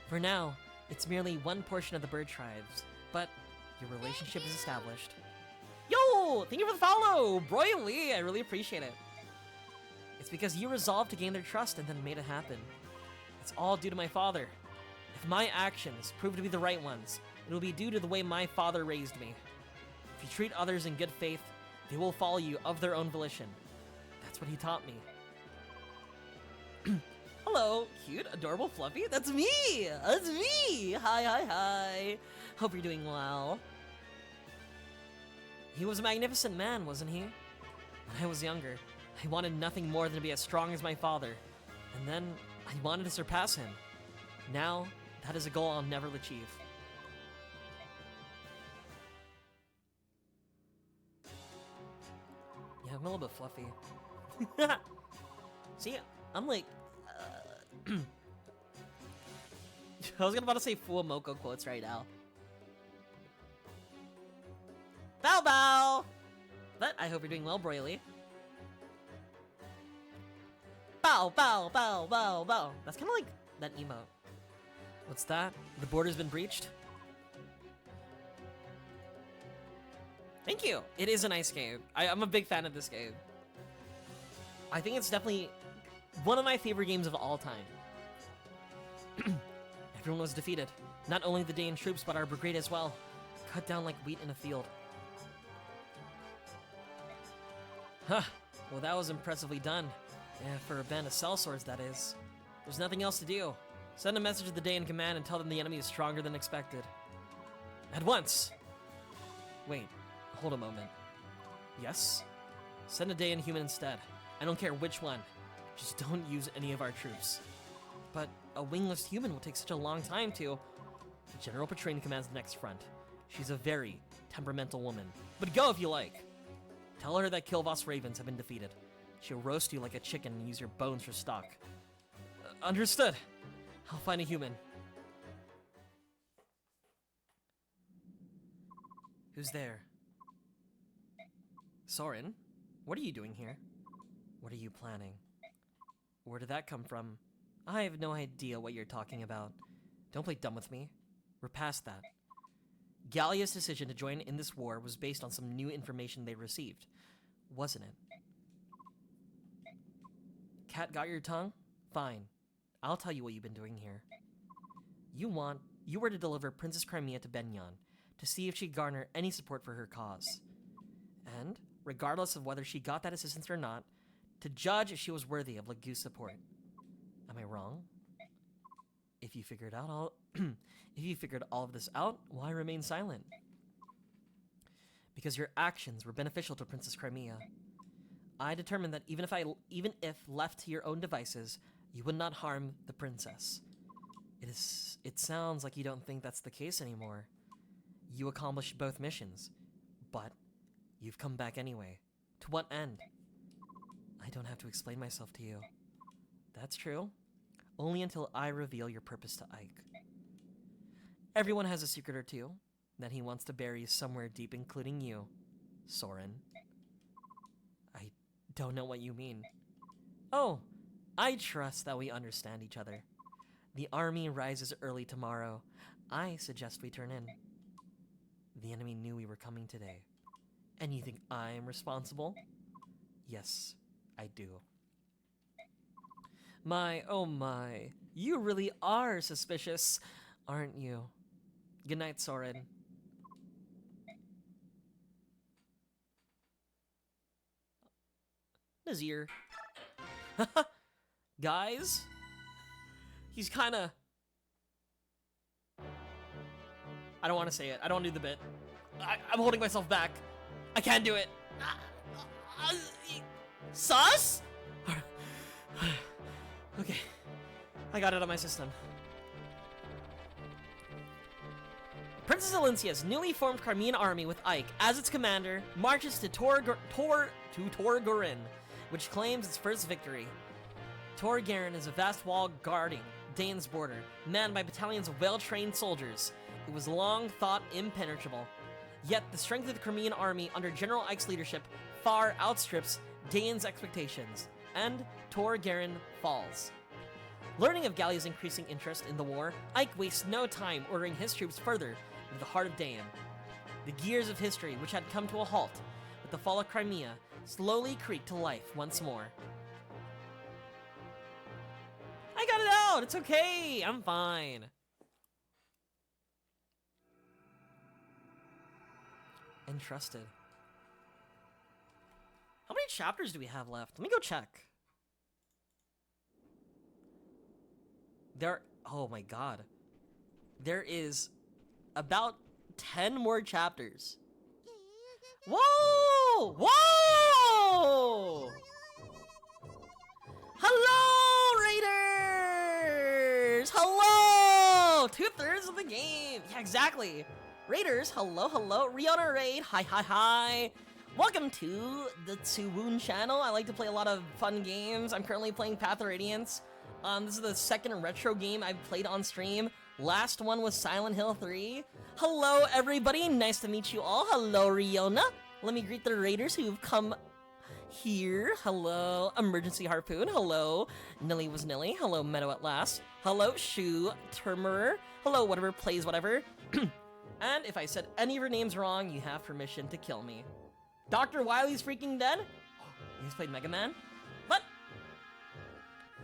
For now, it's merely one portion of the bird tribes, but your relationship is established. Yo! Thank you for the follow! Broily, I really appreciate it. It's because you resolved to gain their trust and then made it happen. It's all due to my father. If my actions prove to be the right ones, it will be due to the way my father raised me. If you treat others in good faith, they will follow you of their own volition. That's what he taught me. Hello, cute, adorable Fluffy. That's me! That's me! Hi, hi, hi. Hope you're doing well. He was a magnificent man, wasn't he? When I was younger, I wanted nothing more than to be as strong as my father. And then, I wanted to surpass him. Now, that is a goal I'll never achieve. Yeah, I'm a little bit fluffy. See, I'm like... I was about to say full Moko quotes right now. Bow bow! But I hope you're doing well, Broily. Bow, bow, bow, bow, bow. That's kind of like that emote. What's that? The border's been breached? Thank you! It is a nice game. I'm a big fan of this game. I think it's definitely one of my favorite games of all time. Everyone was defeated. Not only the Daean troops, but our brigade as well. Cut down like wheat in a field. Huh. Well, that was impressively done. For a band of sellswords, that is. There's nothing else to do. Send a message to the Daean command and tell them the enemy is stronger than expected. At once! Wait, hold a moment. Yes? Send a Daean human instead. I don't care which one. Just don't use any of our troops. But a wingless human will take such a long time to... General Petrain commands the next front. She's a very temperamental woman. But go if you like. Tell her that Kilvoss ravens have been defeated. She'll roast you like a chicken and use your bones for stock. Understood. I'll find a human. Who's there? Soren? What are you doing here? What are you planning? Where did that come from? I have no idea what you're talking about. Don't play dumb with me. We're past that. Gallia's decision to join in this war was based on some new information they received, wasn't it? Cat got your tongue? Fine. I'll tell you what you've been doing here. You were to deliver Princess Crimea to Benyon to see if she'd garner any support for her cause. And, regardless of whether she got that assistance or not, to judge if she was worthy of Lagu's support. Am I wrong? If you figured all of this out, why remain silent? Because your actions were beneficial to Princess Crimea. I determined that even if left to your own devices, you would not harm the princess. It sounds like you don't think that's the case anymore. You accomplished both missions, but you've come back anyway. To what end? I don't have to explain myself to you. That's true. Only until I reveal your purpose to Ike. Everyone has a secret or two that he wants to bury somewhere deep, including you, Soren. I don't know what you mean. Oh, I trust that we understand each other. The army rises early tomorrow. I suggest we turn in. The enemy knew we were coming today. And you think I'm responsible? Yes, I do. My, oh my, you really are suspicious, aren't you? Good night, Soren. Nazir. Guys? He's kinda... I don't want to say it. I don't do the bit. I'm holding myself back. I can't do it. Sus? Okay. I got it out of my system. Princess Alincia's newly formed Crimean army with Ike as its commander marches to Tor Gorin, which claims its first victory. Tor Gorin is a vast wall guarding Dane's border, manned by battalions of well-trained soldiers. It was long thought impenetrable. Yet the strength of the Crimean army under General Ike's leadership far outstrips Daeon's expectations, and Tor Garen falls. Learning of Gallia's increasing interest in the war, Ike wastes no time ordering his troops further into the heart of Daeon. The gears of history, which had come to a halt with the fall of Crimea, slowly creaked to life once more. I got it out! It's okay! I'm fine. Entrusted. How many chapters do we have left? Let me go check. Oh my god. There is about 10 more chapters. Whoa! Whoa! Hello, Raiders! Hello! 2/3 of the game. Yeah, exactly. Raiders, hello, hello. Riona Raid, hi, hi, hi. Welcome to the Tsuwoon channel. I like to play a lot of fun games. I'm currently playing Path of Radiance. This is the second retro game I've played on stream. Last one was Silent Hill 3. Hello, everybody. Nice to meet you all. Hello, Riona. Let me greet the Raiders who've come here. Hello, Emergency Harpoon. Hello, Nilly was Nilly. Hello, Meadow at Last. Hello, Shu Turmerer. Hello, whatever plays whatever. And if I said any of your names wrong, you have permission to kill me. Dr. Wily's freaking dead? He's played Mega Man? But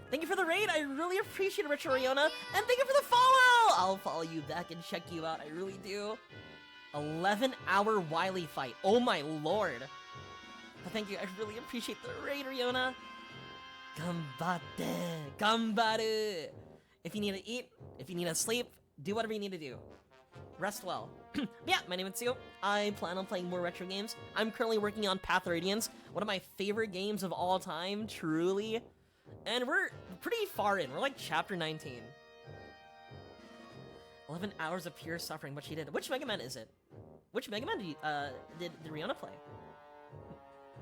thank you for the raid. I really appreciate it, Retro Riona. And thank you for the follow. I'll follow you back and check you out. I really do. 11-hour Wily fight. Oh my lord. But thank you. I really appreciate the raid, Riona. Ganbatte. Ganbaru. If you need to eat, if you need to sleep, do whatever you need to do. Rest well. Yeah, my name is Tsu. I plan on playing more retro games. I'm currently working on Path of Radiance, one of my favorite games of all time, truly. And we're pretty far in. We're like chapter 19. 11 hours of pure suffering, what she did. Which Mega Man is it? Which Mega Man did Riona play?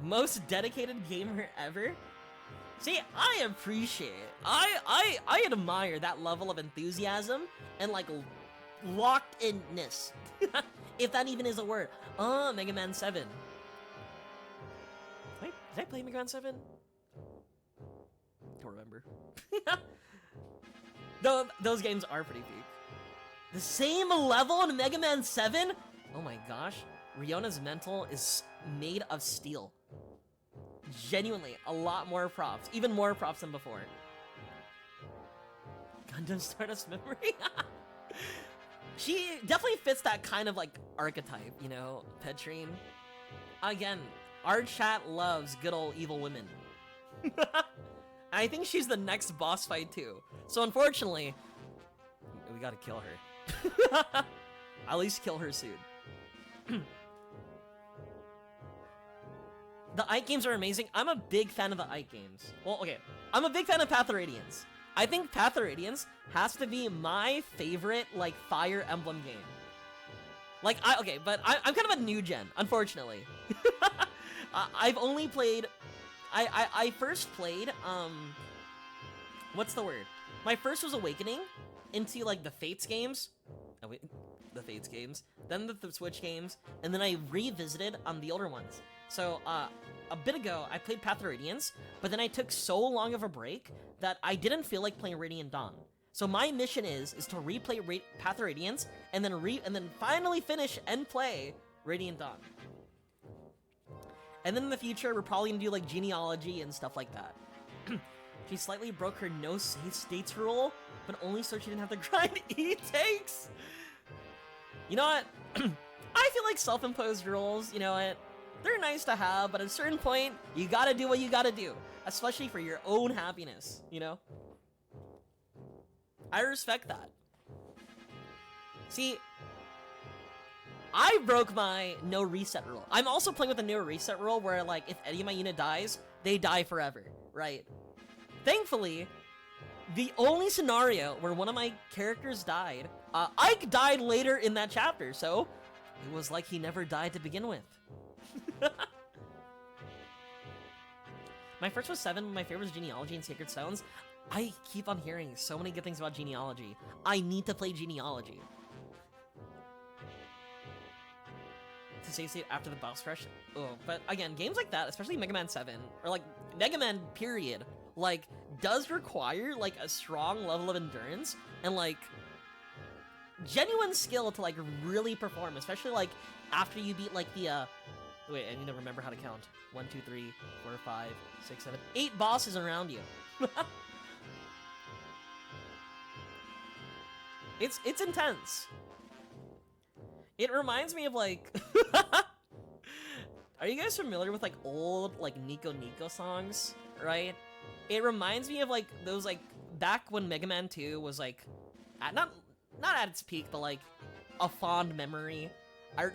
Most dedicated gamer ever? See, I appreciate it. I admire that level of enthusiasm and like locked-inness. If that even is a word. Mega Man 7. Wait, did I play Mega Man 7? Don't remember. Though those games are pretty deep. The same level in Mega Man 7? Oh my gosh. Riona's mental is made of steel. Genuinely, a lot more props. Even more props than before. Gundam Stardust Memory? She definitely fits that kind of like archetype, you know, Petrine. Again, our chat loves good old evil women. I think she's the next boss fight too. So unfortunately, we gotta kill her. At least kill her soon. The Ike games are amazing. I'm a big fan of the Ike games. Well, okay. I'm a big fan of Path of Radiance. I think Path of Radiance has to be my favorite, like, Fire Emblem game. Like, I'm kind of a new gen, unfortunately. I've only played... I first played, what's the word? My first was Awakening into, like, the Fates games. Oh, wait, the Fates games. Then the Switch games. And then I revisited the older ones. So, a bit ago, I played Path of Radiance, but then I took so long of a break that I didn't feel like playing Radiant Dawn. So my mission is to replay Path of Radiance, and then finally finish and play Radiant Dawn. And then in the future, we're probably gonna do like genealogy and stuff like that. She slightly broke her no save states rule, but only so she didn't have to grind E-takes. You know what? I feel like self-imposed rules, you know what? They're nice to have, but at a certain point, you gotta do what you gotta do. Especially for your own happiness, you know? I respect that. See, I broke my no reset rule. I'm also playing with the no reset rule where, like, if any of my unit dies, they die forever, right? Thankfully, the only scenario where one of my characters died, Ike died later in that chapter, so it was like he never died to begin with. My first was 7, my favorite was Genealogy and Sacred Stones. I keep on hearing so many good things about Genealogy. I need to play Genealogy. to save state after the boss rush. Oh, but again, games like that, especially Mega Man 7, or like Mega Man period, like does require like a strong level of endurance and like genuine skill to like really perform, especially like after you beat like the wait, I need to remember how to count. 1, 2, 3, 4, 5, 6, 7, 8 bosses around you. It's intense. It reminds me of like are you guys familiar with like old like Nico Nico songs, right? It reminds me of like those like back when Mega Man 2 was like not at its peak, but like a fond memory.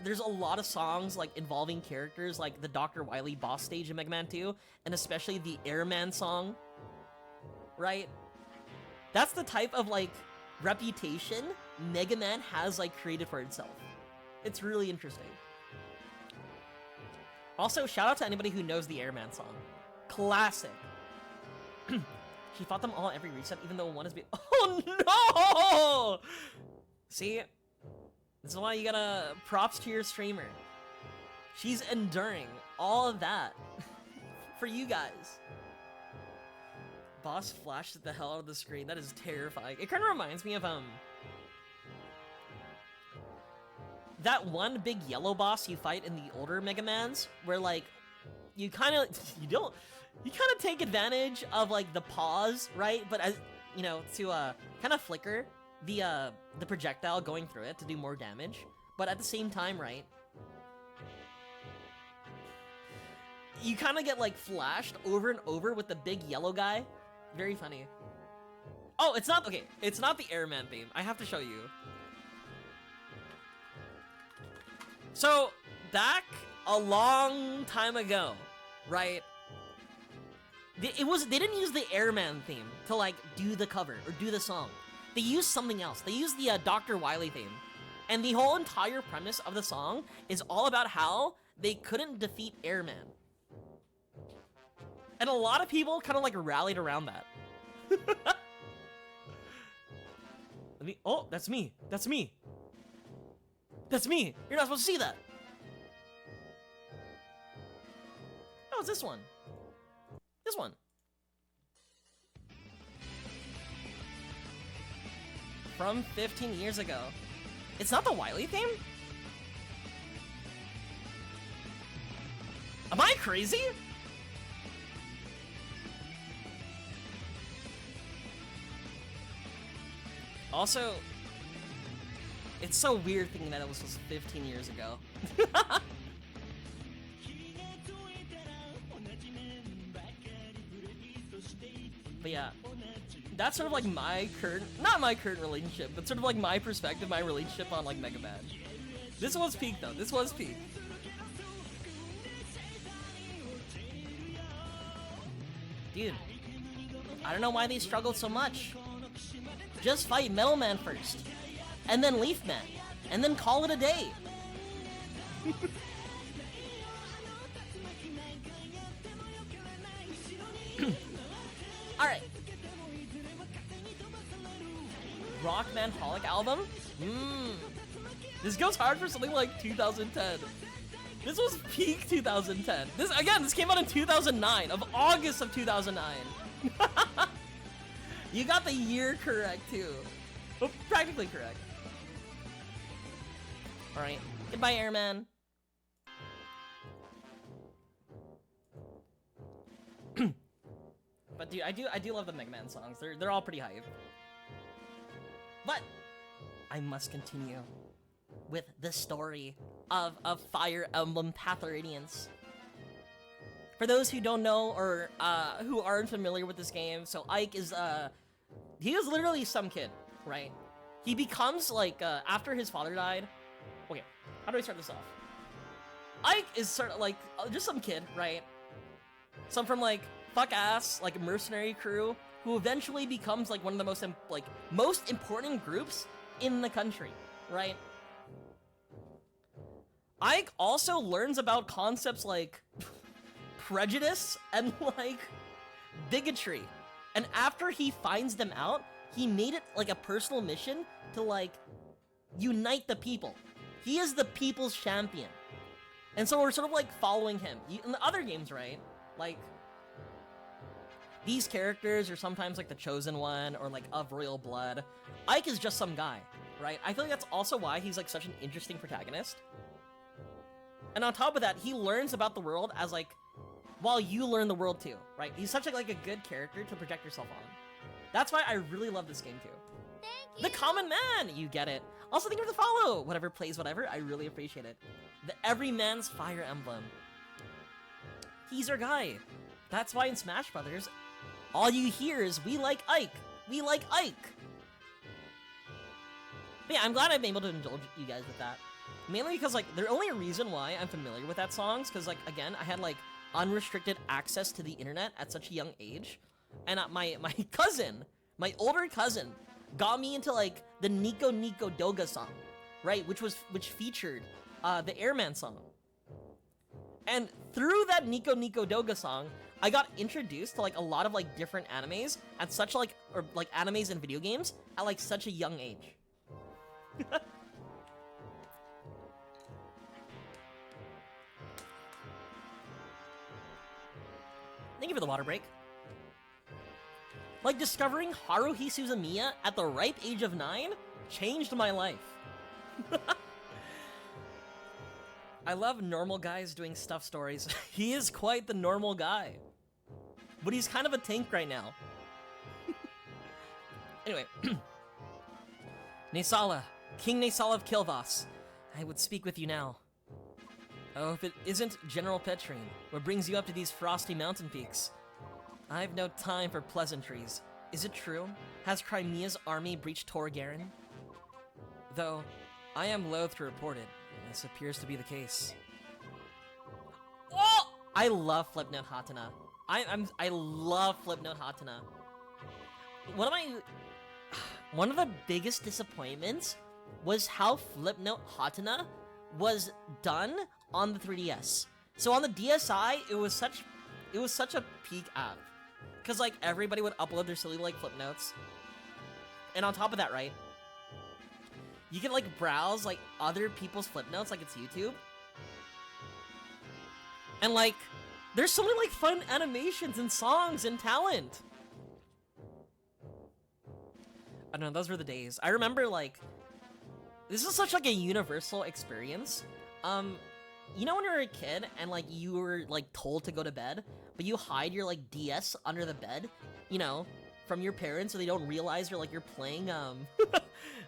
There's a lot of songs like involving characters like the Dr. Wily boss stage in Mega Man 2, and especially the Airman song, right? That's the type of like reputation Mega Man has like created for itself. It's really interesting. Also, shout out to anybody who knows the Airman song. Classic. She fought them all every reset, even though one is oh no! See? This is why you gotta props to your streamer. She's enduring all of that for you guys. Boss flashed the hell out of the screen. That is terrifying. It kind of reminds me of that one big yellow boss you fight in the older Mega Mans, where like you kind of take advantage of like the pause, right? But as you know, to kind of flicker the projectile going through it to do more damage, but at the same time, right, you kind of get like flashed over and over with the big yellow guy. Very funny. Oh, it's not okay. It's not the Airman theme. I have to show you. So back a long time ago, right? They didn't use the Airman theme to like do the cover or do the song. They used something else. They used the Dr. Wily theme. And the whole entire premise of the song is all about how they couldn't defeat Airman. And a lot of people kind of like rallied around that. Oh, that's me. That's me. That's me. You're not supposed to see that. Oh, it's this one. This one. From 15 years ago. It's not the Wily theme? Am I crazy? Also, it's so weird thinking that it was just 15 years ago. But yeah, that's sort of like my current, not my current relationship, but sort of like my perspective, my relationship on like Mega Man. This was peak though, this was peak. Dude, I don't know why they struggled so much. Just fight Metal Man first, and then Leaf Man, and then call it a day. Alright. Rockman Holic album? This goes hard for something like 2010. This was peak 2010. This came out in 2009, of August of 2009. You got the year correct too. Well, practically correct. Alright. Goodbye, Airman. But dude, I do love the Mega Man songs. They're all pretty hype. But I must continue with the story of Fire Emblem Path of Radiance. For those who don't know or who aren't familiar with this game, so Ike is he is literally some kid, right? He becomes like after his father died. Okay, how do I start this off? Ike is sort of like just some kid, right? Some from like fuck ass like mercenary crew who eventually becomes like one of the most important groups in the country, right? Ike also learns about concepts like prejudice and like bigotry. And after he finds them out, he made it like a personal mission to like unite the people. He is the people's champion. And so we're sort of like following him. In the other games, right? Like, these characters are sometimes like the chosen one or like of royal blood. Ike is just some guy, right? I feel like that's also why he's like such an interesting protagonist. And on top of that, he learns about the world as like, while you learn the world too, right? He's such like a good character to project yourself on. That's why I really love this game too. The common man, you get it. Also, thank you for the follow. Whatever plays whatever, I really appreciate it. The Everyman's Fire Emblem. He's our guy. That's why in Smash Brothers, all you hear is, we like Ike. We like Ike. But yeah, I'm glad I'm able to indulge you guys with that. Mainly because, like, the only reason why I'm familiar with that song is because, like, again, I had, like, unrestricted access to the internet at such a young age. And my cousin, my older cousin, got me into, like, the Nico Nico Doga song, right? Which featured the Airman song. And through that Nico Nico Doga song, I got introduced to like a lot of like different animes at such like, or like animes and video games at like such a young age. Thank you for the water break. Like discovering Haruhi Suzumiya at the ripe age of 9 changed my life. I love normal guys doing stuff stories. He is quite the normal guy. But he's kind of a tank right now. Anyway. Naesala, King Naesala of Kilvas. I would speak with you now. Oh, if it isn't General Petrine, what brings you up to these frosty mountain peaks? I've no time for pleasantries. Is it true? Has Crimea's army breached Torgaren? Though, I am loath to report it. This appears to be the case. Oh! I love Flipnote Hatana. I love Flipnote Hatana. One of the biggest disappointments was how Flipnote Hatana was done on the 3DS. So on the DSi, it was such a peak app. Cause like everybody would upload their silly like flip notes. And on top of that, right? You can like browse like other people's flip notes like it's YouTube. And like there's so many like fun animations and songs and talent. I don't know, those were the days. I remember like this is such like a universal experience. You know when you were a kid and like you were like told to go to bed, but you hide your like DS under the bed, you know, from your parents so they don't realize you're playing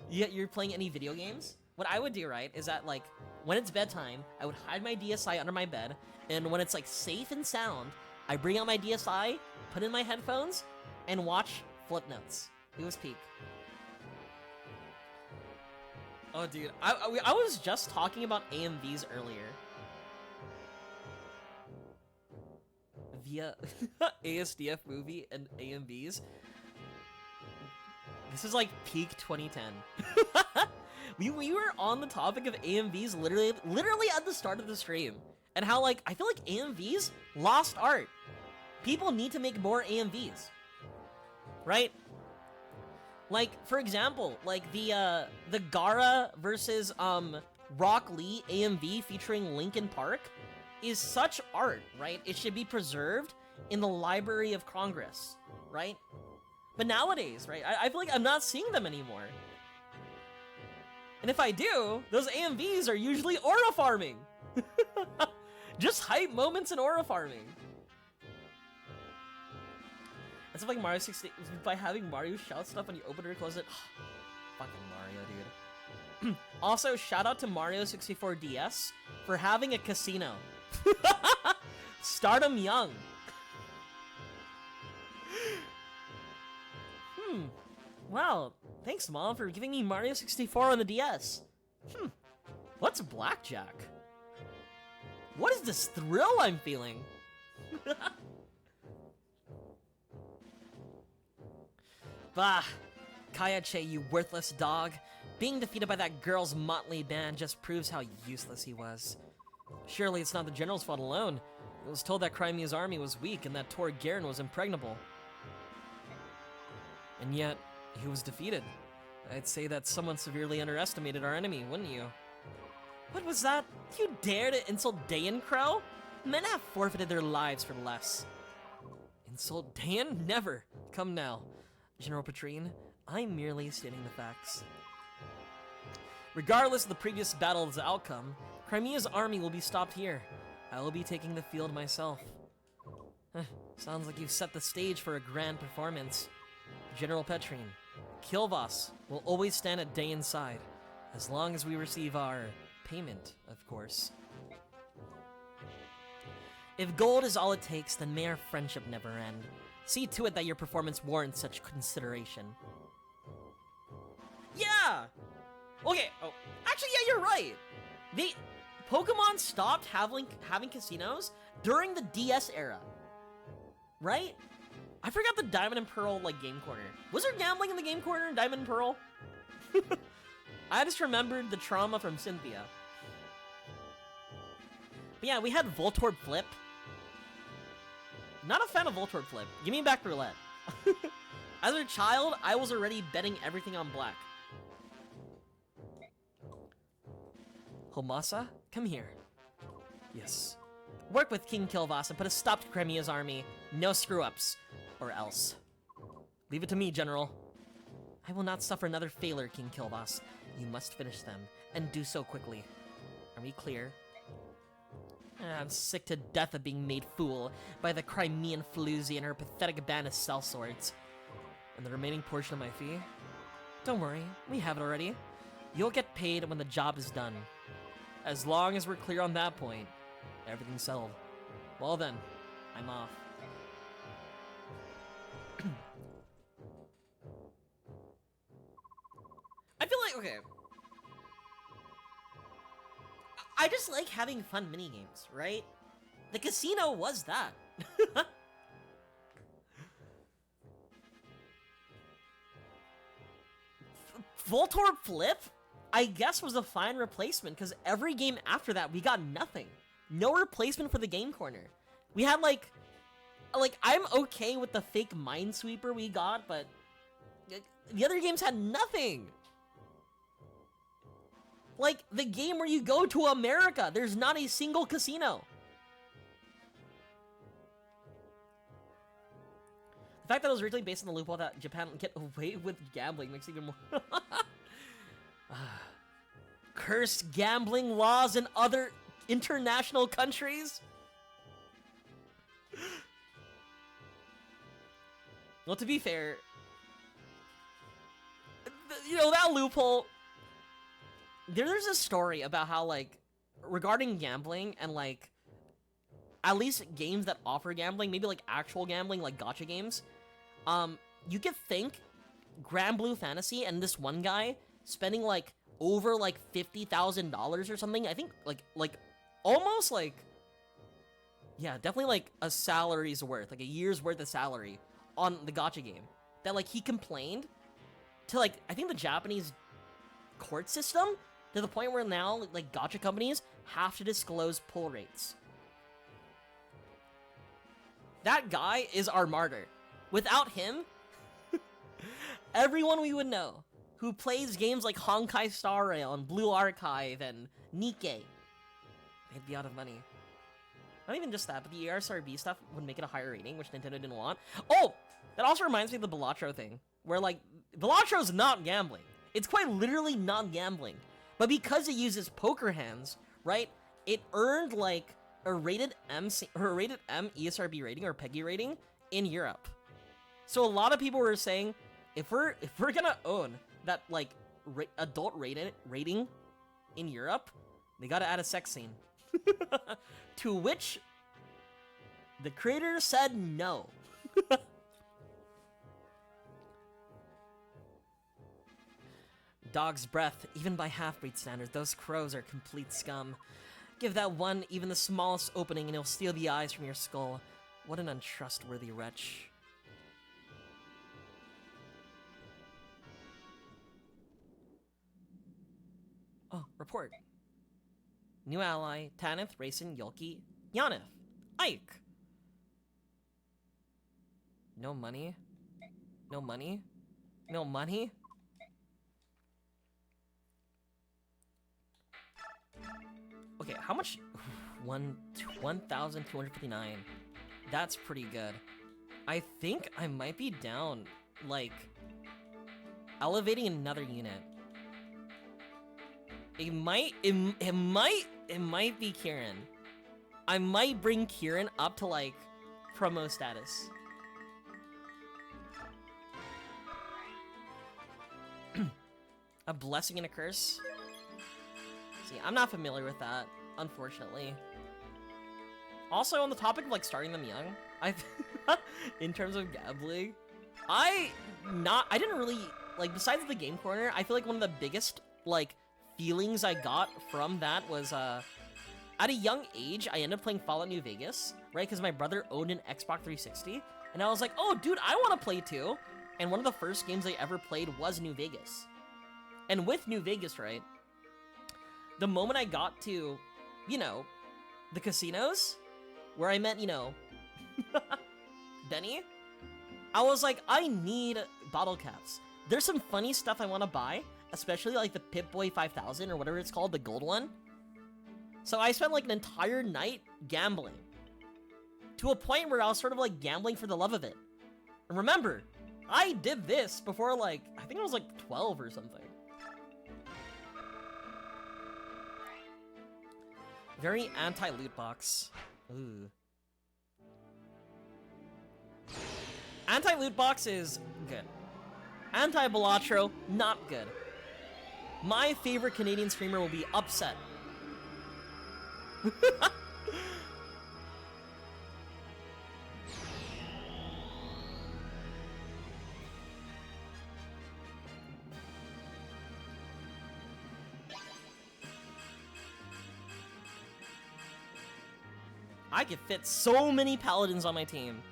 you're playing any video games? What I would do, right, is that like when it's bedtime, I would hide my DSi under my bed, and when it's like safe and sound, I bring out my DSi, put in my headphones, and watch flip notes. It was peak. Oh dude, I was just talking about AMVs earlier. Via ASDF movie and AMVs. This is like peak 2010. we were on the topic of AMVs literally at the start of the stream. And how like, I feel like AMVs lost art. People need to make more AMVs. Right? Like, for example, like the Gaara versus Rock Lee AMV featuring Linkin Park is such art, right? It should be preserved in the Library of Congress, right? But nowadays, right, I feel like I'm not seeing them anymore. And if I do, those AMVs are usually aura farming. Just hype moments in aura farming. And stuff like Mario 60, by having Mario shout stuff when you open it or close it. Fucking Mario, dude. Also, shout out to Mario 64 DS for having a casino. Stardom young. Wow, thanks Mom for giving me Mario 64 on the DS. What's blackjack? What is this thrill I'm feeling? Bah, Kayache, you worthless dog. Being defeated by that girl's motley band just proves how useless he was. Surely it's not the general's fault alone. It was told that Crimea's army was weak and that Torgaren was impregnable. And yet, he was defeated. I'd say that someone severely underestimated our enemy, wouldn't you? What was that? You dare to insult Dayan, Crow? Men have forfeited their lives for less. Insult Dayan? Never. Come now. General Petrine, I'm merely stating the facts. Regardless of the previous battle's outcome, Crimea's army will be stopped here. I will be taking the field myself. Sounds like you've set the stage for a grand performance. General Petrine, Kilvas will always stand at Dayan's side, as long as we receive our payment, of course. If gold is all it takes, then may our friendship never end. See to it that your performance warrants such consideration. Yeah! Okay, oh, actually, yeah, you're right. Pokemon stopped having casinos during the DS era, right? I forgot the Diamond and Pearl, like, Game Corner. Was there gambling in the Game Corner in Diamond and Pearl? I just remembered the trauma from Cynthia. But yeah, we had Voltorb Flip. Not a fan of Voltorb Flip. Give me back Roulette. As a child, I was already betting everything on black. Homasa, come here. Yes. Work with King Kilvas and put a stop to Crimea's army. No screw-ups. Or else. Leave it to me, General. I will not suffer another failure, King Kilvas. You must finish them, and do so quickly. Are we clear? I'm sick to death of being made fool by the Crimean floozy and her pathetic band of sellswords. And the remaining portion of my fee? Don't worry, we have it already. You'll get paid when the job is done. As long as we're clear on that point, everything's settled. Well then, I'm off. I feel like, okay. I just like having fun minigames, right? The casino was that. Voltorb Flip, I guess, was a fine replacement, because every game after that, we got nothing. No replacement for the Game Corner. We had, like, I'm okay with the fake Minesweeper we got, but the other games had nothing. Like, the game where you go to America, there's not a single casino. The fact that it was originally based on the loophole that Japan get away with gambling makes it even more... Cursed gambling laws in other international countries? Well, to be fair, you know, that loophole... There's a story about how, like, regarding gambling and, like, at least games that offer gambling, maybe, like, actual gambling, like gacha games, you could think Grand Blue Fantasy and this one guy spending, like, over, like, $50,000 or something, I think, like, almost, like, yeah, definitely, like, a salary's worth, like, a year's worth of salary on the gacha game, that, like, he complained to, like, I think the Japanese court system, to the point where now, like, gacha companies have to disclose pull rates. That guy is our martyr. Without him, everyone we would know who plays games like Honkai Star Rail and Blue Archive and Nikke, they'd be out of money. Not even just that, but the ESRB stuff would make it a higher rating, which Nintendo didn't want. Oh! That also reminds me of the Balatro thing, where, like, Balatro's not gambling. It's quite literally not gambling. But because it uses poker hands, right, it earned, like, a rated M ESRB rating or PEGI rating in Europe. So a lot of people were saying, if we're gonna own that, like, adult rating in Europe, they gotta add a sex scene. To which the creator said no. Dog's breath, even by half-breed standards, those crows are complete scum. Give that one even the smallest opening and he'll steal the eyes from your skull. What an untrustworthy wretch. Oh, report. New ally, Tanith, Raisin, Yolki, Yanith, Ike. No money? No money? No money? okay, how much? 1,259. That's pretty good. I think I might be down, like, elevating another unit. It might be Kieran. I might bring Kieran up to, like, promo status. A blessing and a curse? See, I'm not familiar with that, unfortunately. Also, on the topic of, like, starting them young, in terms of gambling, I didn't really, like, besides the game corner, I feel like one of the biggest, like, feelings I got from that was, at a young age, I ended up playing Fallout New Vegas, right? Because my brother owned an Xbox 360, and I was like, oh, dude, I want to play too. And one of the first games I ever played was New Vegas. And with New Vegas, right, the moment I got to, you know, the casinos, where I met, you know, Benny, I was like, I need bottle caps. There's some funny stuff I want to buy, especially like the Pip-Boy 5000 or whatever it's called, the gold one. So I spent like an entire night gambling, to a point where I was sort of like gambling for the love of it. And remember, I did this before, like, I think I was like 12 or something. Very anti-loot box. Ooh. Anti-loot box is good. Anti-Balatro, not good. My favorite Canadian streamer will be upset. I could fit so many paladins on my team.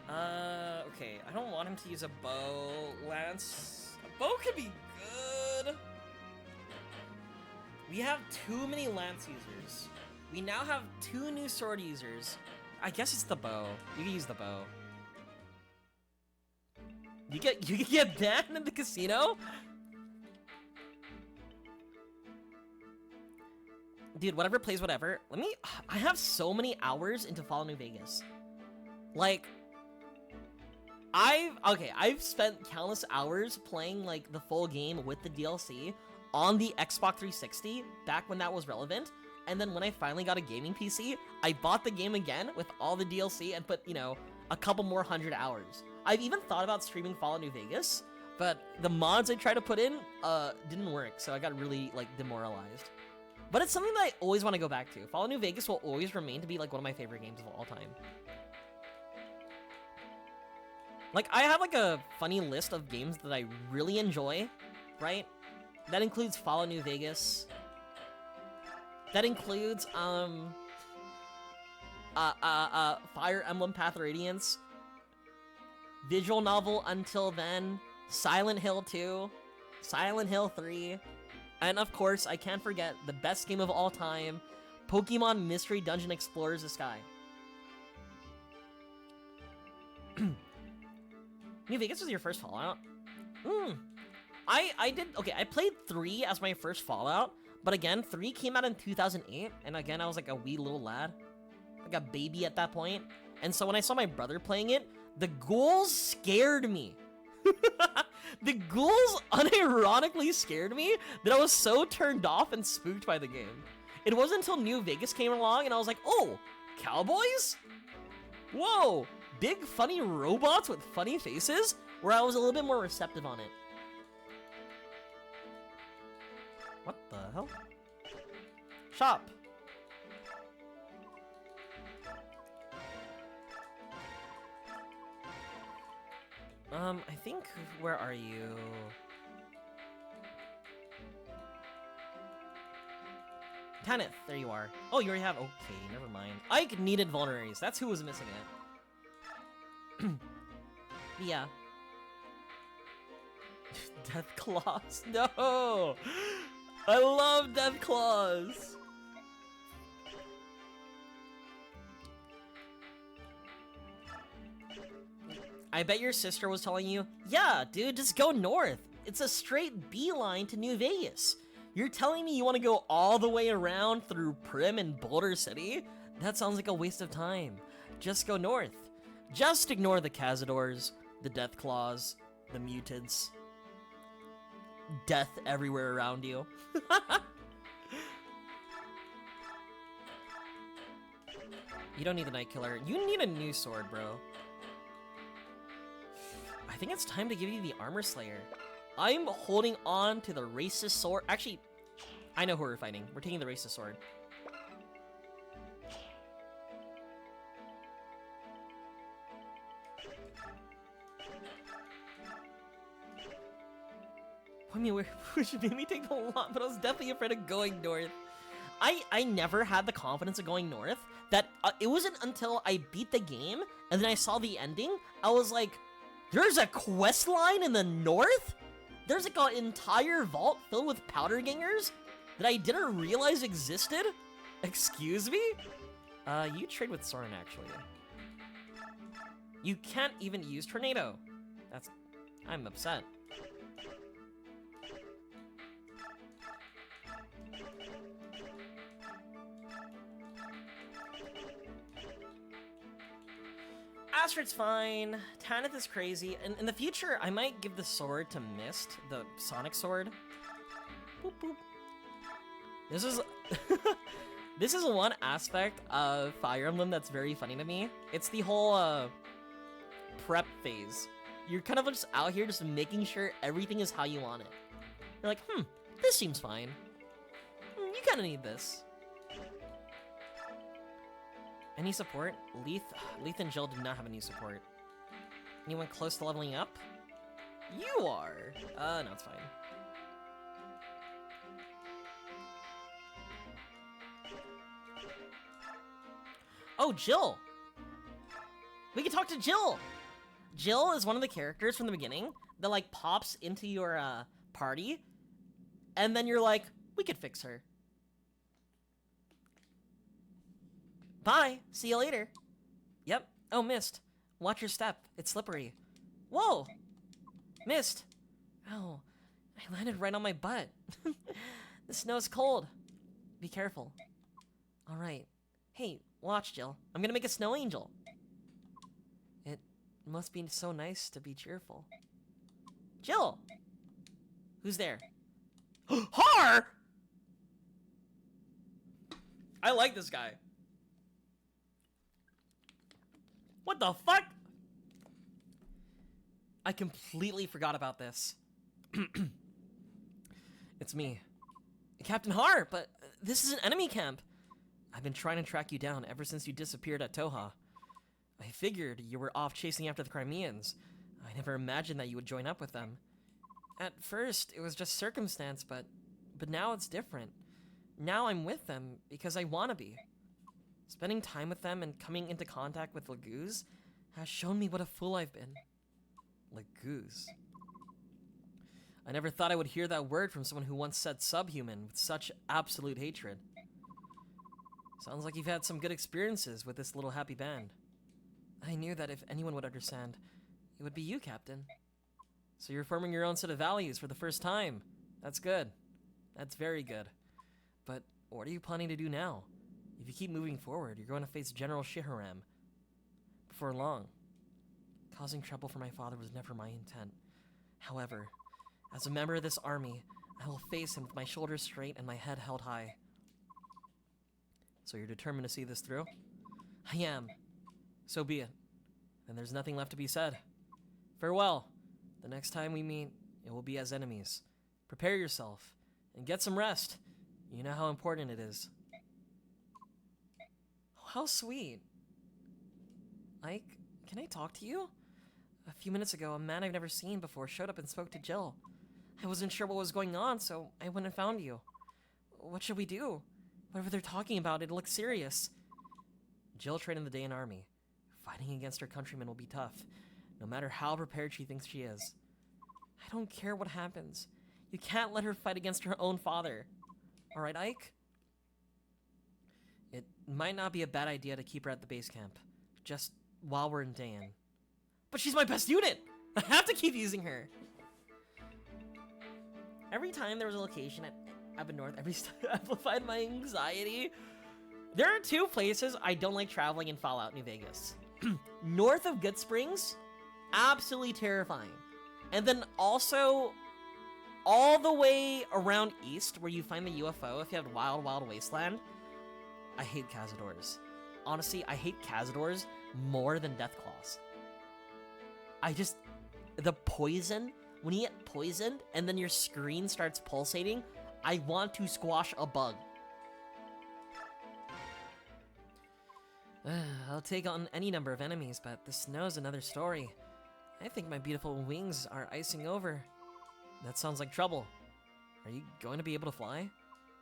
Okay, I don't want him to use a bow. Lance, a bow could be good. We have too many lance users. We now have 2 new sword users. I guess it's the bow. You can use the bow. You can get banned in the casino? Dude, whatever plays whatever. I have so many hours into Fallout New Vegas. Like, I've spent countless hours playing, like, the full game with the DLC on the Xbox 360, back when that was relevant, and then when I finally got a gaming PC, I bought the game again with all the DLC and put, you know, a couple more 100 hours. I've even thought about streaming Fallout New Vegas, but the mods I tried to put in, didn't work, so I got really, like, demoralized. But it's something that I always want to go back to. Fallout New Vegas will always remain to be, like, one of my favorite games of all time. Like, I have, like, a funny list of games that I really enjoy, right? That includes Fallout New Vegas. That includes, Fire Emblem Path of Radiance. Visual novel Until Then. Silent Hill 2. Silent Hill 3. And of course, I can't forget the best game of all time, Pokemon Mystery Dungeon Explorers the Sky. New Vegas was your first Fallout? I played 3 as my first Fallout, but again, 3 came out in 2008, and again, I was like a wee little lad, like a baby at that point, and so when I saw my brother playing it, the ghouls scared me. The ghouls unironically scared me that I was so turned off and spooked by the game. It wasn't until New Vegas came along and I was like, oh, cowboys? Whoa, big funny robots with funny faces, where I was a little bit more receptive on it. What the hell? Shop. I think, where are you? Tanith, there you are. Oh, you already have, okay, never mind. Ike needed vulneraries, that's who was missing it. Yeah. Death Claws, no! I love Death Claws! I bet your sister was telling you, yeah, dude, just go north. It's a straight beeline to New Vegas. You're telling me you want to go all the way around through Prim and Boulder City? That sounds like a waste of time. Just go north. Just ignore the Cazadors, the Deathclaws, the Mutants. Death everywhere around you. You don't need the Night Killer. You need a new sword, bro. I think it's time to give you the Armor Slayer. I'm holding on to the racist sword. Actually, I know who we're fighting. We're taking the racist sword. I mean, which made me take a lot, but I was definitely afraid of going north. I never had the confidence of going north. That it wasn't until I beat the game and then I saw the ending, I was like, there's a quest line in the north? There's like an entire vault filled with powder gangers that I didn't realize existed? Excuse me? You trade with Soren, actually. You can't even use Tornado. I'm upset. Astrid's fine. Tanith is crazy. And in the future, I might give the sword to Mist, the Sonic sword. Boop, boop. This is... This is one aspect of Fire Emblem that's very funny to me. It's the whole, prep phase. You're kind of just out here just making sure everything is how you want it. You're like, this seems fine. You kind of need this. Any support? Leith and Jill did not have any support. Anyone close to leveling up? You are! No, it's fine. Oh, Jill! We can talk to Jill! Jill is one of the characters from the beginning that, like, pops into your, party, and then you're like, we could fix her. Bye! See you later! Yep. Oh, Mist. Watch your step. It's slippery. Whoa! Mist! Oh, I landed right on my butt. The snow's cold. Be careful. Alright. Hey, watch, Jill. I'm gonna make a snow angel. It must be so nice to be cheerful. Jill! Who's there? Har! I like this guy. What the fuck? I completely forgot about this. It's me. Captain Har, but this is an enemy camp. I've been trying to track you down ever since you disappeared at Toha. I figured you were off chasing after the Crimeans. I never imagined that you would join up with them. At first, it was just circumstance, but now it's different. Now I'm with them because I want to be. Spending time with them and coming into contact with Laguz has shown me what a fool I've been. Laguz. I never thought I would hear that word from someone who once said subhuman with such absolute hatred. Sounds like you've had some good experiences with this little happy band. I knew that if anyone would understand, it would be you, Captain. So you're forming your own set of values for the first time. That's good. That's very good. But what are you planning to do now? If you keep moving forward, you're going to face General Shiharam before long. Causing trouble for my father was never my intent. However, as a member of this army, I will face him with my shoulders straight and my head held high. So you're determined to see this through? I am. So be it. Then there's nothing left to be said. Farewell. The next time we meet, it will be as enemies. Prepare yourself and get some rest. You know how important it is. How sweet. Ike, can I talk to you? A few minutes ago, a man I've never seen before showed up and spoke to Jill. I wasn't sure what was going on, so I went and found you. What should we do? Whatever they're talking about, it looks serious. Jill trained in the Dayan army. Fighting against her countrymen will be tough, no matter how prepared she thinks she is. I don't care what happens. You can't let her fight against her own father. Alright, Ike? It might not be a bad idea to keep her at the base camp, just while we're in Dayan. But she's my best unit! I have to keep using her! Every time there was a location, I've been north every step, amplified my anxiety. There are two places I don't like traveling in Fallout New Vegas. North of Good Springs, absolutely terrifying. And then also all the way around east where you find the UFO if you have Wild Wild Wasteland. I hate Cazadors. Honestly, I hate Cazadors more than Deathclaws. The poison, when you get poisoned and then your screen starts pulsating, I want to squash a bug. I'll take on any number of enemies, but the snow's another story. I think my beautiful wings are icing over. That sounds like trouble. Are you going to be able to fly?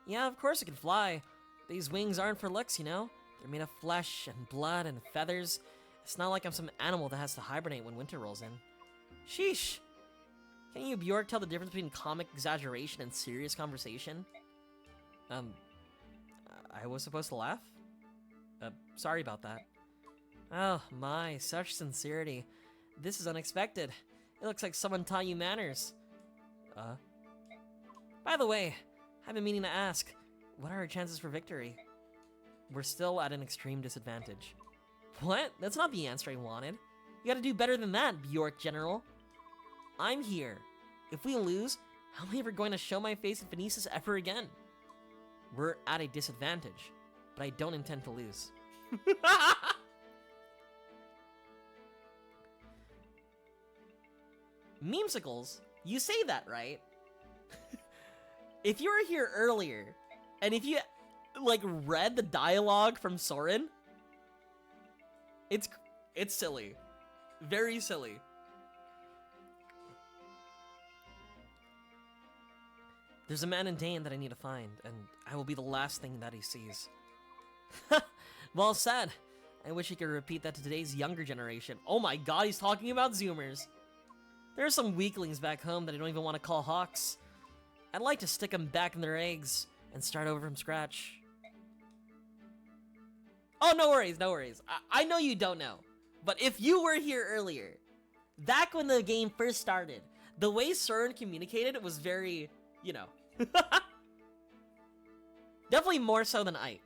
Yeah, of course I can fly. These wings aren't for looks, you know? They're made of flesh and blood and feathers. It's not like I'm some animal that has to hibernate when winter rolls in. Sheesh. Can you, Bjork, tell the difference between comic exaggeration and serious conversation? I was supposed to laugh? Sorry about that. Oh my, such sincerity. This is unexpected. It looks like someone taught you manners. By the way, I've been meaning to ask, what are our chances for victory? We're still at an extreme disadvantage. What? That's not the answer I wanted. You gotta do better than that, Bjork General. I'm here. If we lose, how am I ever going to show my face in Phoenicis ever again? We're at a disadvantage, but I don't intend to lose. Memesicles, you say that, right? If you were here earlier, and if you, like, read the dialogue from Soren, it's silly. Very silly. There's a man in Dane that I need to find, and I will be the last thing that he sees. Well said. I wish he could repeat that to today's younger generation. Oh my god, he's talking about Zoomers. There are some weaklings back home that I don't even want to call hawks. I'd like to stick them back in their eggs and start over from scratch. Oh, no worries, no worries. I know you don't know. But if you were here earlier, back when the game first started, the way Soren communicated was very, you know. Definitely more so than Ike.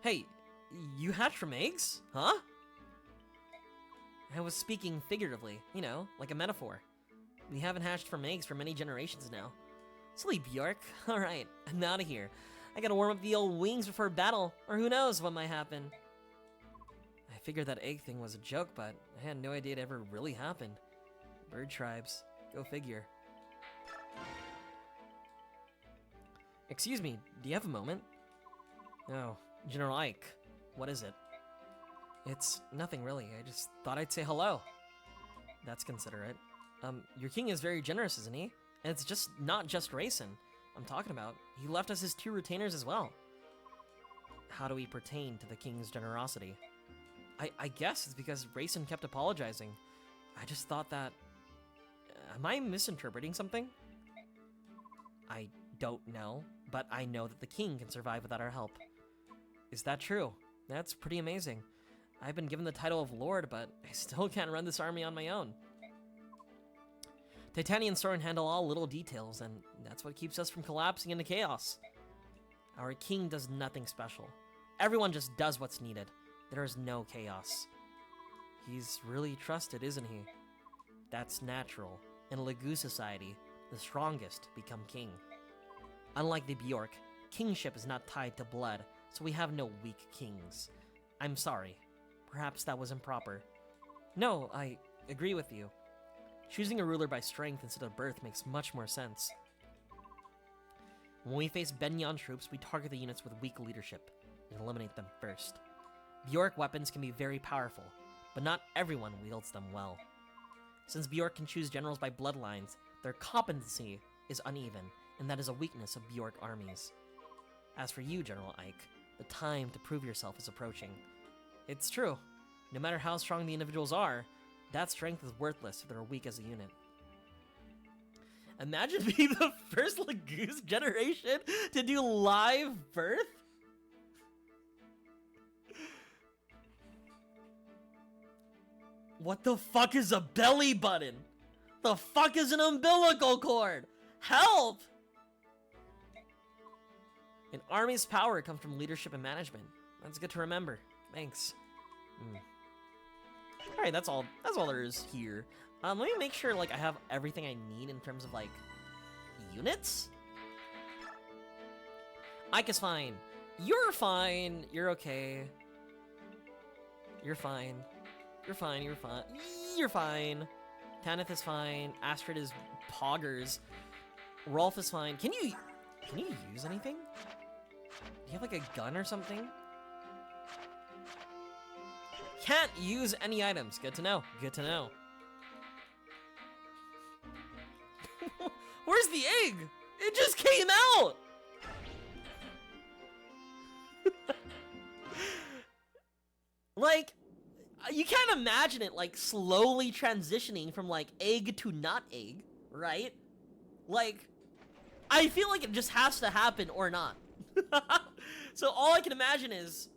Hey, you hatched from eggs? Huh? I was speaking figuratively, you know, like a metaphor. We haven't hatched from eggs for many generations now. Silly Bjork. Alright, I'm out of here. I gotta warm up the old wings before battle, or who knows what might happen. I figured that egg thing was a joke, but I had no idea it ever really happened. Bird tribes. Go figure. Excuse me, do you have a moment? Oh, General Ike. What is it? It's nothing really. I just thought I'd say hello. That's considerate. Your king is very generous, isn't he? And it's just not just Rayson I'm talking about. He left us his 2 retainers as well. How do we pertain to the king's generosity? I guess it's because Rayson kept apologizing. I just thought that... Am I misinterpreting something? I don't know, but I know that the king can survive without our help. Is that true? That's pretty amazing. I've been given the title of Lord, but I still can't run this army on my own. Titania and Soren handle all little details, and that's what keeps us from collapsing into chaos. Our king does nothing special. Everyone just does what's needed. There is no chaos. He's really trusted, isn't he? That's natural. In a Lagu society, the strongest become king. Unlike the Bjork, kingship is not tied to blood, so we have no weak kings. I'm sorry. Perhaps that was improper. No, I agree with you. Choosing a ruler by strength instead of birth makes much more sense. When we face Benyon troops, we target the units with weak leadership and eliminate them first. Bjork weapons can be very powerful, but not everyone wields them well. Since Bjork can choose generals by bloodlines, their competency is uneven, and that is a weakness of Bjork armies. As for you, General Ike, the time to prove yourself is approaching. It's true. No matter how strong the individuals are, that strength is worthless if they're weak as a unit. Imagine being the first Lagoose generation to do live birth? What the fuck is a belly button? The fuck is an umbilical cord? Help! An army's power comes from leadership and management. That's good to remember. Thanks. Alright, that's all there is here. Let me make sure like I have everything I need in terms of like units. Ike is fine. You're fine. You're okay. You're fine. You're fine. You're fine. You're fine. Tanith is fine. Astrid is poggers. Rolf is fine. Can you use anything? Do you have like a gun or something? Can't use any items. Good to know. Good to know. Where's the egg? It just came out! Like, you can't imagine it, like, slowly transitioning from, like, egg to not egg, right? Like, I feel like it just has to happen or not. So all I can imagine is...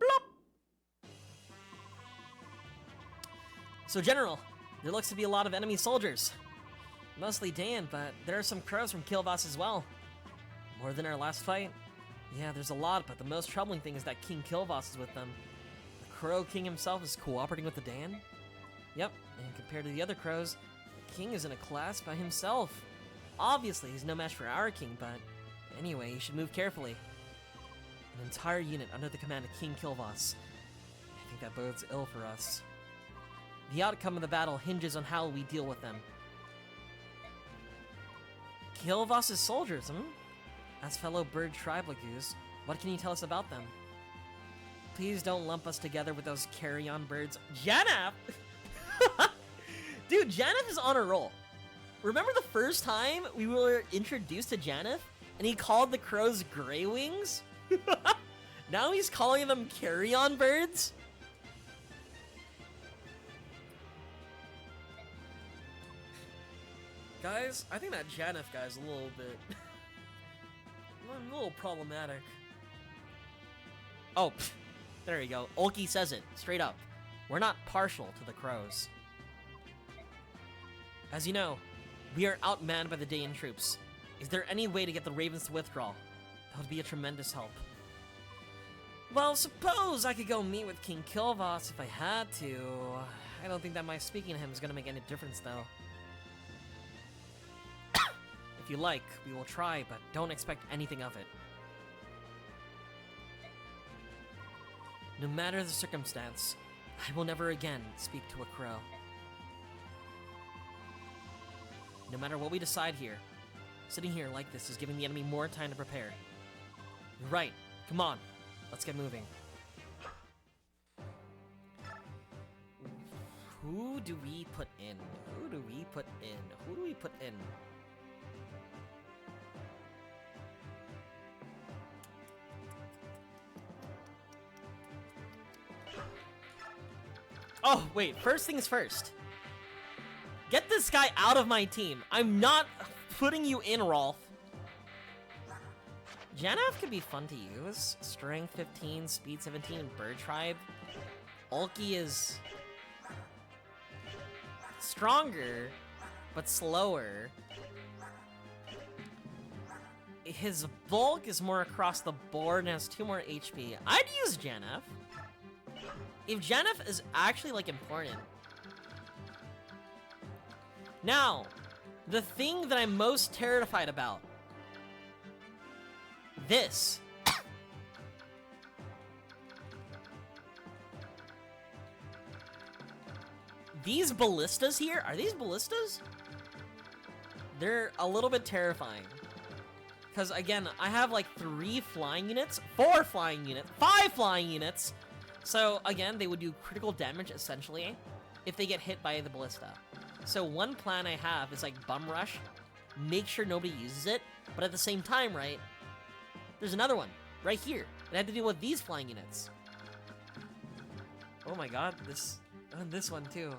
Blop! So, General, there looks to be a lot of enemy soldiers. Mostly Dan, but there are some crows from Kilvas as well. More than our last fight. Yeah, there's a lot, but the most troubling thing is that King Kilvas is with them. The Crow King himself is cooperating with the Dan? Yep, and compared to the other crows, the king is in a class by himself. Obviously, he's no match for our king, but anyway, you should move carefully. An entire unit under the command of King Kilvas. I think that bodes ill for us. The outcome of the battle hinges on how we deal with them. Kilvas' soldiers, As fellow bird tribe lagoos, what can you tell us about them? Please don't lump us together with those carrion birds. Janeth! Dude, Janeth is on a roll. Remember the first time we were introduced to Janeth and he called the crows gray wings? Now he's calling them carrion birds? Guys, I think that Janeth guy's a little bit... a little problematic. Oh, there you go. Ulki says it, straight up. We're not partial to the crows. As you know, we are outmanned by the Dayan troops. Is there any way to get the Ravens to withdraw? That would be a tremendous help. Well, suppose I could go meet with King Kilvas if I had to. I don't think that my speaking to him is going to make any difference, though. If you like, we will try, but don't expect anything of it. No matter the circumstance, I will never again speak to a crow. No matter what we decide here, sitting here like this is giving the enemy more time to prepare. You're right. Come on. Let's get moving. Who do we put in? Who do we put in? Who do we put in? Oh, wait. First things first. Get this guy out of my team. I'm not putting you in, Rolf. Janeth could be fun to use. Strength 15, speed 17, and bird tribe. Ulki is stronger, but slower. His bulk is more across the board and has 2 more HP. I'd use Janeth. If Janeth is actually, like, important. Now, the thing that I'm most terrified about. This. These ballistas here, are these ballistas? They're a little bit terrifying. Because, again, I have, like, 3 flying units, 4 flying units, 5 flying units. So, again, they would do critical damage, essentially, if they get hit by the ballista. So one plan I have is, like, bum rush, make sure nobody uses it, but at the same time, right, there's another one, right here, and I have to deal with these flying units. Oh my god, this one too.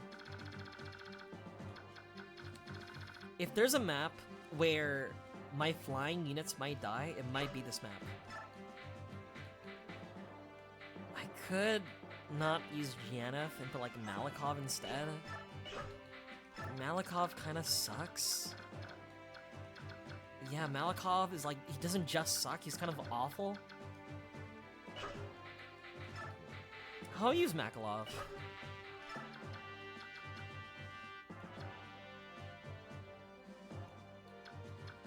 If there's a map where my flying units might die, it might be this map. I could not use Janeth and put, like, Malikov instead. Malikov kind of sucks. Yeah, Malikov is like, he doesn't just suck, he's kind of awful. I'll use Makalov.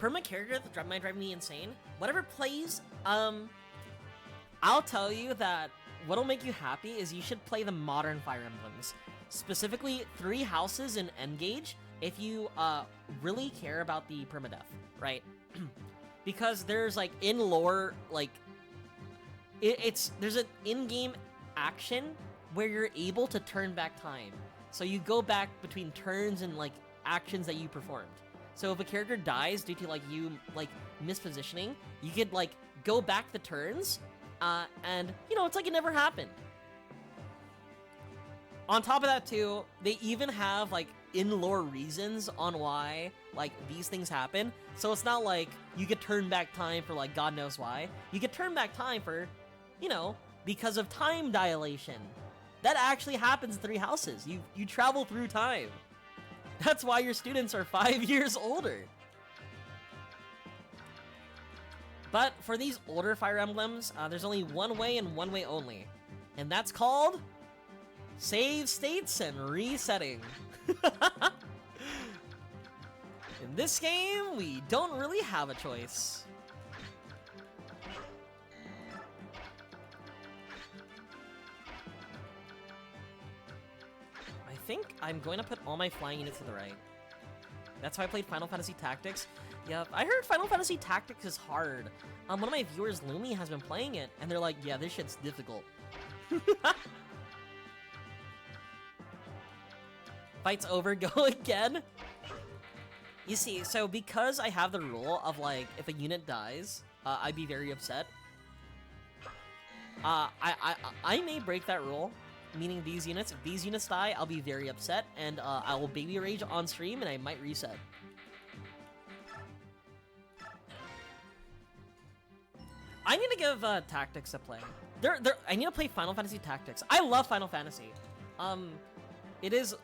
Perma character that might drive me insane. Whatever plays, I'll tell you that what'll make you happy is you should play the modern Fire Emblems. Specifically, 3 houses in Engage if you really care about the permadeath, right? Because there's like in lore, like there's an in-game action where you're able to turn back time. So you go back between turns and like actions that you performed. So if a character dies due to like you like mispositioning, you could like go back the turns, and you know, it's like it never happened. On top of that too, they even have like in-lore reasons on why like these things happen. So it's not like you could turn back time for like God knows why. You could turn back time for, you know, because of time dilation. That actually happens in 3 houses. You travel through time. That's why your students are 5 years older. But for these older Fire Emblems, there's only one way and one way only. And that's called save states and resetting. In this game, we don't really have a choice. I think I'm going to put all my flying units to the right. That's how I played Final Fantasy Tactics. Yep, I heard Final Fantasy Tactics is hard. One of my viewers, Lumi, has been playing it, and they're like, yeah, this shit's difficult. Fight's over, go again? You see, so because I have the rule of, like, if a unit dies, I'd be very upset. I may break that rule, meaning these units. If these units die, I'll be very upset, and I will baby rage on stream, and I might reset. I need to give Tactics a play. I need to play Final Fantasy Tactics. I love Final Fantasy. It is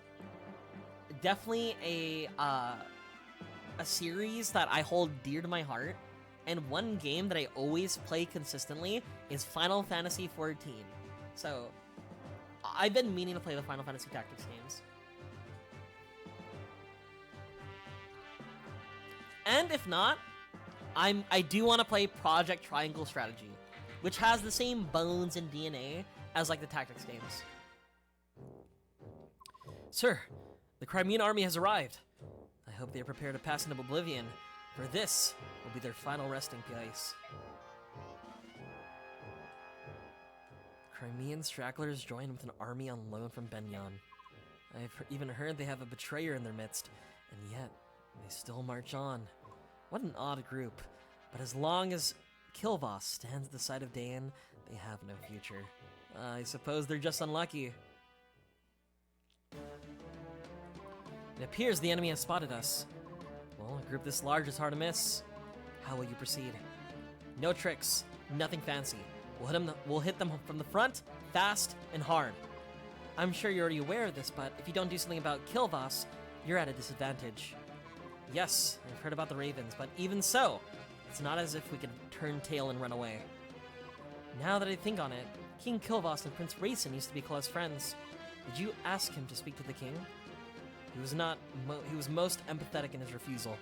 definitely a series that I hold dear to my heart, and one game that I always play consistently is Final Fantasy XIV. So I've been meaning to play the Final Fantasy Tactics games. And if not, I do want to play Project Triangle Strategy, which has the same bones and DNA as like the Tactics games. Sir, the Crimean army has arrived. I hope they are prepared to pass into oblivion, for this will be their final resting place. Crimean stragglers join with an army on loan from Benyon. I've even heard they have a betrayer in their midst, and yet they still march on. What an odd group, but as long as Kilvas stands at the side of Dain, they have no future. I suppose they're just unlucky. It appears the enemy has spotted us. Well, a group this large is hard to miss. How will you proceed? No tricks, nothing fancy. We'll hit them from the front, fast, and hard. I'm sure you're already aware of this, but if you don't do something about Kilvas, you're at a disadvantage. Yes, I've heard about the Ravens, but even so, it's not as if we could turn tail and run away. Now that I think on it, King Kilvas and Prince Rayson used to be close friends. Did you ask him to speak to the king? He was most empathetic in his refusal.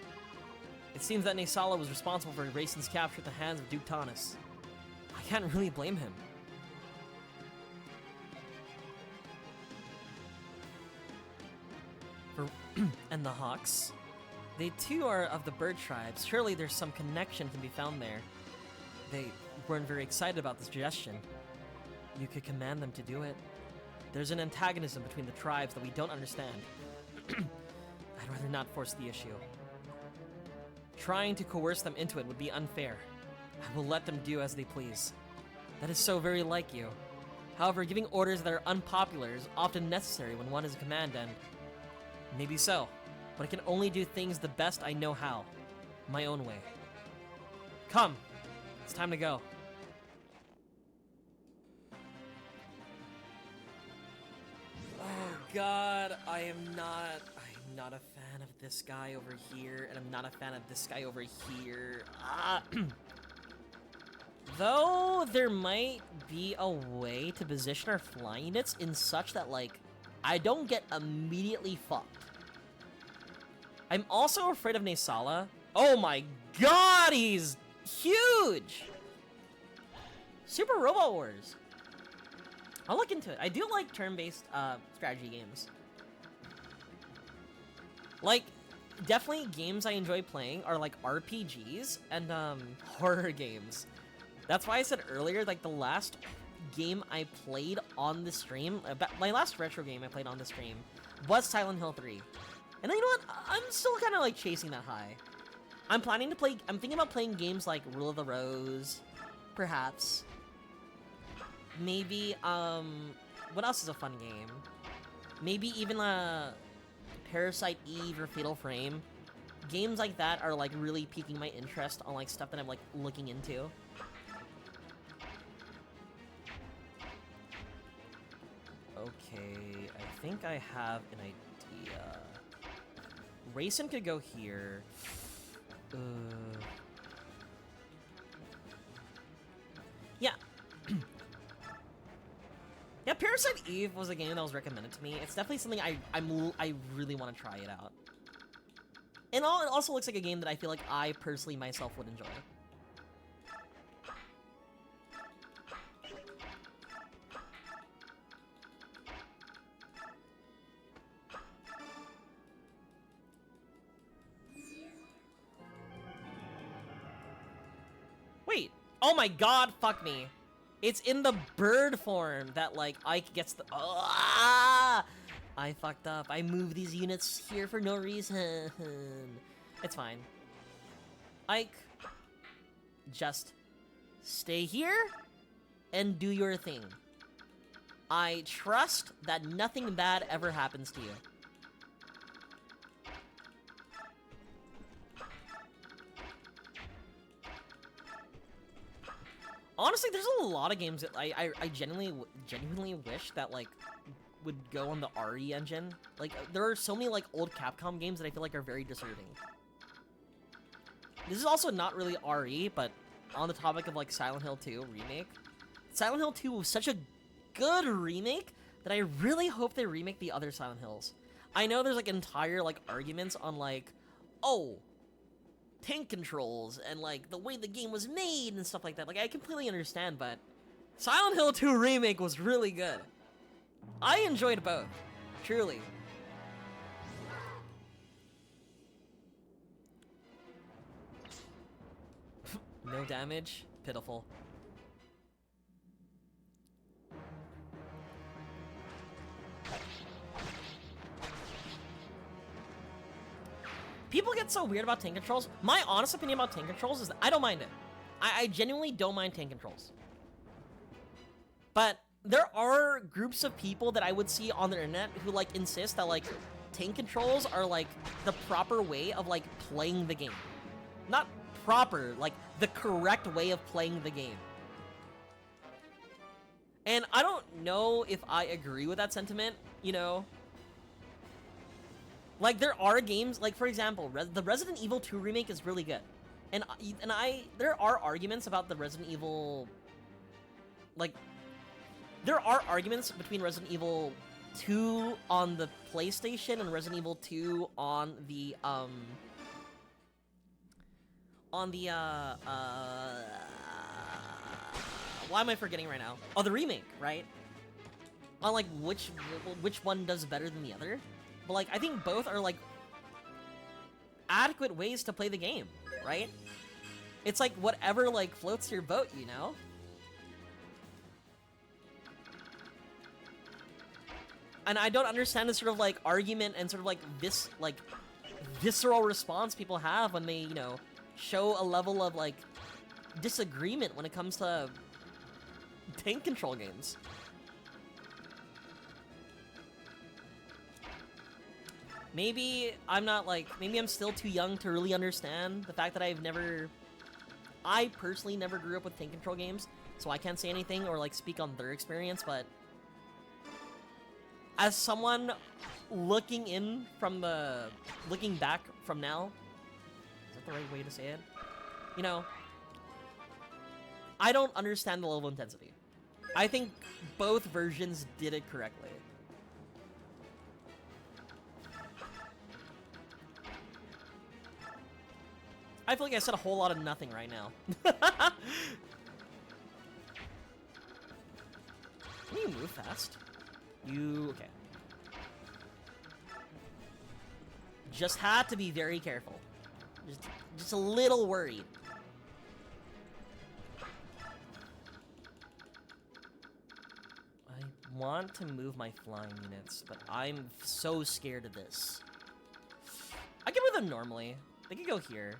It seems that Naysala was responsible for Rayson's capture at the hands of Duke Taunus. I can't really blame him. And the Hawks? They too are of the bird tribes. Surely there's some connection to be found there. They weren't very excited about the suggestion. You could command them to do it. There's an antagonism between the tribes that we don't understand. I'd rather not force the issue. Trying to coerce them into it would be unfair. I will let them do as they please. That is so very like you. However, giving orders that are unpopular is often necessary when one is in command, and maybe so, but I can only do things the best I know how. My own way. Come, it's time to go. Oh God, I'm not a fan of this guy over here, and I'm not a fan of this guy over here. Though there might be a way to position our flying units in such that, like, I don't get immediately fucked. I'm also afraid of Nesala. Oh my god, he's huge! Super Robot Wars. I'll look into it. I do like turn-based strategy games. Like, definitely games I enjoy playing are like RPGs and horror games. That's why I said earlier, like, the last game I played on the stream, my last retro game I played on the stream was Silent Hill 3. And then, you know what? I'm still kind of like chasing that high. I'm thinking about playing games like Rule of the Rose, perhaps. Maybe, what else is a fun game? Maybe even Parasite Eve or Fatal Frame. Games like that are like really piquing my interest on like stuff that I'm like looking into. Okay, I think I have an idea. Racing could go here. Yeah. Yeah, Parasite Eve was a game that was recommended to me. It's definitely something I really want to try it out. And it also looks like a game that I feel like I personally myself would enjoy. Wait. Oh my god, fuck me. It's in the bird form that, like, Ike gets the... I fucked up. I moved these units here for no reason. It's fine. Ike, just stay here and do your thing. I trust that nothing bad ever happens to you. Honestly, there's a lot of games that I genuinely wish that, like, would go on the RE engine. Like, there are so many, like, old Capcom games that I feel like are very deserving. This is also not really RE, but on the topic of, like, Silent Hill 2 remake. Silent Hill 2 was such a good remake that I really hope they remake the other Silent Hills. I know there's, like, entire, like, arguments on, like, oh, tank controls and like the way the game was made and stuff like that. Like, I completely understand, but Silent Hill 2 remake was really good. I enjoyed both, truly. No damage, pitiful. People get so weird about tank controls. My honest opinion about tank controls is that I don't mind it. I genuinely don't mind tank controls. But there are groups of people that I would see on the internet who, like, insist that, like, tank controls are, like, the proper way of, like, playing the game. Not proper, like, the correct way of playing the game. And I don't know if I agree with that sentiment, you know? Like, there are games, like, for example, the Resident Evil 2 remake is really good. And there are arguments about the Resident Evil, like, there are arguments between Resident Evil 2 on the PlayStation and Resident Evil 2 on the, why am I forgetting right now? Oh, the remake, right? On, like, which one does better than the other? But, like, I think both are, like, adequate ways to play the game, right? It's like whatever, like, floats your boat, you know? And I don't understand the sort of, like, argument and sort of, like, this, like, visceral response people have when they, you know, show a level of, like, disagreement when it comes to tank control games. Maybe I'm not, like, maybe I'm still too young to really understand the fact that I personally never grew up with tank control games, so I can't say anything or, like, speak on their experience, but as someone looking back from now, is that the right way to say it? You know, I don't understand the level of intensity. I think both versions did it correctly. I feel like I said a whole lot of nothing right now. Can you move fast? Okay. Just had to be very careful. Just a little worried. I want to move my flying units, but I'm so scared of this. I can move them normally. They can go here.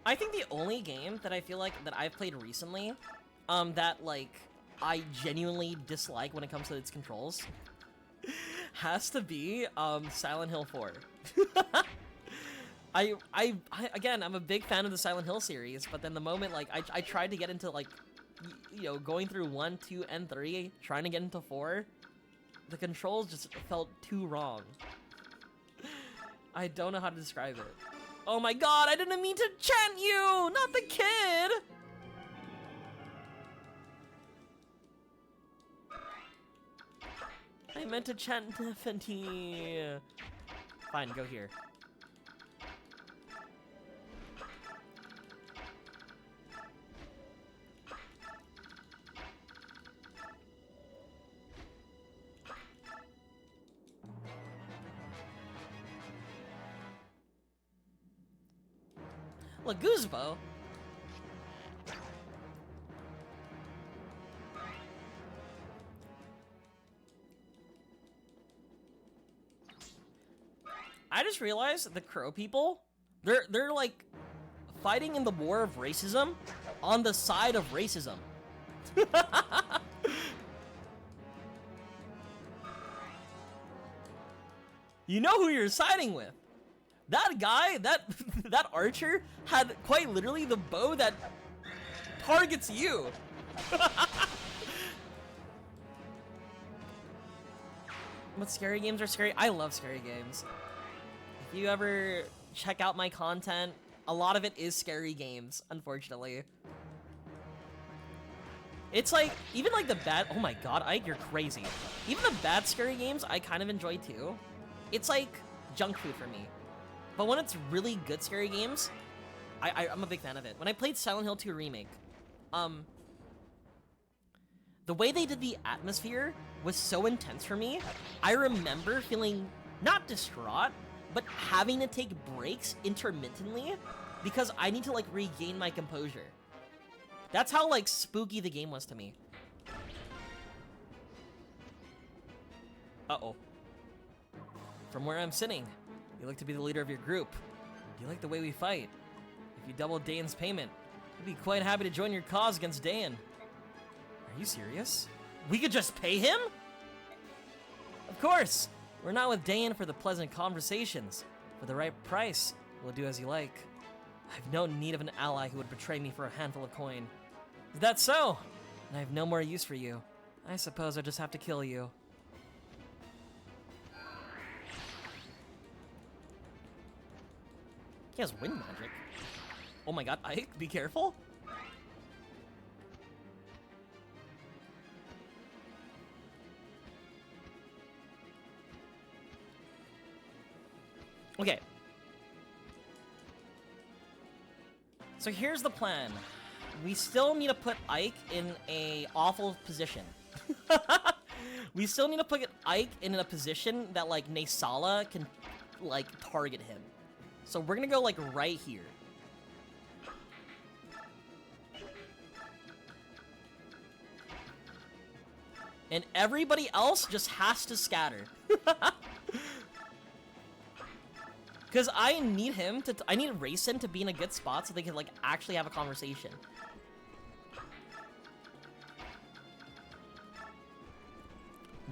I think the only game that I feel like that I've played recently, that like I genuinely dislike when it comes to its controls, has to be Silent Hill 4. Again, I'm a big fan of the Silent Hill series, but then the moment like I tried to get into like you know, going through 1, 2, and 3, trying to get into 4, the controls just felt too wrong. I don't know how to describe it. Oh my god, I didn't mean to chant you! Not the kid! I meant to chant Tiffany. Fine, go here. Look, Guzbo. I just realized the Crow people, they're like fighting in the war of racism on the side of racism. You know who you're siding with. That guy, that archer had quite literally the bow that targets you. But scary games are scary. I love scary games. If you ever check out my content, a lot of it is scary games, unfortunately. It's like, even like the bad, oh my god, Ike, you're crazy. Even the bad scary games, I kind of enjoy too. It's like junk food for me. But when it's really good scary games, I'm a big fan of it. When I played Silent Hill 2 Remake, the way they did the atmosphere was so intense for me. I remember feeling not distraught, but having to take breaks intermittently because I need to like regain my composure. That's how like spooky the game was to me. Uh-oh. From where I'm sitting, you look to be the leader of your group. Do you like the way we fight? If you double Dane's payment, I'd be quite happy to join your cause against Dan. Are you serious? We could just pay him? Of course! We're not with Dan for the pleasant conversations. For the right price, we'll do as you like. I've no need of an ally who would betray me for a handful of coin. Is that so? And I have no more use for you. I suppose I just have to kill you. He has wind magic. Oh my god, Ike, be careful. Okay. So here's the plan. We still need to put Ike in a awful position. We still need to put Ike in a position that, like, Naysala can, like, target him. So we're gonna go, like, right here. And everybody else just has to scatter. Because I need him to, I need Rayson to be in a good spot so they can, like, actually have a conversation.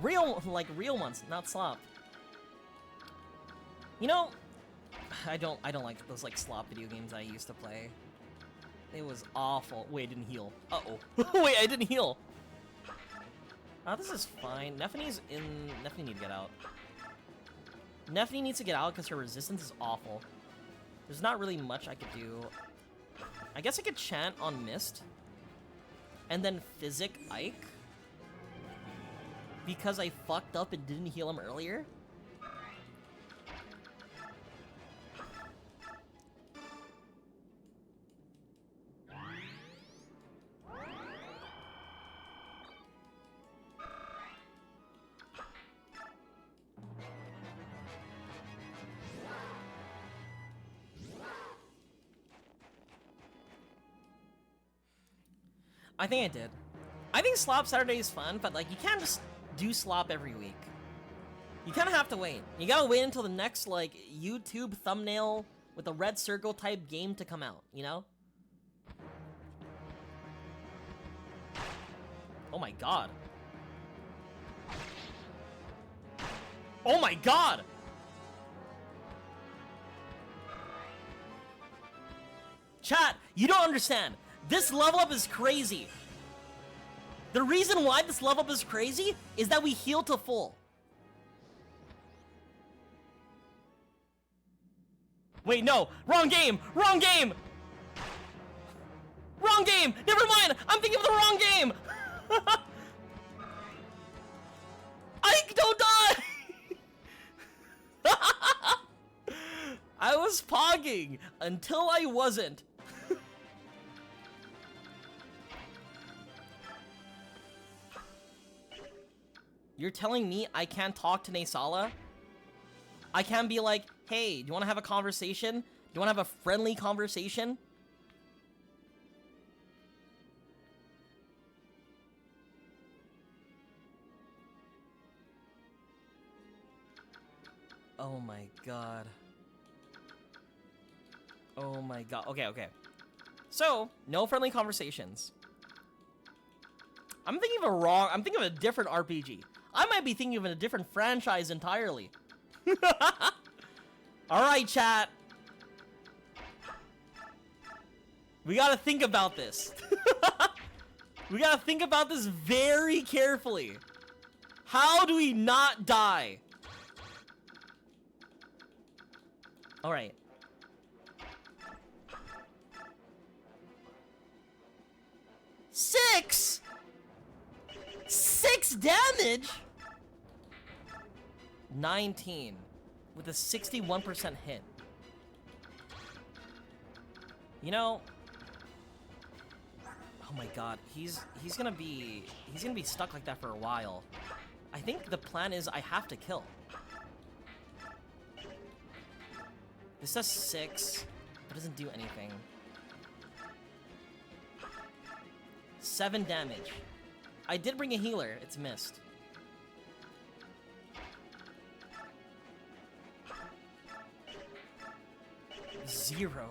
Real, like, real ones, not slop. You know, I don't like those like slop video games I used to play. It was awful. Wait, I didn't heal. Uh-oh. Wait, I didn't heal. Oh, this is fine. Neffany's in... Neffany need to get out. Neffany needs to get out because her resistance is awful. There's not really much I could do. I guess I could chant on Mist. And then Physic Ike. Because I fucked up and didn't heal him earlier. I think I did. I think Slop Saturday is fun, but like you can't just do Slop every week. You kind of have to wait. You gotta wait until the next like YouTube thumbnail with a red circle type game to come out, you know? Oh my god. Oh my god! Chat, you don't understand. This level up is crazy. The reason why this level up is crazy is that we heal to full. Wait, no. Wrong game! Wrong game! Wrong game! Never mind! I'm thinking of the wrong game! Ike, don't die! I was pogging until I wasn't. You're telling me I can't talk to Naysala? I can't be like, hey, do you want to have a conversation? Do you want to have a friendly conversation? Oh my god. Oh my god. Okay, okay. So, no friendly conversations. I'm thinking of a different RPG. I might be thinking of a different franchise entirely. Alright, chat. We gotta think about this. We gotta think about this very carefully. How do we not die? Alright. Six? 6 damage? 19 with a 61% hit. You know, oh my god, he's gonna be stuck like that for a while. I think the plan is I have to kill. This does 6, but doesn't do anything. 7 damage. I did bring a healer, it's missed. Zero.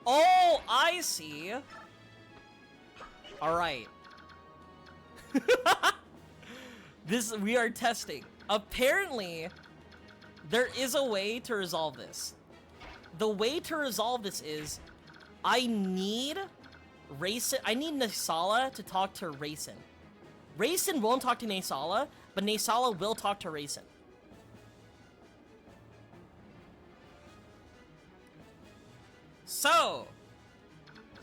Oh, I see. All right. We are testing. Apparently, there is a way to resolve this. The way to resolve this is I need Naysala to talk to Rayson. Rayson won't talk to Naysala, but Naysala will talk to Rayson. So,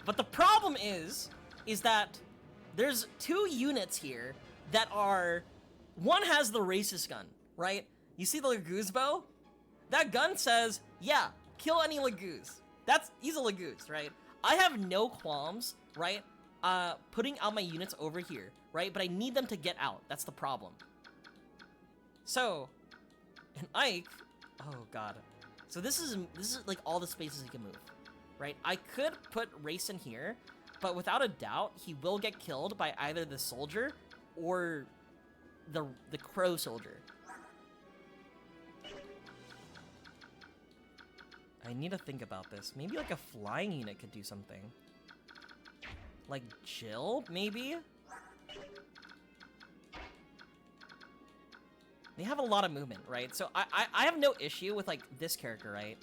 but the problem is that there's 2 units here that are, one has the racist gun, right? You see the Lagoose bow? That gun says, yeah, kill any Lagoose. He's a Lagoose, right? I have no qualms, right? Putting out my units over here, right? But I need them to get out. That's the problem. So, and Ike, oh god. So this is like all the spaces he can move. Right, I could put Rayson here. but without a doubt, he will get killed by either the soldier or the crow soldier. I need to think about this. Maybe like a flying unit could do something. Like Jill, maybe? They have a lot of movement, right? So I have no issue with like this character, right?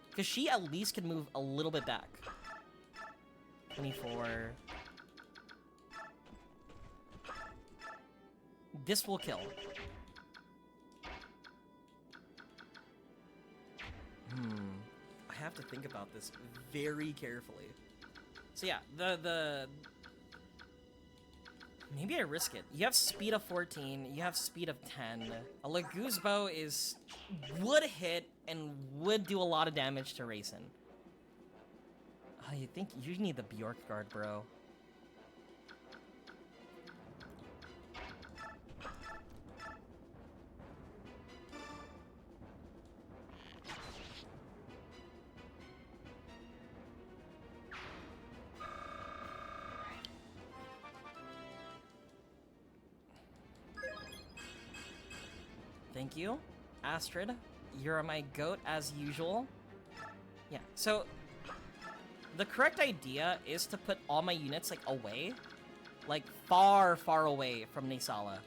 Because she at least can move a little bit back. 24. This will kill. I have to think about this very carefully. So yeah, maybe I risk it. You have speed of 14, you have speed of 10. A Laguz bow would hit and would do a lot of damage to Raisin. You think you need the Bjork guard, bro. Thank you, Astrid. You're my goat as usual. Yeah, so the correct idea is to put all my units like away, like far, far away from Naysala.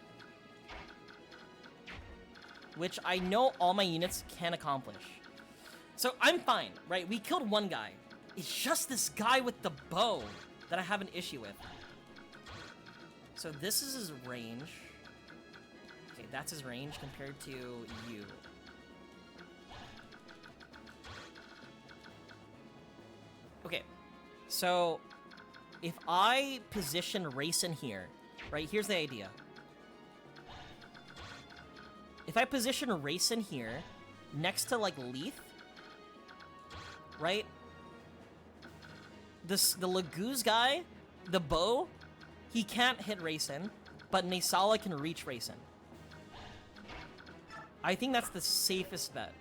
Which I know all my units can accomplish. So I'm fine, right? We killed one guy. It's just this guy with the bow that I have an issue with. So this is his range. Okay, that's his range compared to you. Okay, so if I position Raisin here, right, here's the idea. If I position Raisin here, next to, like, Leith, right, the Laguz guy, the bow, he can't hit Raisin, but Naysala can reach Raisin. I think that's the safest bet.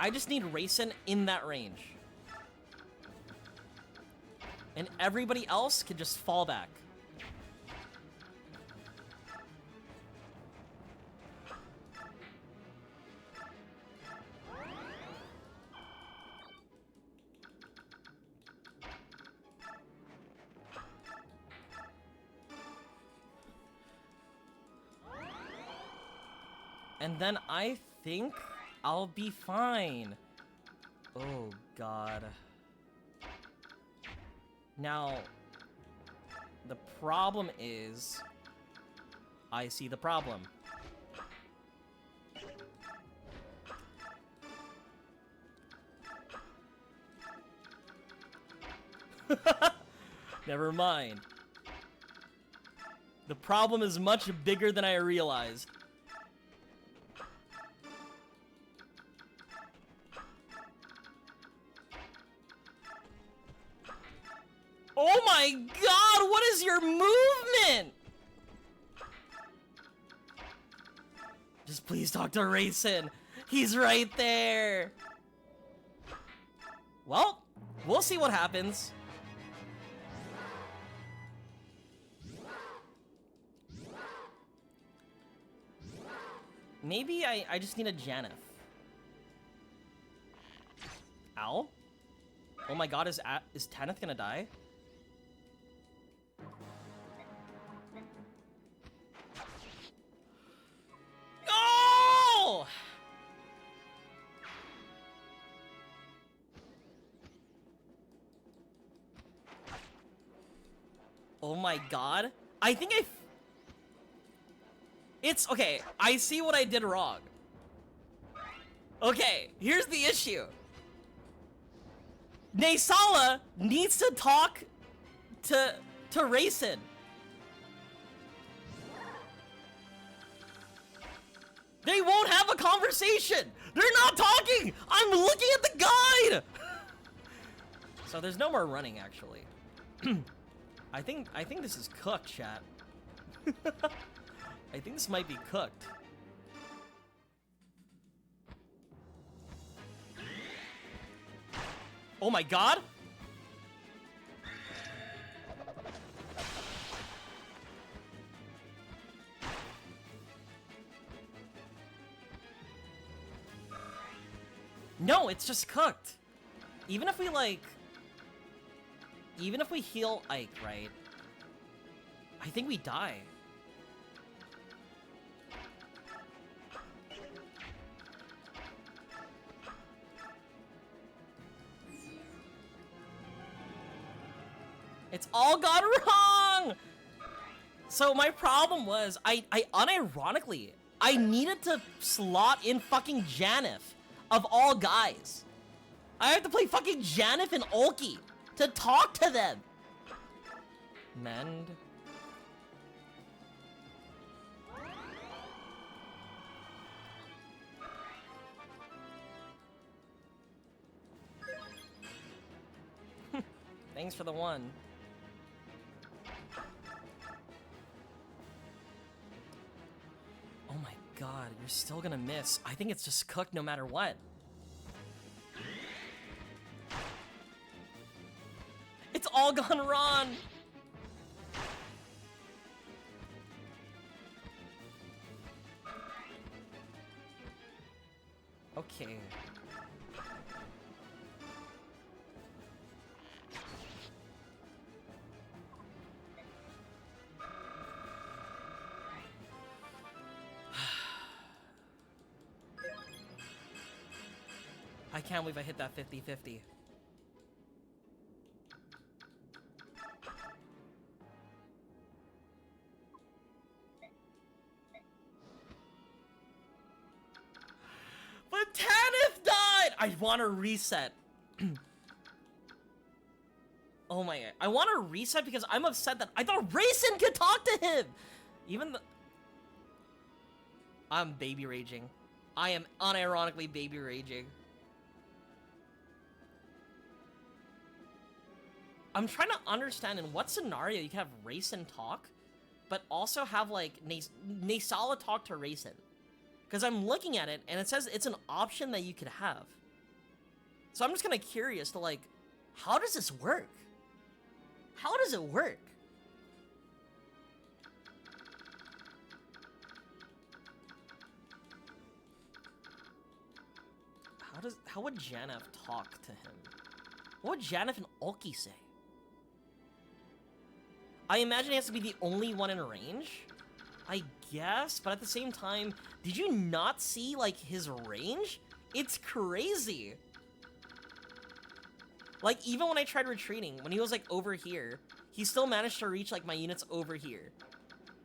I just need Raisin in that range. And everybody else can just fall back. And then I think I'll be fine. Oh, God. Now, the problem is, I see the problem. Never mind. The problem is much bigger than I realized. Oh my God, what is your movement? Just please talk to Raisin. He's right there. Well, we'll see what happens. Maybe I just need a Janeth. Ow. Oh my God, is Tanith gonna die? No! Oh my God. I think it's okay. I see what I did wrong. Okay, here's the issue. Naysala needs to talk to Raisin. They won't have a conversation. They're not talking. I'm looking at the guide. So there's no more running, actually. I think this is cooked, chat. I think this might be cooked. Oh my god! No, it's just cooked. Even if we, like... Even if we heal Ike, right? I think we die. It's all gone wrong! So my problem was, I unironically, I needed to slot in fucking Janeth, of all guys. I have to play fucking Janeth and Ulki to talk to them. Mend. Thanks for the one. Oh my god, you're still gonna miss. I think it's just cooked no matter what. It's all gone wrong! Okay. I can't believe I hit that 50-50. But Tanith died! I want to reset. Oh my god. I want to reset because I'm upset that I thought Rayson could talk to him! Even the... I'm baby raging. I am unironically baby raging. I'm trying to understand in what scenario you can have Rayson talk, but also have, like, Naysala talk to Rayson. Because I'm looking at it, and it says it's an option that you could have. So I'm just kind of curious to, like, how does this work? How does it work? How would Janeth talk to him? What would Janeth and Ulki say? I imagine he has to be the only one in range? I guess, but at the same time, did you not see, like, his range? It's crazy! Like, even when I tried retreating, when he was, like, over here, he still managed to reach, like, my units over here.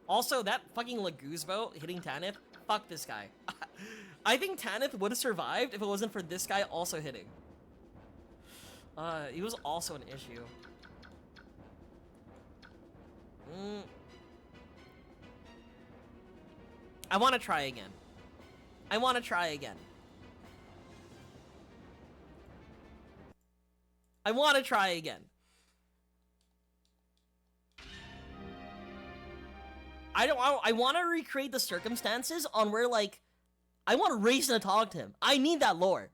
Also, that fucking Laguzbo hitting Tanith, fuck this guy. I think Tanith would have survived if it wasn't for this guy also hitting. He was also an issue. I want to try again. I want to try again. I want to try again. I want to recreate the circumstances on where, like, I want Rayson to talk to him. I need that lore.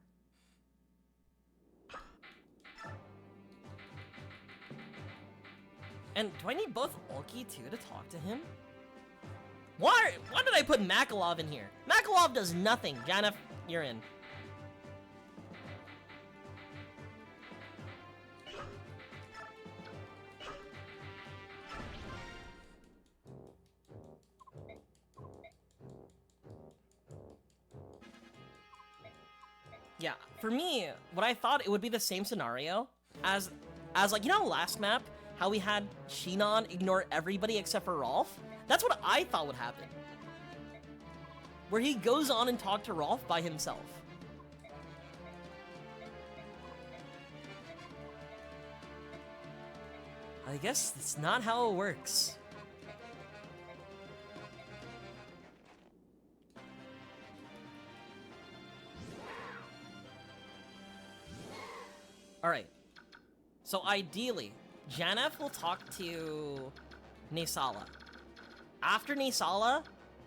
And do I need both Ulki too to talk to him? Why did I put Makalov in here? Makalov does nothing. Janeth, you're in. Yeah, for me, what I thought it would be the same scenario as like, you know, last map, how we had Shinon ignore everybody except for Rolf? That's what I thought would happen. Where he goes on and talk to Rolf by himself. I guess that's not how it works. Alright. So ideally, Janeth will talk to Naysala. After Naysala,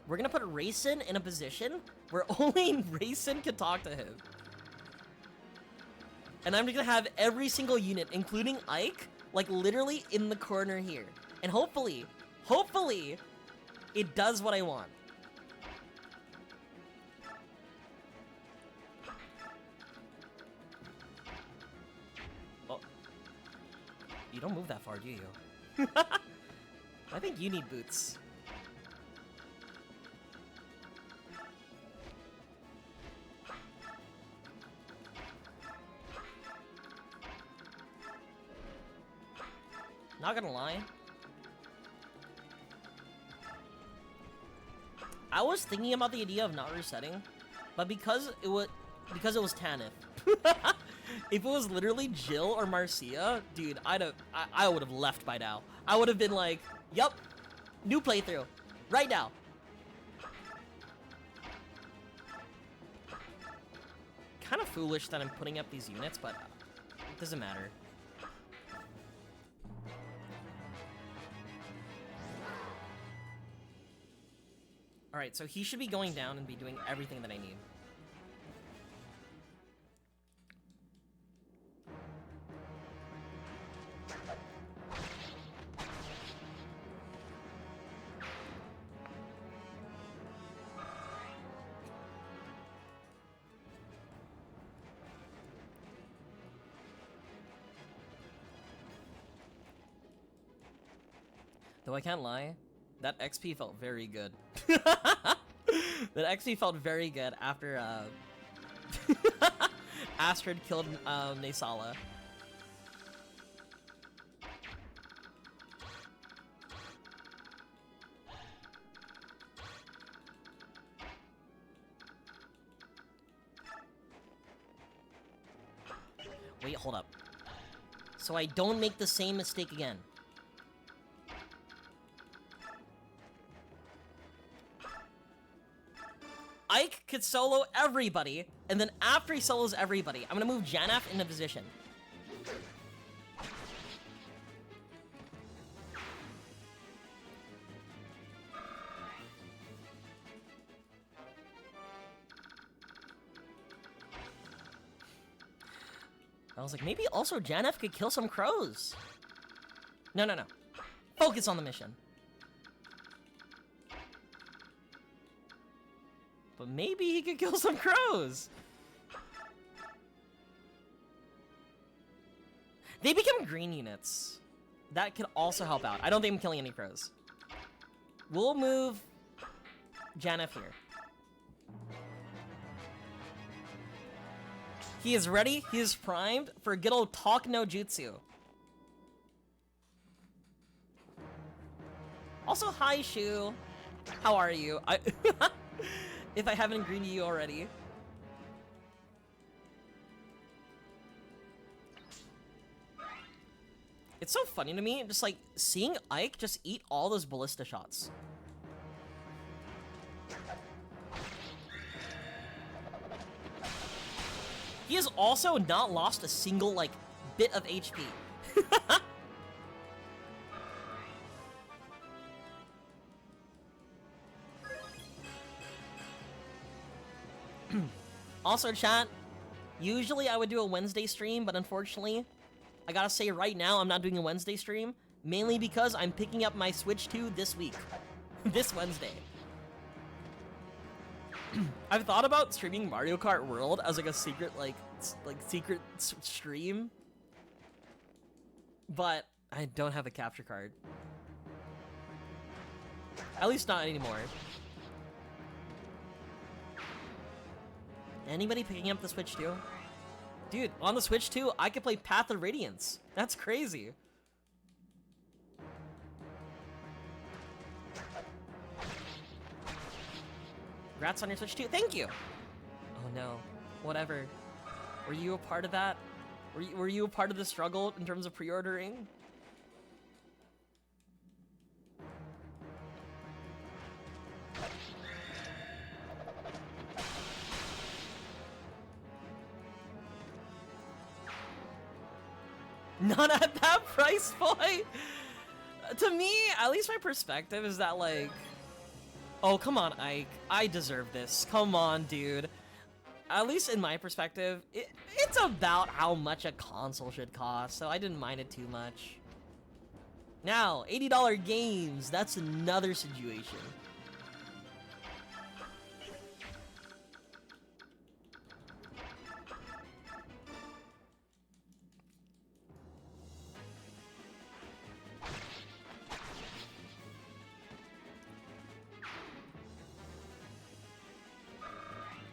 we're gonna put Rayson in a position where only Rayson can talk to him. And I'm gonna have every single unit, including Ike, like literally in the corner here. And hopefully, it does what I want. Oh. You don't move that far, do you? I think you need boots. Not gonna lie. I was thinking about the idea of not resetting, but because it was Tanith. If it was literally Jill or Marcia, dude, I would have left by now. I would have been like, yup, new playthrough, right now. Kind of foolish that I'm putting up these units, but it doesn't matter. Alright, so he should be going down and be doing everything that I need. Though I can't lie, that XP felt very good. That XP felt very good after Astrid killed Naysala. Wait, hold up. So I don't make the same mistake again. Ike could solo everybody, and then after he solos everybody, I'm gonna move Janaf into position. I was like, maybe also Janaf could kill some crows. No. Focus on the mission. But maybe he could kill some crows. They become green units. That could also help out. I don't think I'm killing any crows. We'll move Janeth here. He is ready. He is primed for a good old talk no jutsu. Also, hi, Shu. How are you? If I haven't greeted you already. It's so funny to me, just like seeing Ike just eat all those ballista shots. He has also not lost a single like bit of HP. Also, chat, usually I would do a Wednesday stream, but unfortunately, I gotta say right now I'm not doing a Wednesday stream, mainly because I'm picking up my Switch 2 this week. This Wednesday. I've thought about streaming Mario Kart World as like a secret, secret stream, but I don't have a capture card. At least not anymore. Anybody picking up the Switch 2? Dude, on the Switch 2, I could play Path of Radiance. That's crazy. Congrats on your Switch 2. Thank you. Oh no. Whatever. Were you a part of that? Were you a part of the struggle in terms of pre-ordering? Not at that price point. To me, at least my perspective is that like, oh come on, Ike, I deserve this. Come on, dude. at least in my perspective, it's about how much a console should cost, so I didn't mind it too much. Now, $80 games, that's another situation.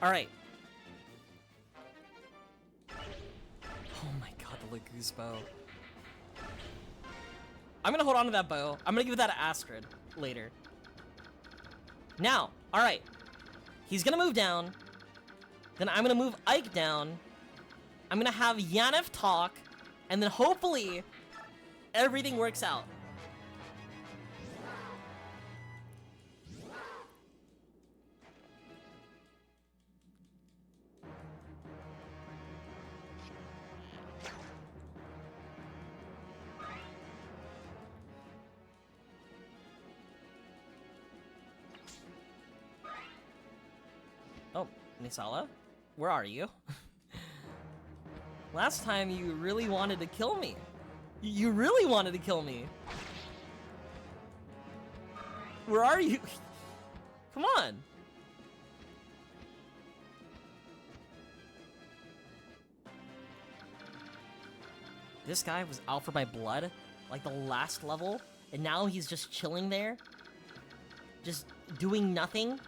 All right. Oh my god, the Lagoose bow. I'm gonna hold on to that bow. I'm gonna give that to Astrid later. Now, all right. He's gonna move down. Then I'm gonna move Ike down. I'm gonna have Yanef talk, and then hopefully everything works out. Oh, Nisala? Where are you? Last time you really wanted to kill me. You really wanted to kill me. Where are you? Come on. This guy was out for my blood, like the last level, and now he's just chilling there, just doing nothing.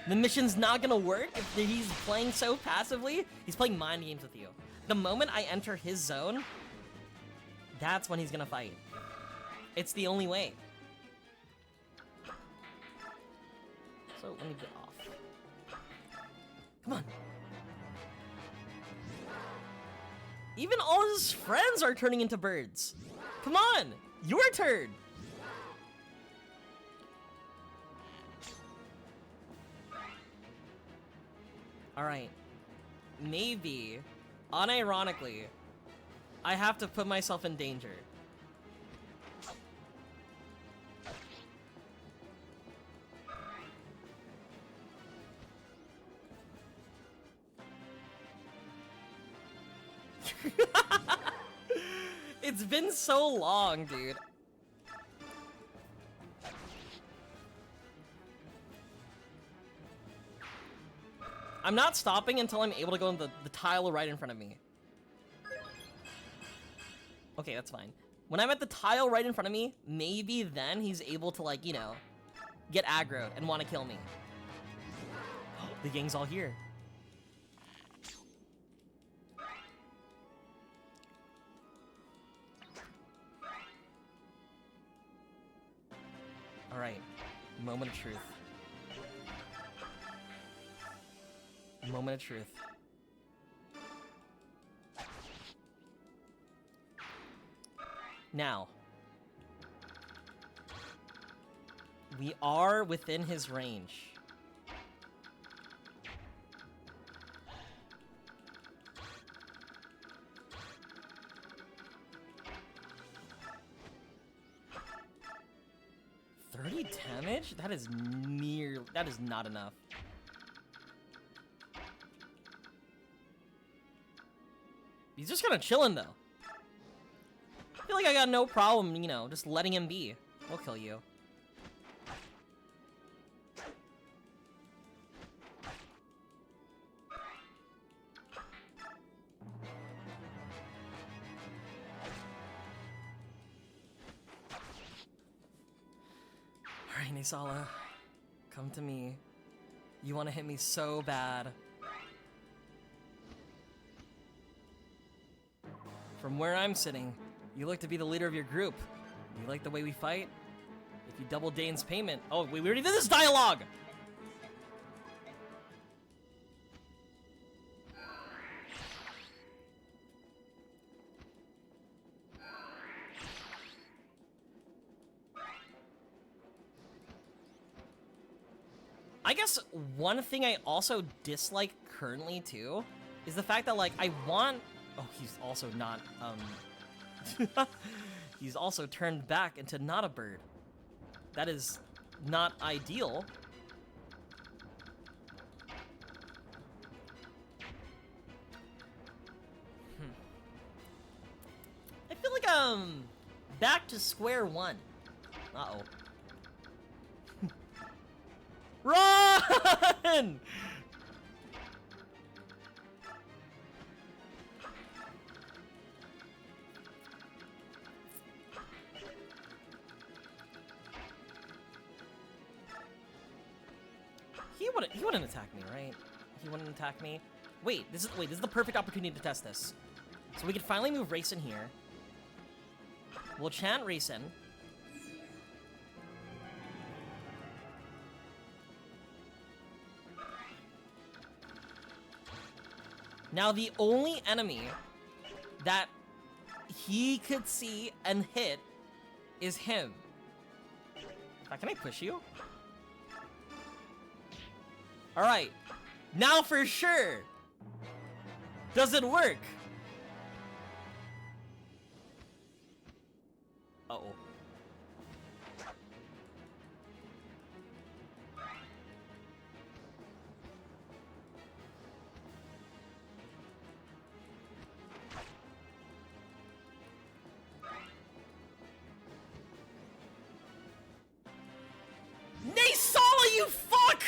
The mission's not gonna work if he's playing so passively. He's playing mind games with you. The moment I enter his zone, that's when he's gonna fight. It's the only way. So let me get off. Come on. Even all his friends are turning into birds. Come on, your turn. All right, maybe, unironically, I have to put myself in danger. It's been so long, dude. I'm not stopping until I'm able to go in the tile right in front of me. Okay, that's fine. When I'm at the tile right in front of me, maybe then he's able to, like, you know, get aggroed and want to kill me. The gang's all here. All right, moment of truth. Moment of truth. Now, we are within his range. $30 damage? That is not enough. He's just kind of chilling, though. I feel like I got no problem, you know, just letting him be. We'll kill you. Alright, Nisala. Come to me. You want to hit me so bad. From where I'm sitting, you look to be the leader of your group. You like the way we fight? If you double Dane's payment... Oh, we already did this dialogue! I guess one thing I also dislike currently, too, is the fact that, like, I want... Oh, he's also not, He's also turned back into not a bird. That is not ideal. I feel like back to square one. Uh-oh. Run! He wouldn't attack me, right? He wouldn't attack me. Wait, this is the perfect opportunity to test this. So we can finally move Racing here. We'll chant Racing. Now the only enemy that he could see and hit is him. Can I push you? Alright. Now for sure. Does it work? Uh-oh. Naysala, you fuck!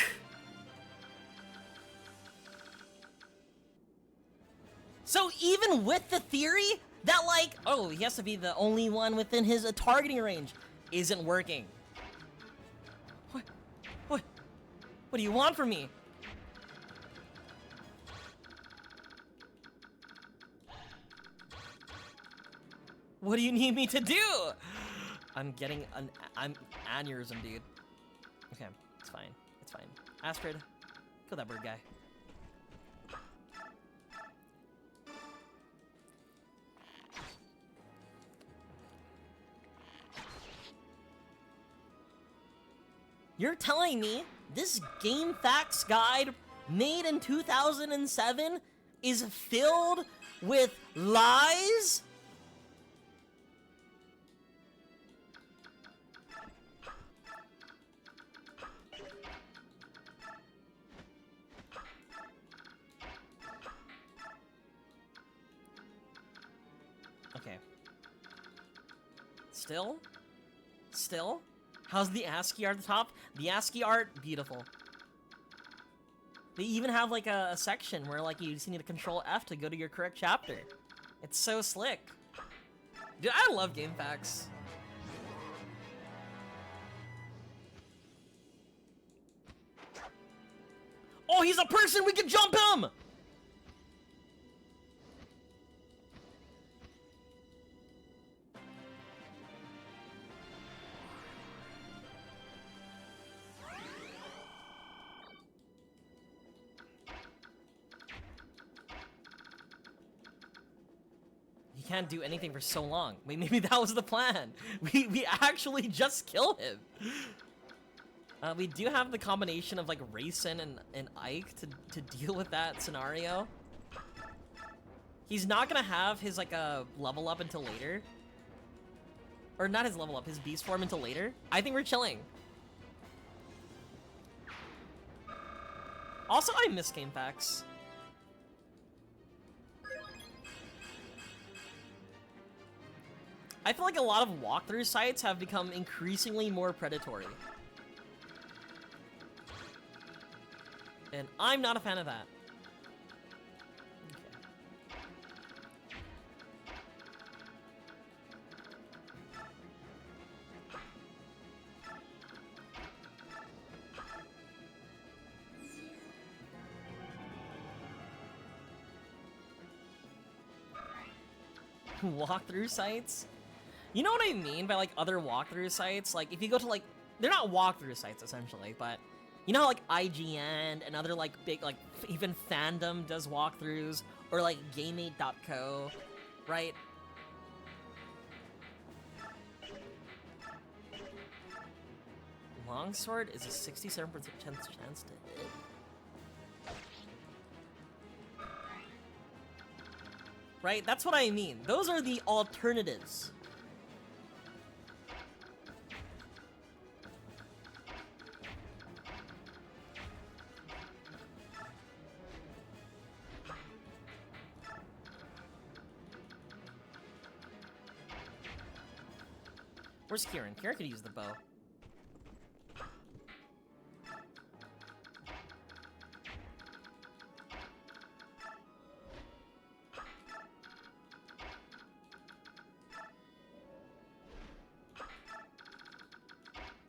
So even with the theory that, like, oh, he has to be the only one within his targeting range, isn't working. What do you want from me? What do you need me to do? I'm getting I'm aneurysm, dude. Okay, it's fine. It's fine. Astrid, kill that bird guy. You're telling me this game facts guide made in 2007 is filled with lies? Okay. Still? How's the ASCII art at the top? The ASCII art, beautiful. They even have like a section where like you just need to control F to go to your correct chapter. It's so slick. Dude, I love game facts. Oh, he's a person! We can jump him! Can't do anything for so long. Wait, maybe that was the plan. We actually just kill him. We do have the combination of like Racing and Ike to deal with that scenario. He's not gonna have his like level up until later. Or not his level up, his beast form until later. I think we're chilling. Also, I miss game facts. I feel like a lot of walkthrough sites have become increasingly more predatory. And I'm not a fan of that. Okay. Walkthrough sites? You know what I mean by like other walkthrough sites? Like if you go to like, they're not walkthrough sites essentially, but you know how like IGN and other like big like even fandom does walkthroughs, or like GameMate.co, right? Longsword is a 67% chance to hit. Right? That's what I mean. Those are the alternatives. Where's Kieran? Kieran could use the bow.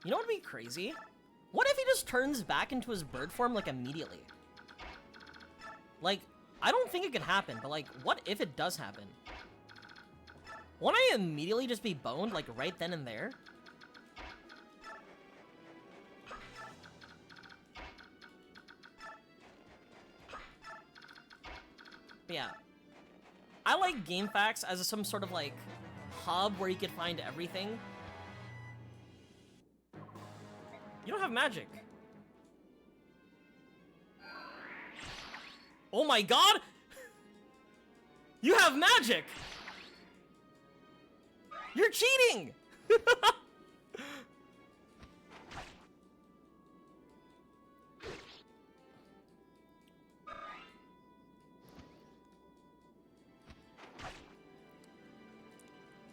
You know what would be crazy? What if he just turns back into his bird form, like, immediately? Like, I don't think it could happen, but, like, what if it does happen? Won't I immediately just be boned, like, right then and there? But yeah. I like GameFAQs as some sort of, like, hub where you could find everything. You don't have magic. Oh my god! You have magic! You're cheating!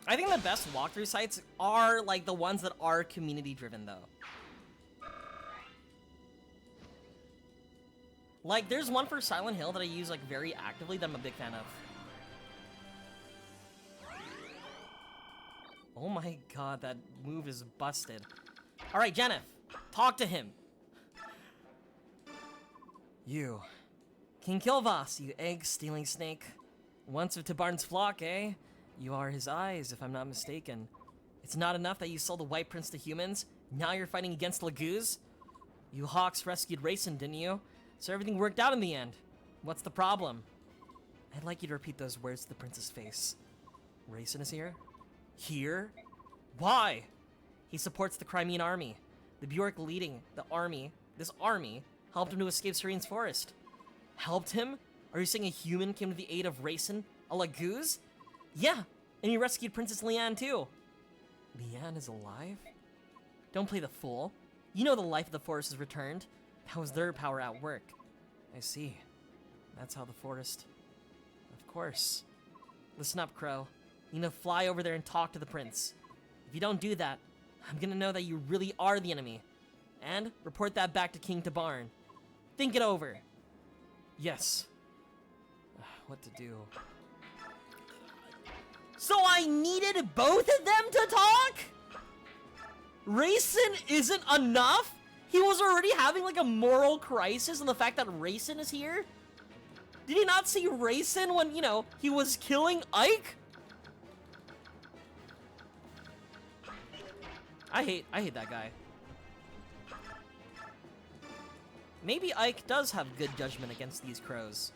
I think the best walkthrough sites are, like, the ones that are community-driven, though. Like, there's one for Silent Hill that I use, like, very actively that I'm a big fan of. Oh my god, that move is busted. Alright, Janeth, talk to him. You. King Kilvas, you egg-stealing snake. Once of Tabarn's flock, eh? You are his eyes, if I'm not mistaken. It's not enough that you sold the White Prince to humans. Now you're fighting against Laguz? You Hawks rescued Rayson, didn't you? So everything worked out in the end. What's the problem? I'd like you to repeat those words to the prince's face. Rayson is here? Here? Why? He supports the Crimean army. The Bjork leading this army, helped him to escape Serene's forest. Helped him? Are you saying a human came to the aid of Rayson, a Laguz? Yeah, and he rescued Princess Leanne too. Leanne is alive? Don't play the fool. You know the life of the forest is returned. That was their power at work. I see. That's how the forest... Of course. Listen up, Crow. You need to fly over there and talk to the prince. If you don't do that, I'm gonna know that you really are the enemy. And report that back to King Tabarn. Think it over. Yes. What to do? So I needed both of them to talk? Rayson isn't enough? He was already having like a moral crisis on the fact that Rayson is here? Did he not see Rayson when, you know, he was killing Ike? I hate that guy. Maybe Ike does have good judgment against these crows.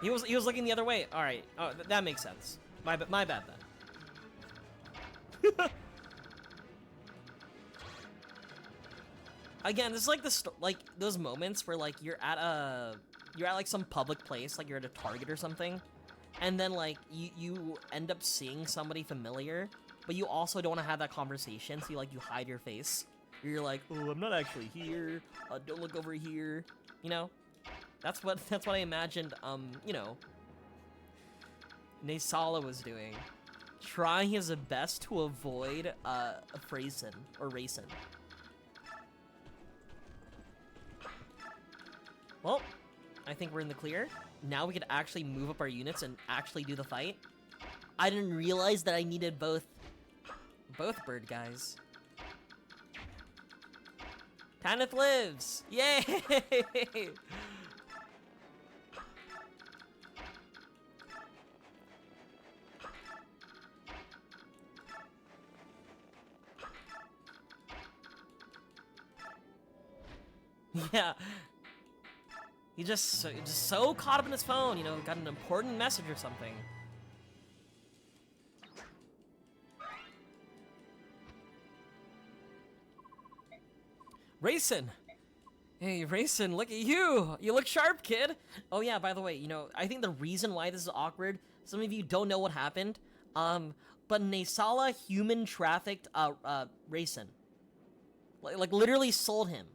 He was looking the other way. All right. Oh, that makes sense. My bad then. Again, this is like like those moments where like you're at like some public place, like you're at a Target or something, and then like you end up seeing somebody familiar, but you also don't want to have that conversation, so you hide your face. You're like, oh, I'm not actually here. Don't look over here. You know, that's what I imagined. You know, Naysala was doing, trying his best to avoid Rayson. Well, I think we're in the clear. Now we could actually move up our units and actually do the fight. I didn't realize that I needed both bird guys. Tanith lives! Yay! Yeah. He just so caught up in his phone, you know, got an important message or something. Rayson, Hey, Rayson, look at you! You look sharp, kid! Oh yeah, by the way, I think the reason why this is awkward, some of you don't know what happened, but Naysala human trafficked, Rayson. Like literally sold him.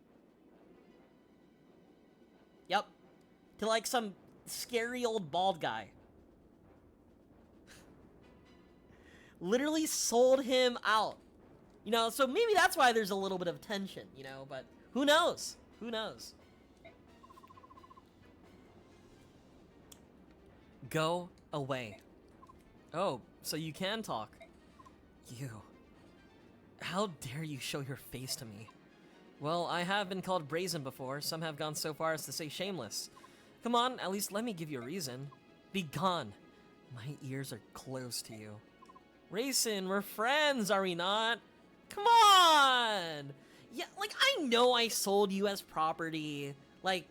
Yep. To like some scary old bald guy. Literally sold him out. So maybe that's why there's a little bit of tension, but who knows? Who knows? Go away. Oh, so you can talk. You. How dare you show your face to me? Well, I have been called brazen before. Some have gone so far as to say shameless. Come on, at least let me give you a reason. Be gone. My ears are closed to you. Rayson, we're friends, are we not? Come on! Yeah, like, I know I sold you as property. Like,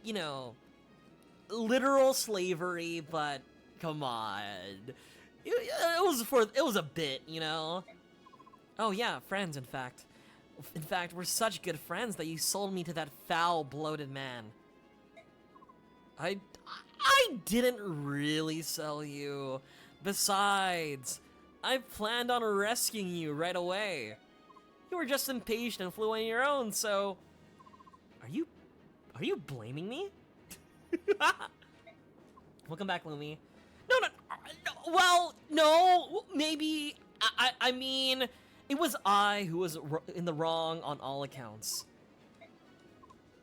literal slavery, but come on. It was a bit, Oh yeah, friends, in fact. In fact, we're such good friends that you sold me to that foul, bloated man. I didn't really sell you. Besides, I planned on rescuing you right away. You were just impatient and flew on your own, so... Are you blaming me? Welcome back, Lumi. No, well, no, maybe, I mean, it was I who was in the wrong on all accounts.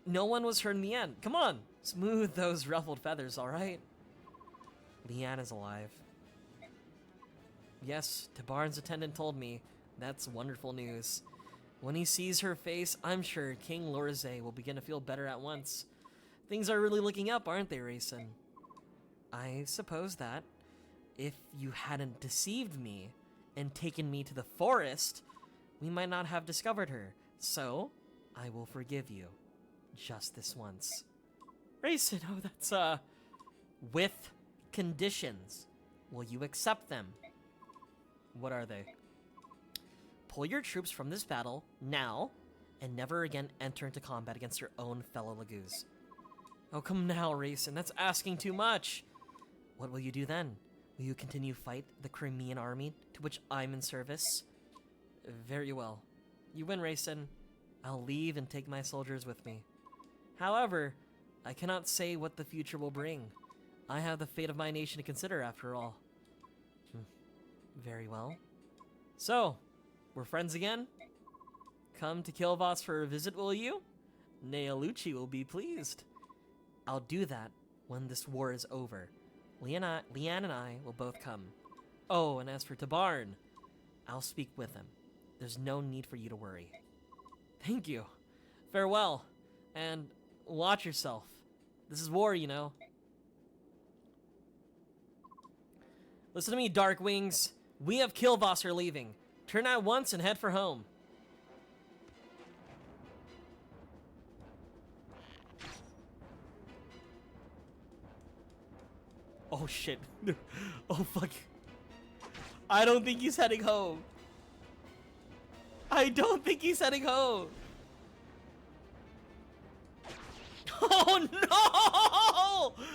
No one was hurt in the end. Come on, smooth those ruffled feathers, alright? Leanne is alive. Yes, Tabarn's attendant told me. That's wonderful news. When he sees her face, I'm sure King Lorze will begin to feel better at once. Things are really looking up, aren't they, Rayson? I suppose that. If you hadn't deceived me and taken me to the forest, we might not have discovered her. So, I will forgive you. Just this once. Rayson, oh, that's, with conditions. Will you accept them? What are they? Pull your troops from this battle, now, and never again enter into combat against your own fellow Lagoos. Oh, come now, Rayson, that's asking too much. What will you do then? Will you continue fight the Crimean army, to which I'm in service? Very well. You win, Rayson. I'll leave and take my soldiers with me. However, I cannot say what the future will bring. I have the fate of my nation to consider, after all. Very well. So, we're friends again? Come to Kilvos for a visit, will you? Nealucci will be pleased. I'll do that when this war is over. Leanne and I will both come. Oh, and as for Tabarn, I'll speak with him. There's no need for you to worry. Thank you. Farewell. And watch yourself. This is war, Listen to me, Dark Wings. We of Kilvos are leaving. Turn out once and head for home. Oh shit. Oh fuck. I don't think he's heading home. I don't think he's heading home. Oh no!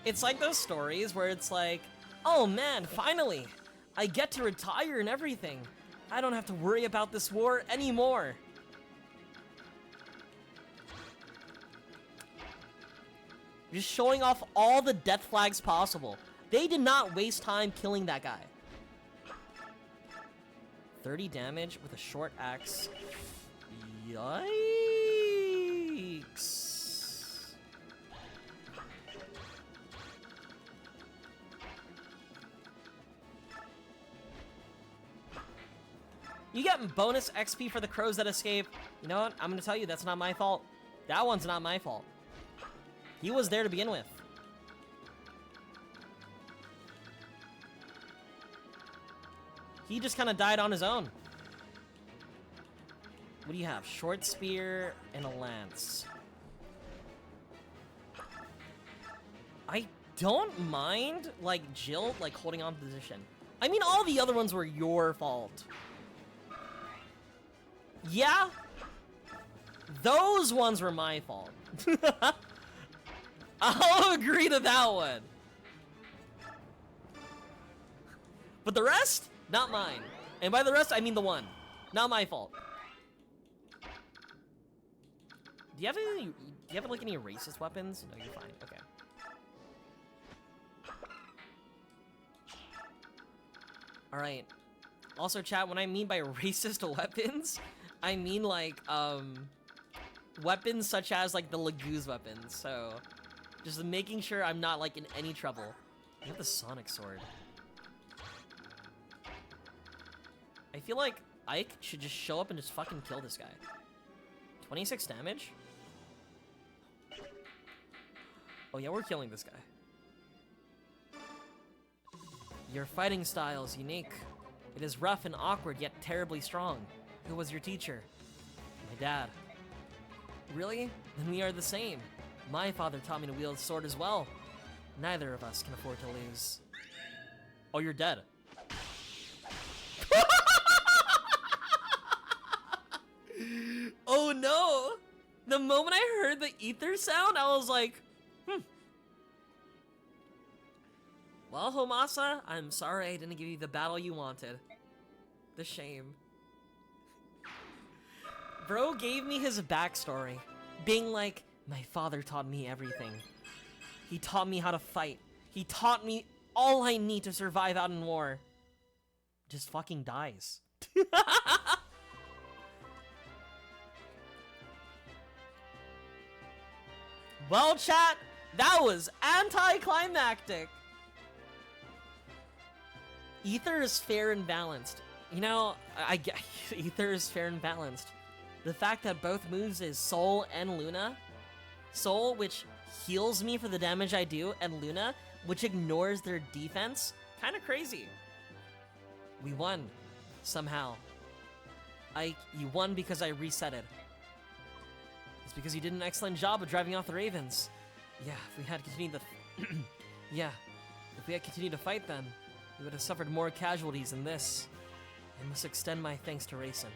It's like those stories where it's like, oh man, finally, I get to retire and everything. I don't have to worry about this war anymore. Just showing off all the death flags possible. They did not waste time killing that guy. 30 damage with a short axe. Yikes. You get bonus XP for the crows that escape. You know what? I'm gonna tell you, that's not my fault. That one's not my fault. He was there to begin with. He just kind of died on his own. What do you have? Short spear and a lance. I don't mind, like, Jill, like, holding on to position. I mean, all the other ones were your fault. Yeah? Those ones were my fault. I'll agree to that one. But the rest, not mine. And by the rest, I mean the one. Not my fault. Do you have like any racist weapons? No, you're fine. Okay. All right. Also, chat, when I mean by racist weapons, I mean like weapons such as like the Lagoo's weapons. So, just making sure I'm not like in any trouble. I have the Sonic Sword. I feel like Ike should just show up and just fucking kill this guy. 26 damage? Oh yeah, we're killing this guy. Your fighting style is unique. It is rough and awkward, yet terribly strong. Who was your teacher? My dad. Really? Then we are the same. My father taught me to wield a sword as well. Neither of us can afford to lose. Oh, you're dead. Oh no! The moment I heard the ether sound, I was like, Well, Homasa, I'm sorry I didn't give you the battle you wanted. The shame. Bro gave me his backstory, being like, my father taught me everything. He taught me how to fight. He taught me all I need to survive out in war. Just fucking dies. Well, chat, that was anticlimactic. Ether is fair and balanced. You know, I get Ether is fair and balanced. The fact that both moves is Soul and Luna. Soul, which heals me for the damage I do, and Luna, which ignores their defense. Kind of crazy. We won. Somehow. You won because I reset it. It's because you did an excellent job of driving off the Ravens. Yeah, if we had continued if we had continued to fight them, we would have suffered more casualties than this. I must extend my thanks to Racin.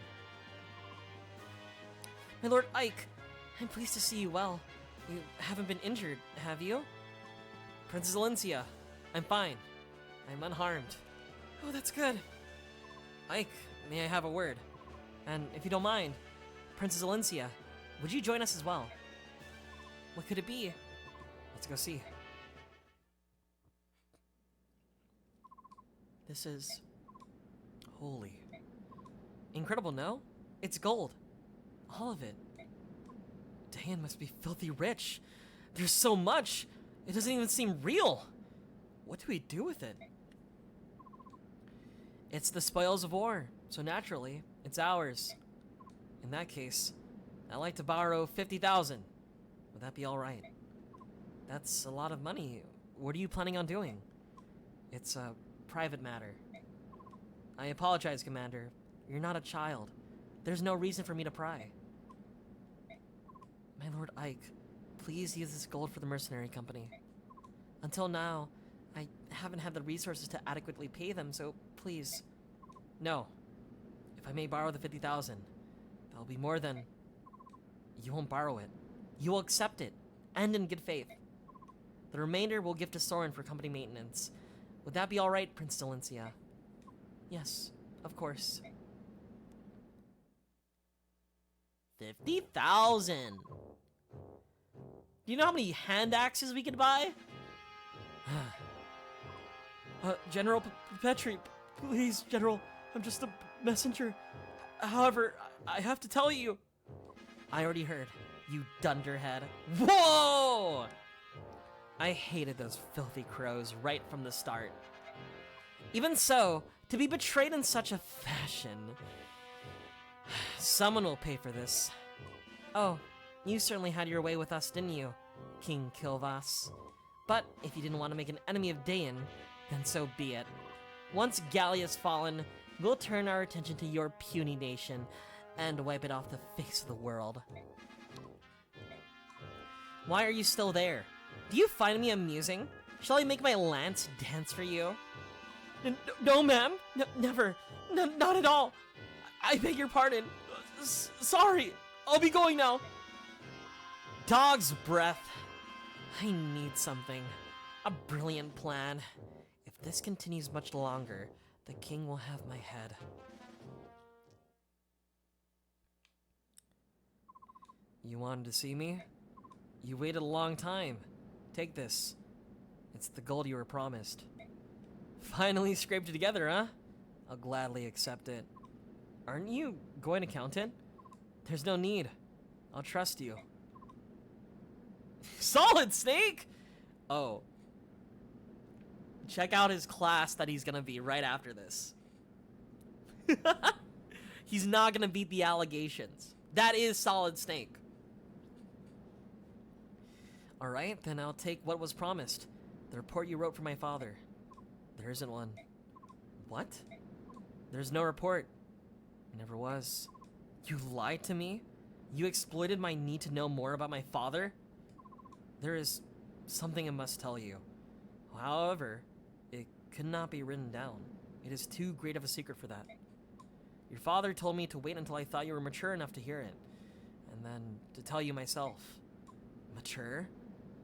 My Lord Ike, I'm pleased to see you well. You haven't been injured, have you? Princess Alencia, I'm fine. I'm unharmed. Oh, that's good. Ike, may I have a word? And if you don't mind, Princess Alencia, would you join us as well? What could it be? Let's go see. This is holy. Incredible, no? It's gold. All of it. Dayan must be filthy rich. There's so much. It doesn't even seem real. What do we do with it? It's the spoils of war, so naturally, it's ours. In that case, I'd like to borrow 50,000. Would that be all right? That's a lot of money. What are you planning on doing? It's a private matter. I apologize, Commander. You're not a child. There's no reason for me to pry. My Lord Ike, please use this gold for the mercenary company. Until now, I haven't had the resources to adequately pay them, so please. No. If I may borrow the 50,000, that'll be more than... You won't borrow it. You will accept it, and in good faith. The remainder we'll give to Soren for company maintenance. Would that be alright, Prince Delencia? Yes, of course. 50,000! Do you know how many hand axes we could buy? General Petri, please, General, I'm just a messenger. However, I have to tell you. I already heard, you dunderhead. Whoa! I hated those filthy crows right from the start. Even so, to be betrayed in such a fashion... Someone will pay for this. Oh, you certainly had your way with us, didn't you, King Kilvas? But if you didn't want to make an enemy of Dayan, then so be it. Once Gallia's fallen, we'll turn our attention to your puny nation and wipe it off the face of the world. Why are you still there? Do you find me amusing? Shall I make my lance dance for you? No, ma'am. Never. Not at all. I beg your pardon. Sorry. I'll be going now. Dog's breath. I need something. A brilliant plan. If this continues much longer, the king will have my head. You wanted to see me? You waited a long time. Take this. It's the gold you were promised. Finally scraped it together, huh? I'll gladly accept it. Aren't you going to count it? There's no need. I'll trust you. Solid Snake! Oh. Check out his class that he's gonna be right after this. He's not gonna beat the allegations. That is Solid Snake. Alright, then I'll take what was promised. The report you wrote for my father. There isn't one. What? There's no report. Never was. You lied to me? You exploited my need to know more about my father? There is something I must tell you. However, it could not be written down. It is too great of a secret for that. Your father told me to wait until I thought you were mature enough to hear it, and then to tell you myself. Mature?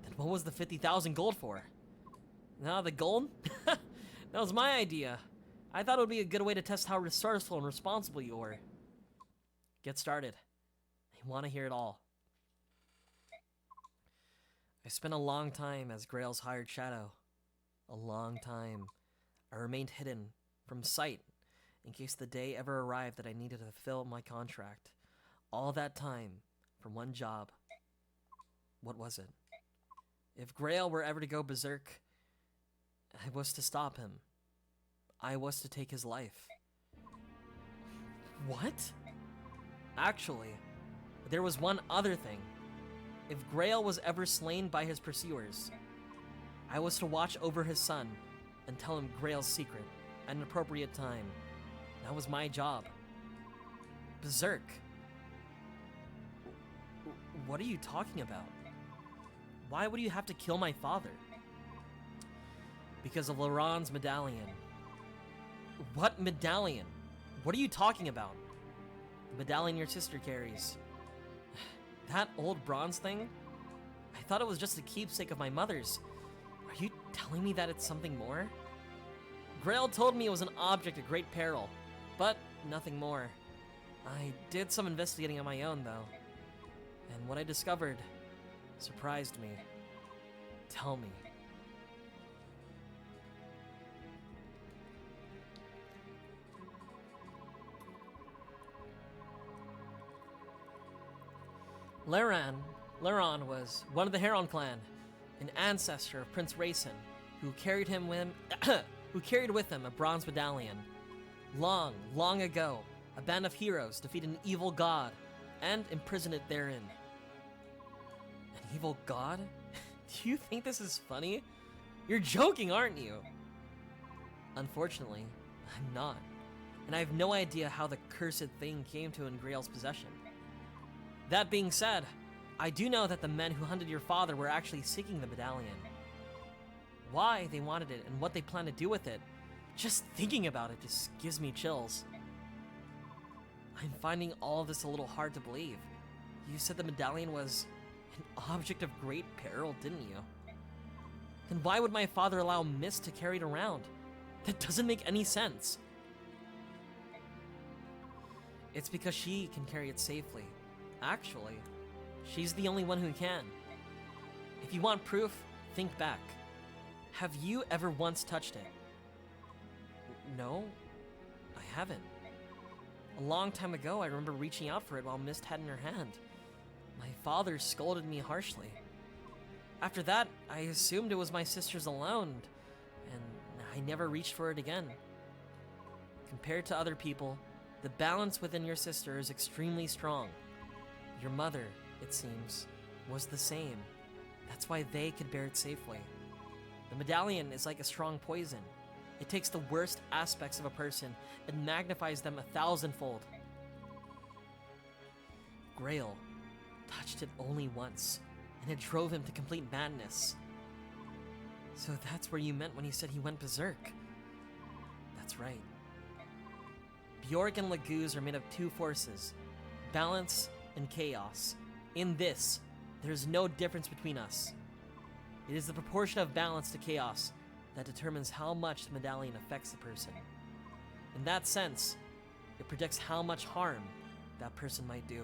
Then what was the 50,000 gold for? Now the gold? That was my idea. I thought it would be a good way to test how resourceful and responsible you were. Get started. I want to hear it all. I spent a long time as Grail's hired shadow. A long time. I remained hidden from sight in case the day ever arrived that I needed to fulfill my contract. All that time for one job. What was it? If Grail were ever to go berserk, I was to stop him. I was to take his life. What? Actually, there was one other thing. If Grail was ever slain by his pursuers, I was to watch over his son and tell him Grail's secret at an appropriate time. That was my job. Berserk. What are you talking about? Why would you have to kill my father? Because of Laurent's medallion. What medallion? What are you talking about? The medallion your sister carries. That old bronze thing? I thought it was just a keepsake of my mother's. Are you telling me that it's something more? Grail told me it was an object of great peril, but nothing more. I did some investigating on my own, though. And what I discovered surprised me. Tell me. Laurent was one of the Heron clan, an ancestor of Prince Rayson, who carried with him a bronze medallion. Long, long ago, a band of heroes defeated an evil god and imprisoned it therein. An evil god? Do you think this is funny? You're joking, aren't you? Unfortunately, I'm not, and I have no idea how the cursed thing came to in Grail's possession. That being said, I do know that the men who hunted your father were actually seeking the medallion. Why they wanted it and what they plan to do with it, just thinking about it just gives me chills. I'm finding all this a little hard to believe. You said the medallion was an object of great peril, didn't you? Then why would my father allow Mist to carry it around? That doesn't make any sense. It's because she can carry it safely. Actually, she's the only one who can. If you want proof, think back. Have you ever once touched it? No, I haven't. A long time ago, I remember reaching out for it while Mist had in her hand. My father scolded me harshly. After that, I assumed it was my sister's alone, and I never reached for it again. Compared to other people, the balance within your sister is extremely strong. Your mother, it seems, was the same. That's why they could bear it safely. The medallion is like a strong poison. It takes the worst aspects of a person and magnifies them 1,000-fold. Grail touched it only once, and it drove him to complete madness. So that's where you meant when you said he went berserk. That's right. Bjork and Laguz are made of two forces, balance and chaos. In this, there's no difference between us. It is the proportion of balance to chaos that determines how much the medallion affects the person. In that sense, it predicts how much harm that person might do.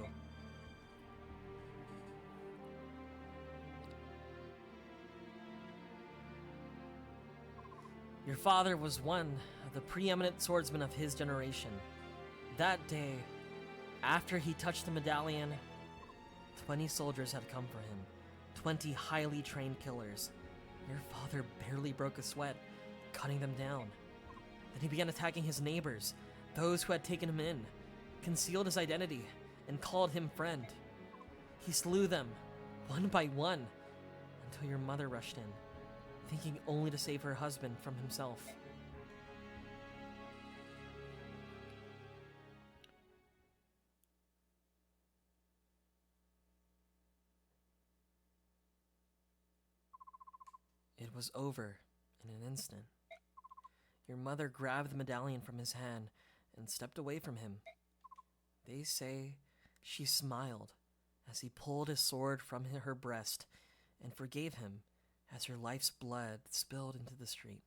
Your father was one of the preeminent swordsmen of his generation. That day, after he touched the medallion, 20 soldiers had come for him, 20 highly trained killers. Your father barely broke a sweat, cutting them down. Then he began attacking his neighbors, those who had taken him in, concealed his identity, and called him friend. He slew them, one by one, until your mother rushed in, thinking only to save her husband from himself. It was over in an instant. Your mother grabbed the medallion from his hand and stepped away from him. They say she smiled as he pulled his sword from her breast and forgave him as her life's blood spilled into the street.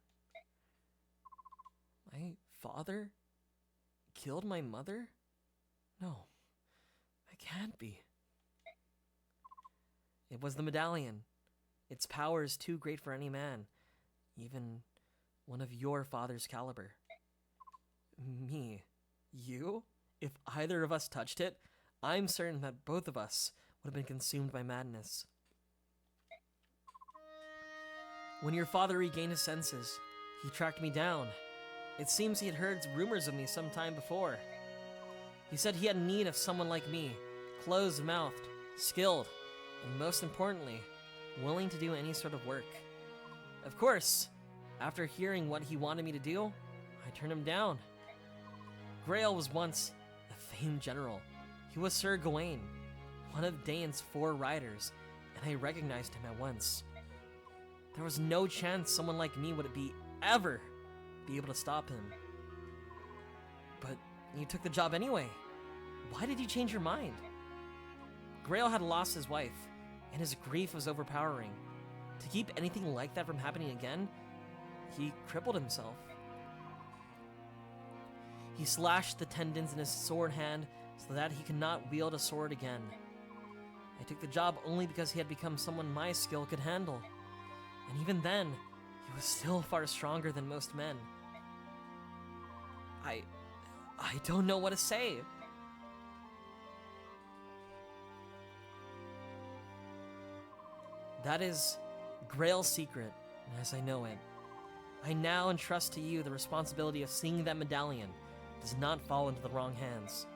My father killed my mother? No, I can't be. It was the medallion. Its power is too great for any man, even one of your father's caliber. Me? You? If either of us touched it, I'm certain that both of us would have been consumed by madness. When your father regained his senses, he tracked me down. It seems he had heard rumors of me some time before. He said he had need of someone like me, closed-mouthed, skilled, and most importantly, willing to do any sort of work. Of course, after hearing what he wanted me to do, I turned him down. Grail was once a famed general. He was Sir Gawain, one of Dane's 4 riders, and I recognized him at once. There was no chance someone like me would ever be able to stop him. But you took the job anyway. Why did you change your mind? Grail had lost his wife, and his grief was overpowering. To keep anything like that from happening again, he crippled himself. He slashed the tendons in his sword hand so that he could not wield a sword again. I took the job only because he had become someone my skill could handle. And even then, he was still far stronger than most men. I don't know what to say. That is Grail's secret, as I know it. I now entrust to you the responsibility of seeing that medallion does not fall into the wrong hands.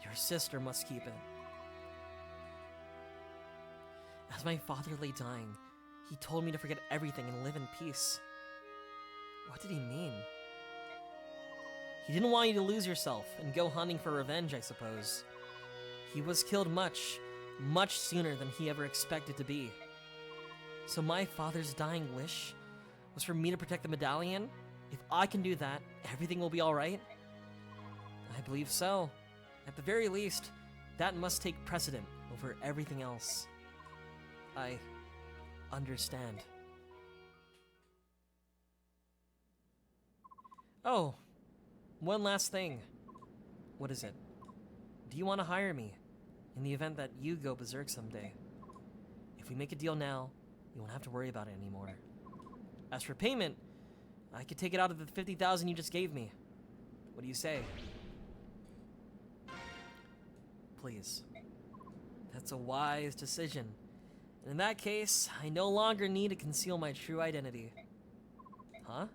Your sister must keep it. As my father lay dying, he told me to forget everything and live in peace. What did he mean? He didn't want you to lose yourself and go hunting for revenge, I suppose. He was killed much, much sooner than he ever expected to be. So my father's dying wish was for me to protect the medallion? If I can do that, everything will be alright? I believe so. At the very least, that must take precedent over everything else. I understand. Oh, one last thing. What is it? Do you want to hire me in the event that you go berserk someday? If we make a deal now, you won't have to worry about it anymore. As for payment, I could take it out of the 50,000 you just gave me. What do you say? Please. That's a wise decision. And in that case, I no longer need to conceal my true identity. Huh?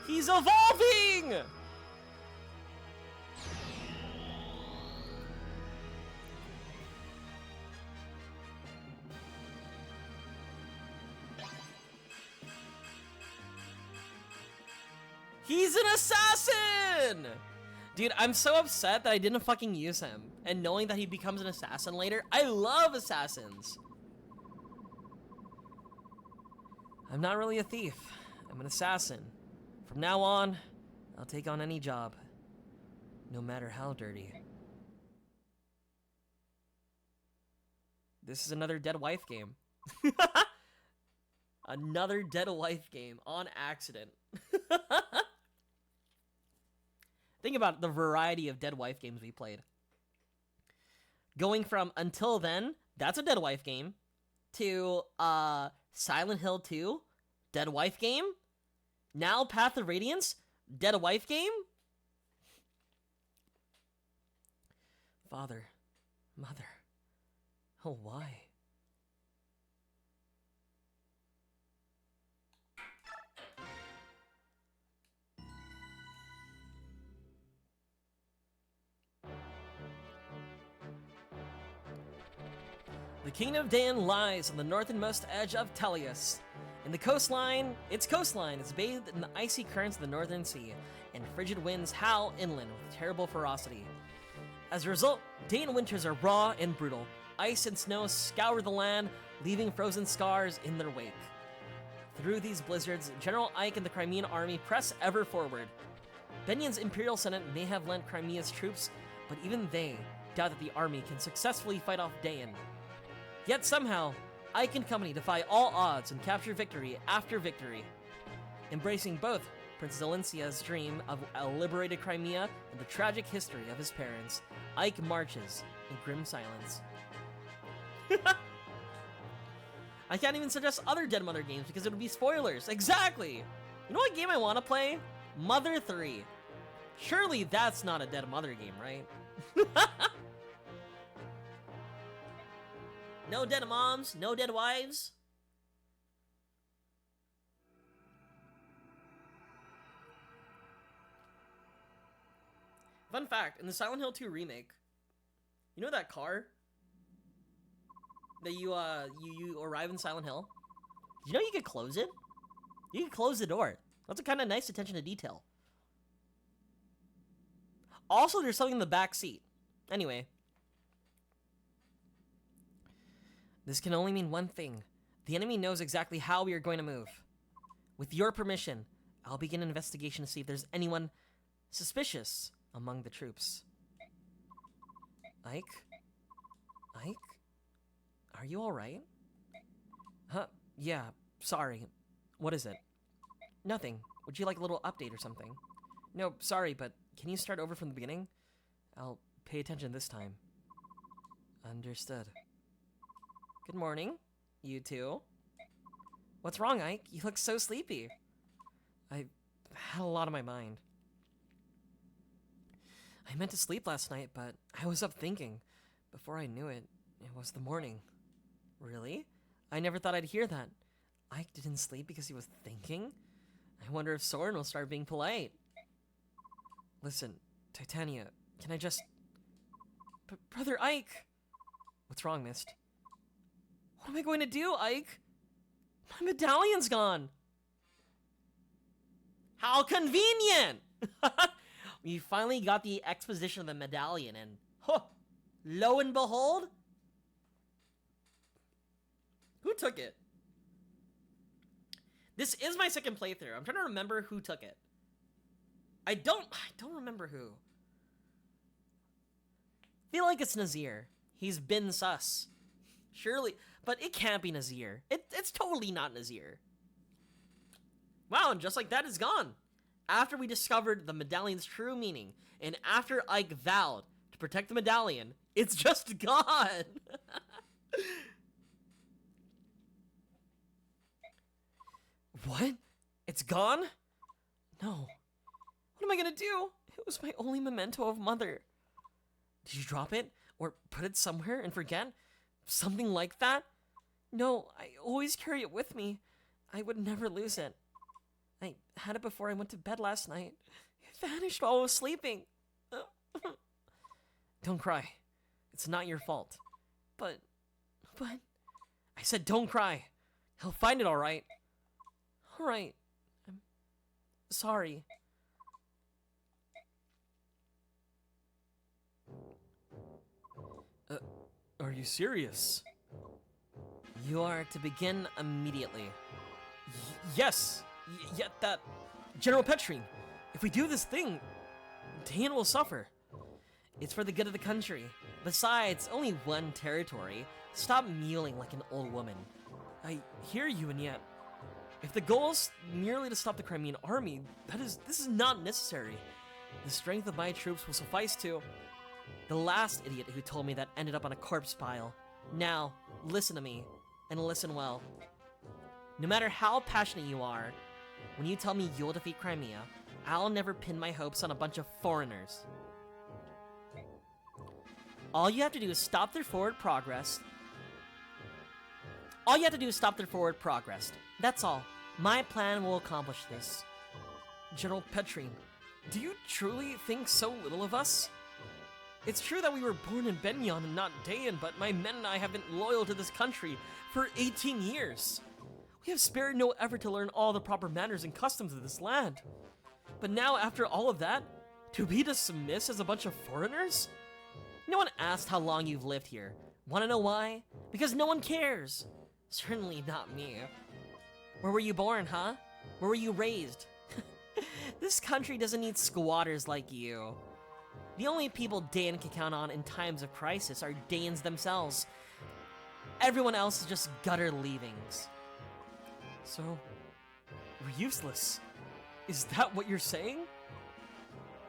He's evolving! He's an assassin! Dude, I'm so upset that I didn't fucking use him. And knowing that he becomes an assassin later, I love assassins. I'm not really a thief. I'm an assassin. From now on, I'll take on any job. No matter how dirty. This is another dead wife game. Another dead wife game on accident. Think about the variety of dead wife games we played. Going from Until Then, that's a dead wife game, to Silent Hill 2, dead wife game. Now Path of Radiance, dead wife game. Father, mother, oh why? The kingdom of Daein lies on the northernmost edge of Tellius. In the coastline, its coastline is bathed in the icy currents of the northern sea, and frigid winds howl inland with terrible ferocity. As a result, Daein winters are raw and brutal. Ice and snow scour the land, leaving frozen scars in their wake. Through these blizzards, General Ike and the Crimean army press ever forward. Benion's Imperial Senate may have lent Crimea's troops, but even they doubt that the army can successfully fight off Daein. Yet somehow, Ike and company defy all odds and capture victory after victory. Embracing both Prince Zelencia's dream of a liberated Crimea and the tragic history of his parents, Ike marches in grim silence. I can't even suggest other Dead Mother games because it would be spoilers. Exactly! You know what game I want to play? Mother 3. Surely that's not a Dead Mother game, right? No dead moms, no dead wives. Fun fact, in the Silent Hill 2 remake, you know that car that you arrive in Silent Hill? Did you know you could close it? You can close the door. That's a kind of nice attention to detail. Also, there's something in the back seat. Anyway. This can only mean one thing. The enemy knows exactly how we are going to move. With your permission, I'll begin an investigation to see if there's anyone suspicious among the troops. Ike? Ike? Are you alright? Huh? Yeah, sorry. What is it? Nothing. Would you like a little update or something? No, sorry, but can you start over from the beginning? I'll pay attention this time. Understood. Good morning, you two. What's wrong, Ike? You look so sleepy. I had a lot on my mind. I meant to sleep last night, but I was up thinking. Before I knew it, it was the morning. Really? I never thought I'd hear that. Ike didn't sleep because he was thinking? I wonder if Soren will start being polite. Listen, Titania, can I just... Brother Ike! What's wrong, Mist? What am I going to do, Ike? My medallion's gone! How convenient! We finally got the exposition of the medallion, and lo and behold, who took it? This is my second playthrough. I'm trying to remember who took it. I don't remember who. Feel like it's Nazir. He's been sus. Surely, but it can't be Nazir. It's totally not Nazir. Wow, and just like that, it's gone. After we discovered the medallion's true meaning, and after Ike vowed to protect the medallion, it's just gone. What? It's gone? No. What am I gonna do? It was my only memento of Mother. Did you drop it? Or put it somewhere and forget? Something like that? No, I always carry it with me. I would never lose it. I had it before I went to bed last night. It vanished while I was sleeping. Don't cry. It's not your fault. But... I said don't cry. He'll find it all right. All right. I'm sorry. serious. You are to begin immediately. Yes, yet that... General Petrine, if we do this thing, Dane will suffer. It's for the good of the country. Besides, only one territory. Stop mewling like an old woman. I hear you, and yet, if the goal is merely to stop the Crimean army, this is not necessary. The strength of my troops will suffice to... The last idiot who told me that ended up on a corpse pile. Now, listen to me, and listen well. No matter how passionate you are, when you tell me you'll defeat Crimea, I'll never pin my hopes on a bunch of foreigners. All you have to do is stop their forward progress. That's all. My plan will accomplish this. General Petrine, do you truly think so little of us? It's true that we were born in Benyon and not Dayan, but my men and I have been loyal to this country for 18 years. We have spared no effort to learn all the proper manners and customs of this land. But now, after all of that, to be dismissed as a bunch of foreigners? No one asked how long you've lived here. Wanna know why? Because no one cares. Certainly not me. Where were you born, huh? Where were you raised? This country doesn't need squatters like you. The only people Dan can count on in times of crisis are Danes themselves. Everyone else is just gutter leavings. So, we're useless. Is that what you're saying?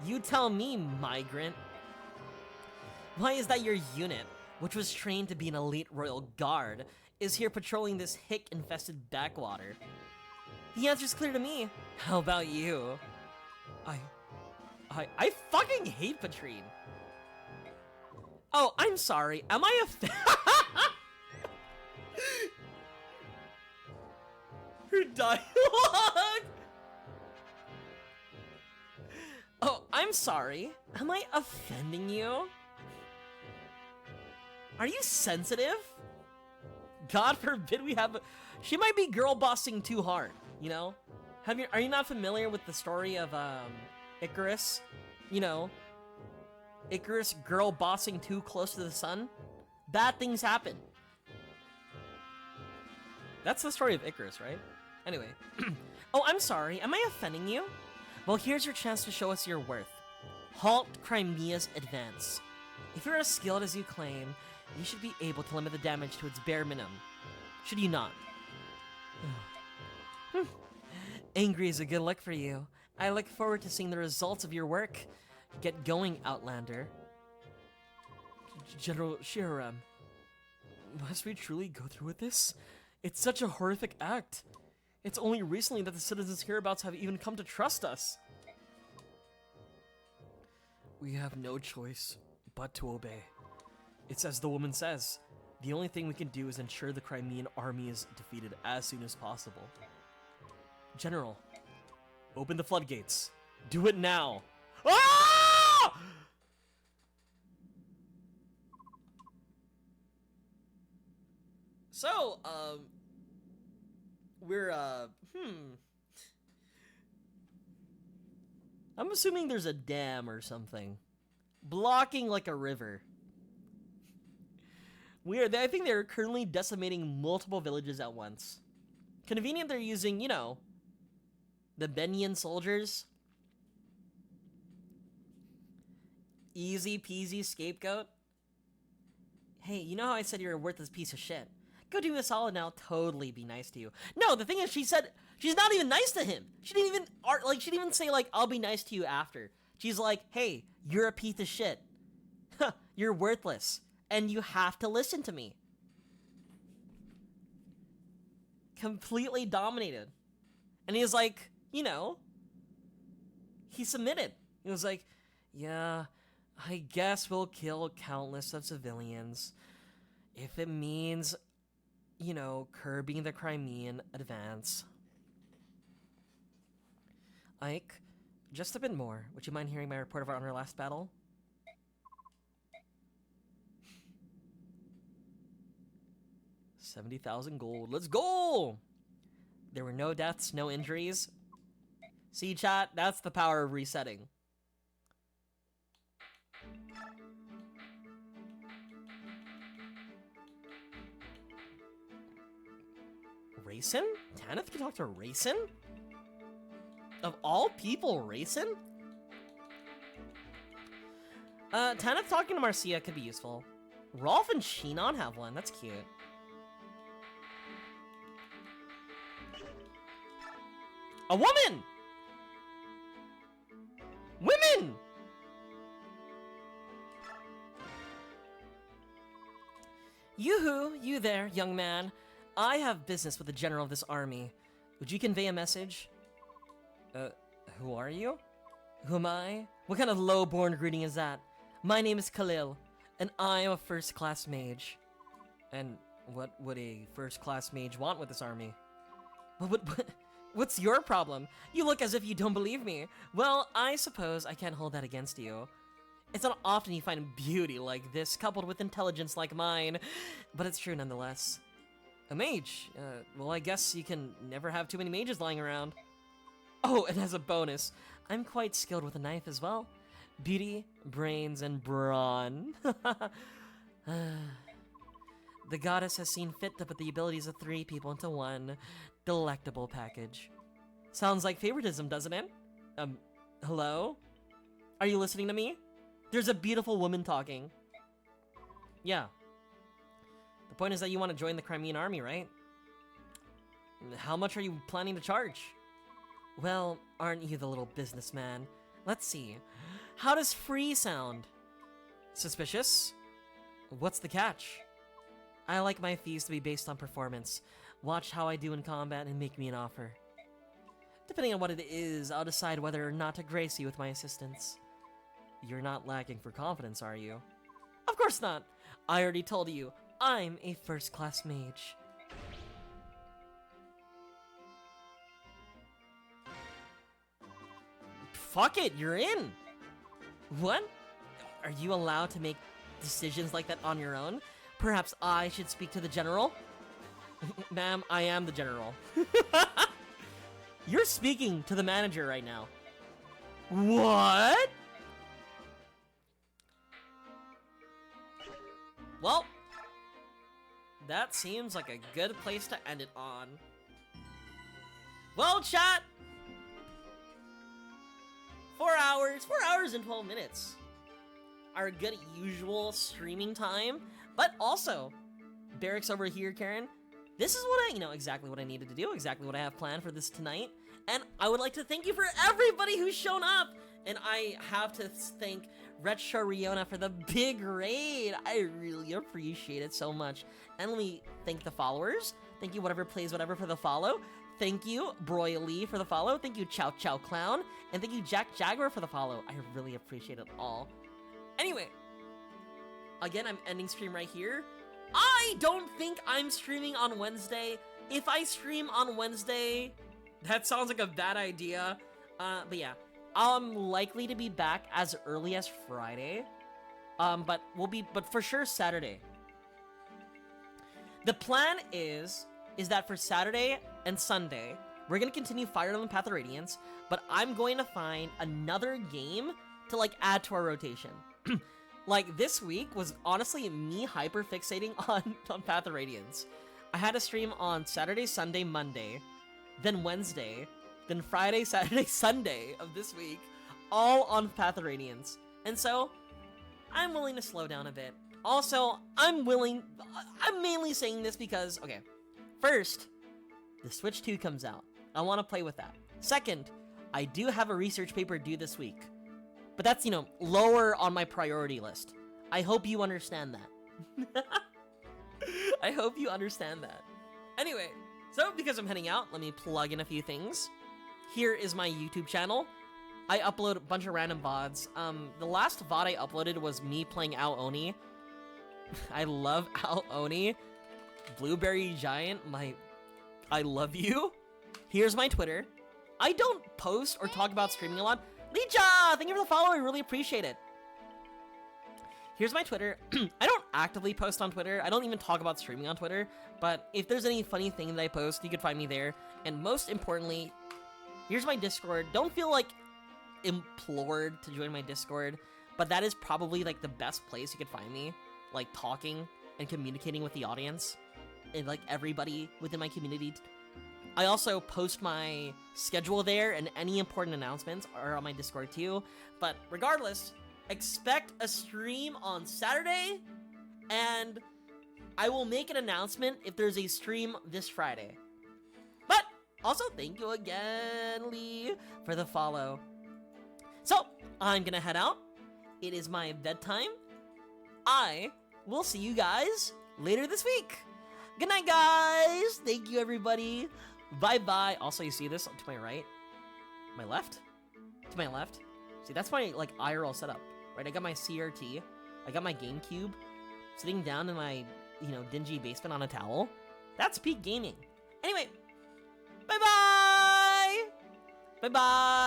You tell me, migrant. Why is that your unit, which was trained to be an elite royal guard, is here patrolling this hick-infested backwater? The answer's clear to me. How about you? I fucking hate Petrine. Oh, I'm sorry. Am I Her dialogue! Oh, I'm sorry. Am I offending you? Are you sensitive? God forbid we have... She might be girl bossing too hard, you know? Are you not familiar with the story of, Icarus? You know, Icarus girl bossing too close to the sun? Bad things happen. That's the story of Icarus, right? Anyway. Oh, I'm sorry. Am I offending you? Well, here's your chance to show us your worth. Halt Crimea's advance. If you're as skilled as you claim, you should be able to limit the damage to its bare minimum. Should you not? Angry is a good look for you. I look forward to seeing the results of your work. Get going, Outlander. General Shiram, must we truly go through with this? It's such a horrific act. It's only recently that the citizens hereabouts have even come to trust us. We have no choice but to obey. It's as the woman says, the only thing we can do is ensure the Crimean army is defeated as soon as possible. General, open the floodgates. Do it now. Ah! So, we're, I'm assuming there's a dam or something. Blocking like a river. I think they're currently decimating multiple villages at once. Convenient they're using, you know, the Benyan soldiers. Easy peasy scapegoat. Hey, you know how I said you're a worthless piece of shit? Go do me a solid now, totally be nice to you. No, the thing is, she said, she's not even nice to him. She didn't even say, like, I'll be nice to you after. She's like, hey, you're a piece of shit. You're worthless. And you have to listen to me. Completely dominated. And he was like, you know, he submitted. He was like, yeah, I guess we'll kill countless of civilians. If it means, you know, curbing the Crimean advance. Ike, just a bit more. Would you mind hearing my report on our last battle? $70,000 gold. Let's go! There were no deaths, no injuries. See, chat? That's the power of resetting. Raisin? Tanith can talk to Raisin? Of all people, Raisin? Tanith talking to Marcia could be useful. Rolf and Shinon have one. That's cute. A woman! Women! Yoo-hoo, you there, young man. I have business with the general of this army. Would you convey a message? Who are you? Who am I? What kind of low-born greeting is that? My name is Khalil, and I am a first-class mage. And what would a first-class mage want with this army? What's your problem? You look as if you don't believe me. Well, I suppose I can't hold that against you. It's not often you find beauty like this coupled with intelligence like mine, but it's true nonetheless. A mage? Well, I guess you can never have too many mages lying around. Oh, and as a bonus, I'm quite skilled with a knife as well. Beauty, brains, and brawn. The goddess has seen fit to put the abilities of 3 people into one delectable package. Sounds like favoritism, doesn't it? Hello? Are you listening to me? There's a beautiful woman talking. Yeah. The point is that you want to join the Crimean army, right? How much are you planning to charge? Well, aren't you the little businessman? Let's see. How does free sound? Suspicious? What's the catch? I like my fees to be based on performance. Watch how I do in combat and make me an offer. Depending on what it is, I'll decide whether or not to grace you with my assistance. You're not lacking for confidence, are you? Of course not! I already told you, I'm a first-class mage. Fuck it, you're in! What? Are you allowed to make decisions like that on your own? Perhaps I should speak to the general? Ma'am, I am the general. You're speaking to the manager right now. What? Well, that seems like a good place to end it on. Well, chat! 4 hours and 12 minutes. Our good usual streaming time, but also, Barracks over here, Karen. This is what exactly what I needed to do, exactly what I have planned for this tonight. And I would like to thank you for everybody who's shown up. And I have to thank Retro Riona for the big raid. I really appreciate it so much. And let me thank the followers. Thank you, whatever plays whatever, for the follow. Thank you, Broy Lee, for the follow. Thank you, Chow Chow Clown. And thank you, Jack Jaguar, for the follow. I really appreciate it all. Anyway, again, I'm ending stream right here. I don't think I'm streaming on Wednesday. If I stream on Wednesday, that sounds like a bad idea. But yeah, I'm likely to be back as early as Friday. But for sure Saturday. The plan is that for Saturday and Sunday, we're gonna continue Fire Emblem Path of Radiance, but I'm going to find another game to add to our rotation. Like, this week was honestly me hyper-fixating on Path of Radiance. I had a stream on Saturday, Sunday, Monday, then Wednesday, then Friday, Saturday, Sunday of this week, all on Path of Radiance. And so, I'm willing to slow down a bit. Also, I'm mainly saying this because, okay, first, the Switch 2 comes out. I want to play with that. Second, I do have a research paper due this week. But that's, lower on my priority list. I hope you understand that. I hope you understand that. Anyway, so because I'm heading out, let me plug in a few things. Here is my YouTube channel. I upload a bunch of random VODs. The last VOD I uploaded was me playing Ao Oni. I love Ao Oni. Blueberry Giant, I love you. Here's my Twitter. I don't post or talk about streaming a lot. Leecha! Thank you for the follow, I really appreciate it. Here's my Twitter. I don't actively post on Twitter. I don't even talk about streaming on Twitter. But if there's any funny thing that I post, you can find me there. And most importantly, here's my Discord. Don't feel implored to join my Discord. But that is probably the best place you could find me. Talking and communicating with the audience. And everybody within my community I also post my schedule there, and any important announcements are on my Discord too. But regardless, expect a stream on Saturday, and I will make an announcement if there's a stream this Friday. But also, thank you again, Lee, for the follow. So, I'm gonna head out. It is my bedtime. I will see you guys later this week. Good night, guys. Thank you, everybody. Bye-bye. Also, you see this to my right? My left? To my left? See, that's my, like, IRL setup, right? I got my CRT. I got my GameCube sitting down in my, dingy basement on a towel. That's peak gaming. Anyway, bye-bye! Bye-bye!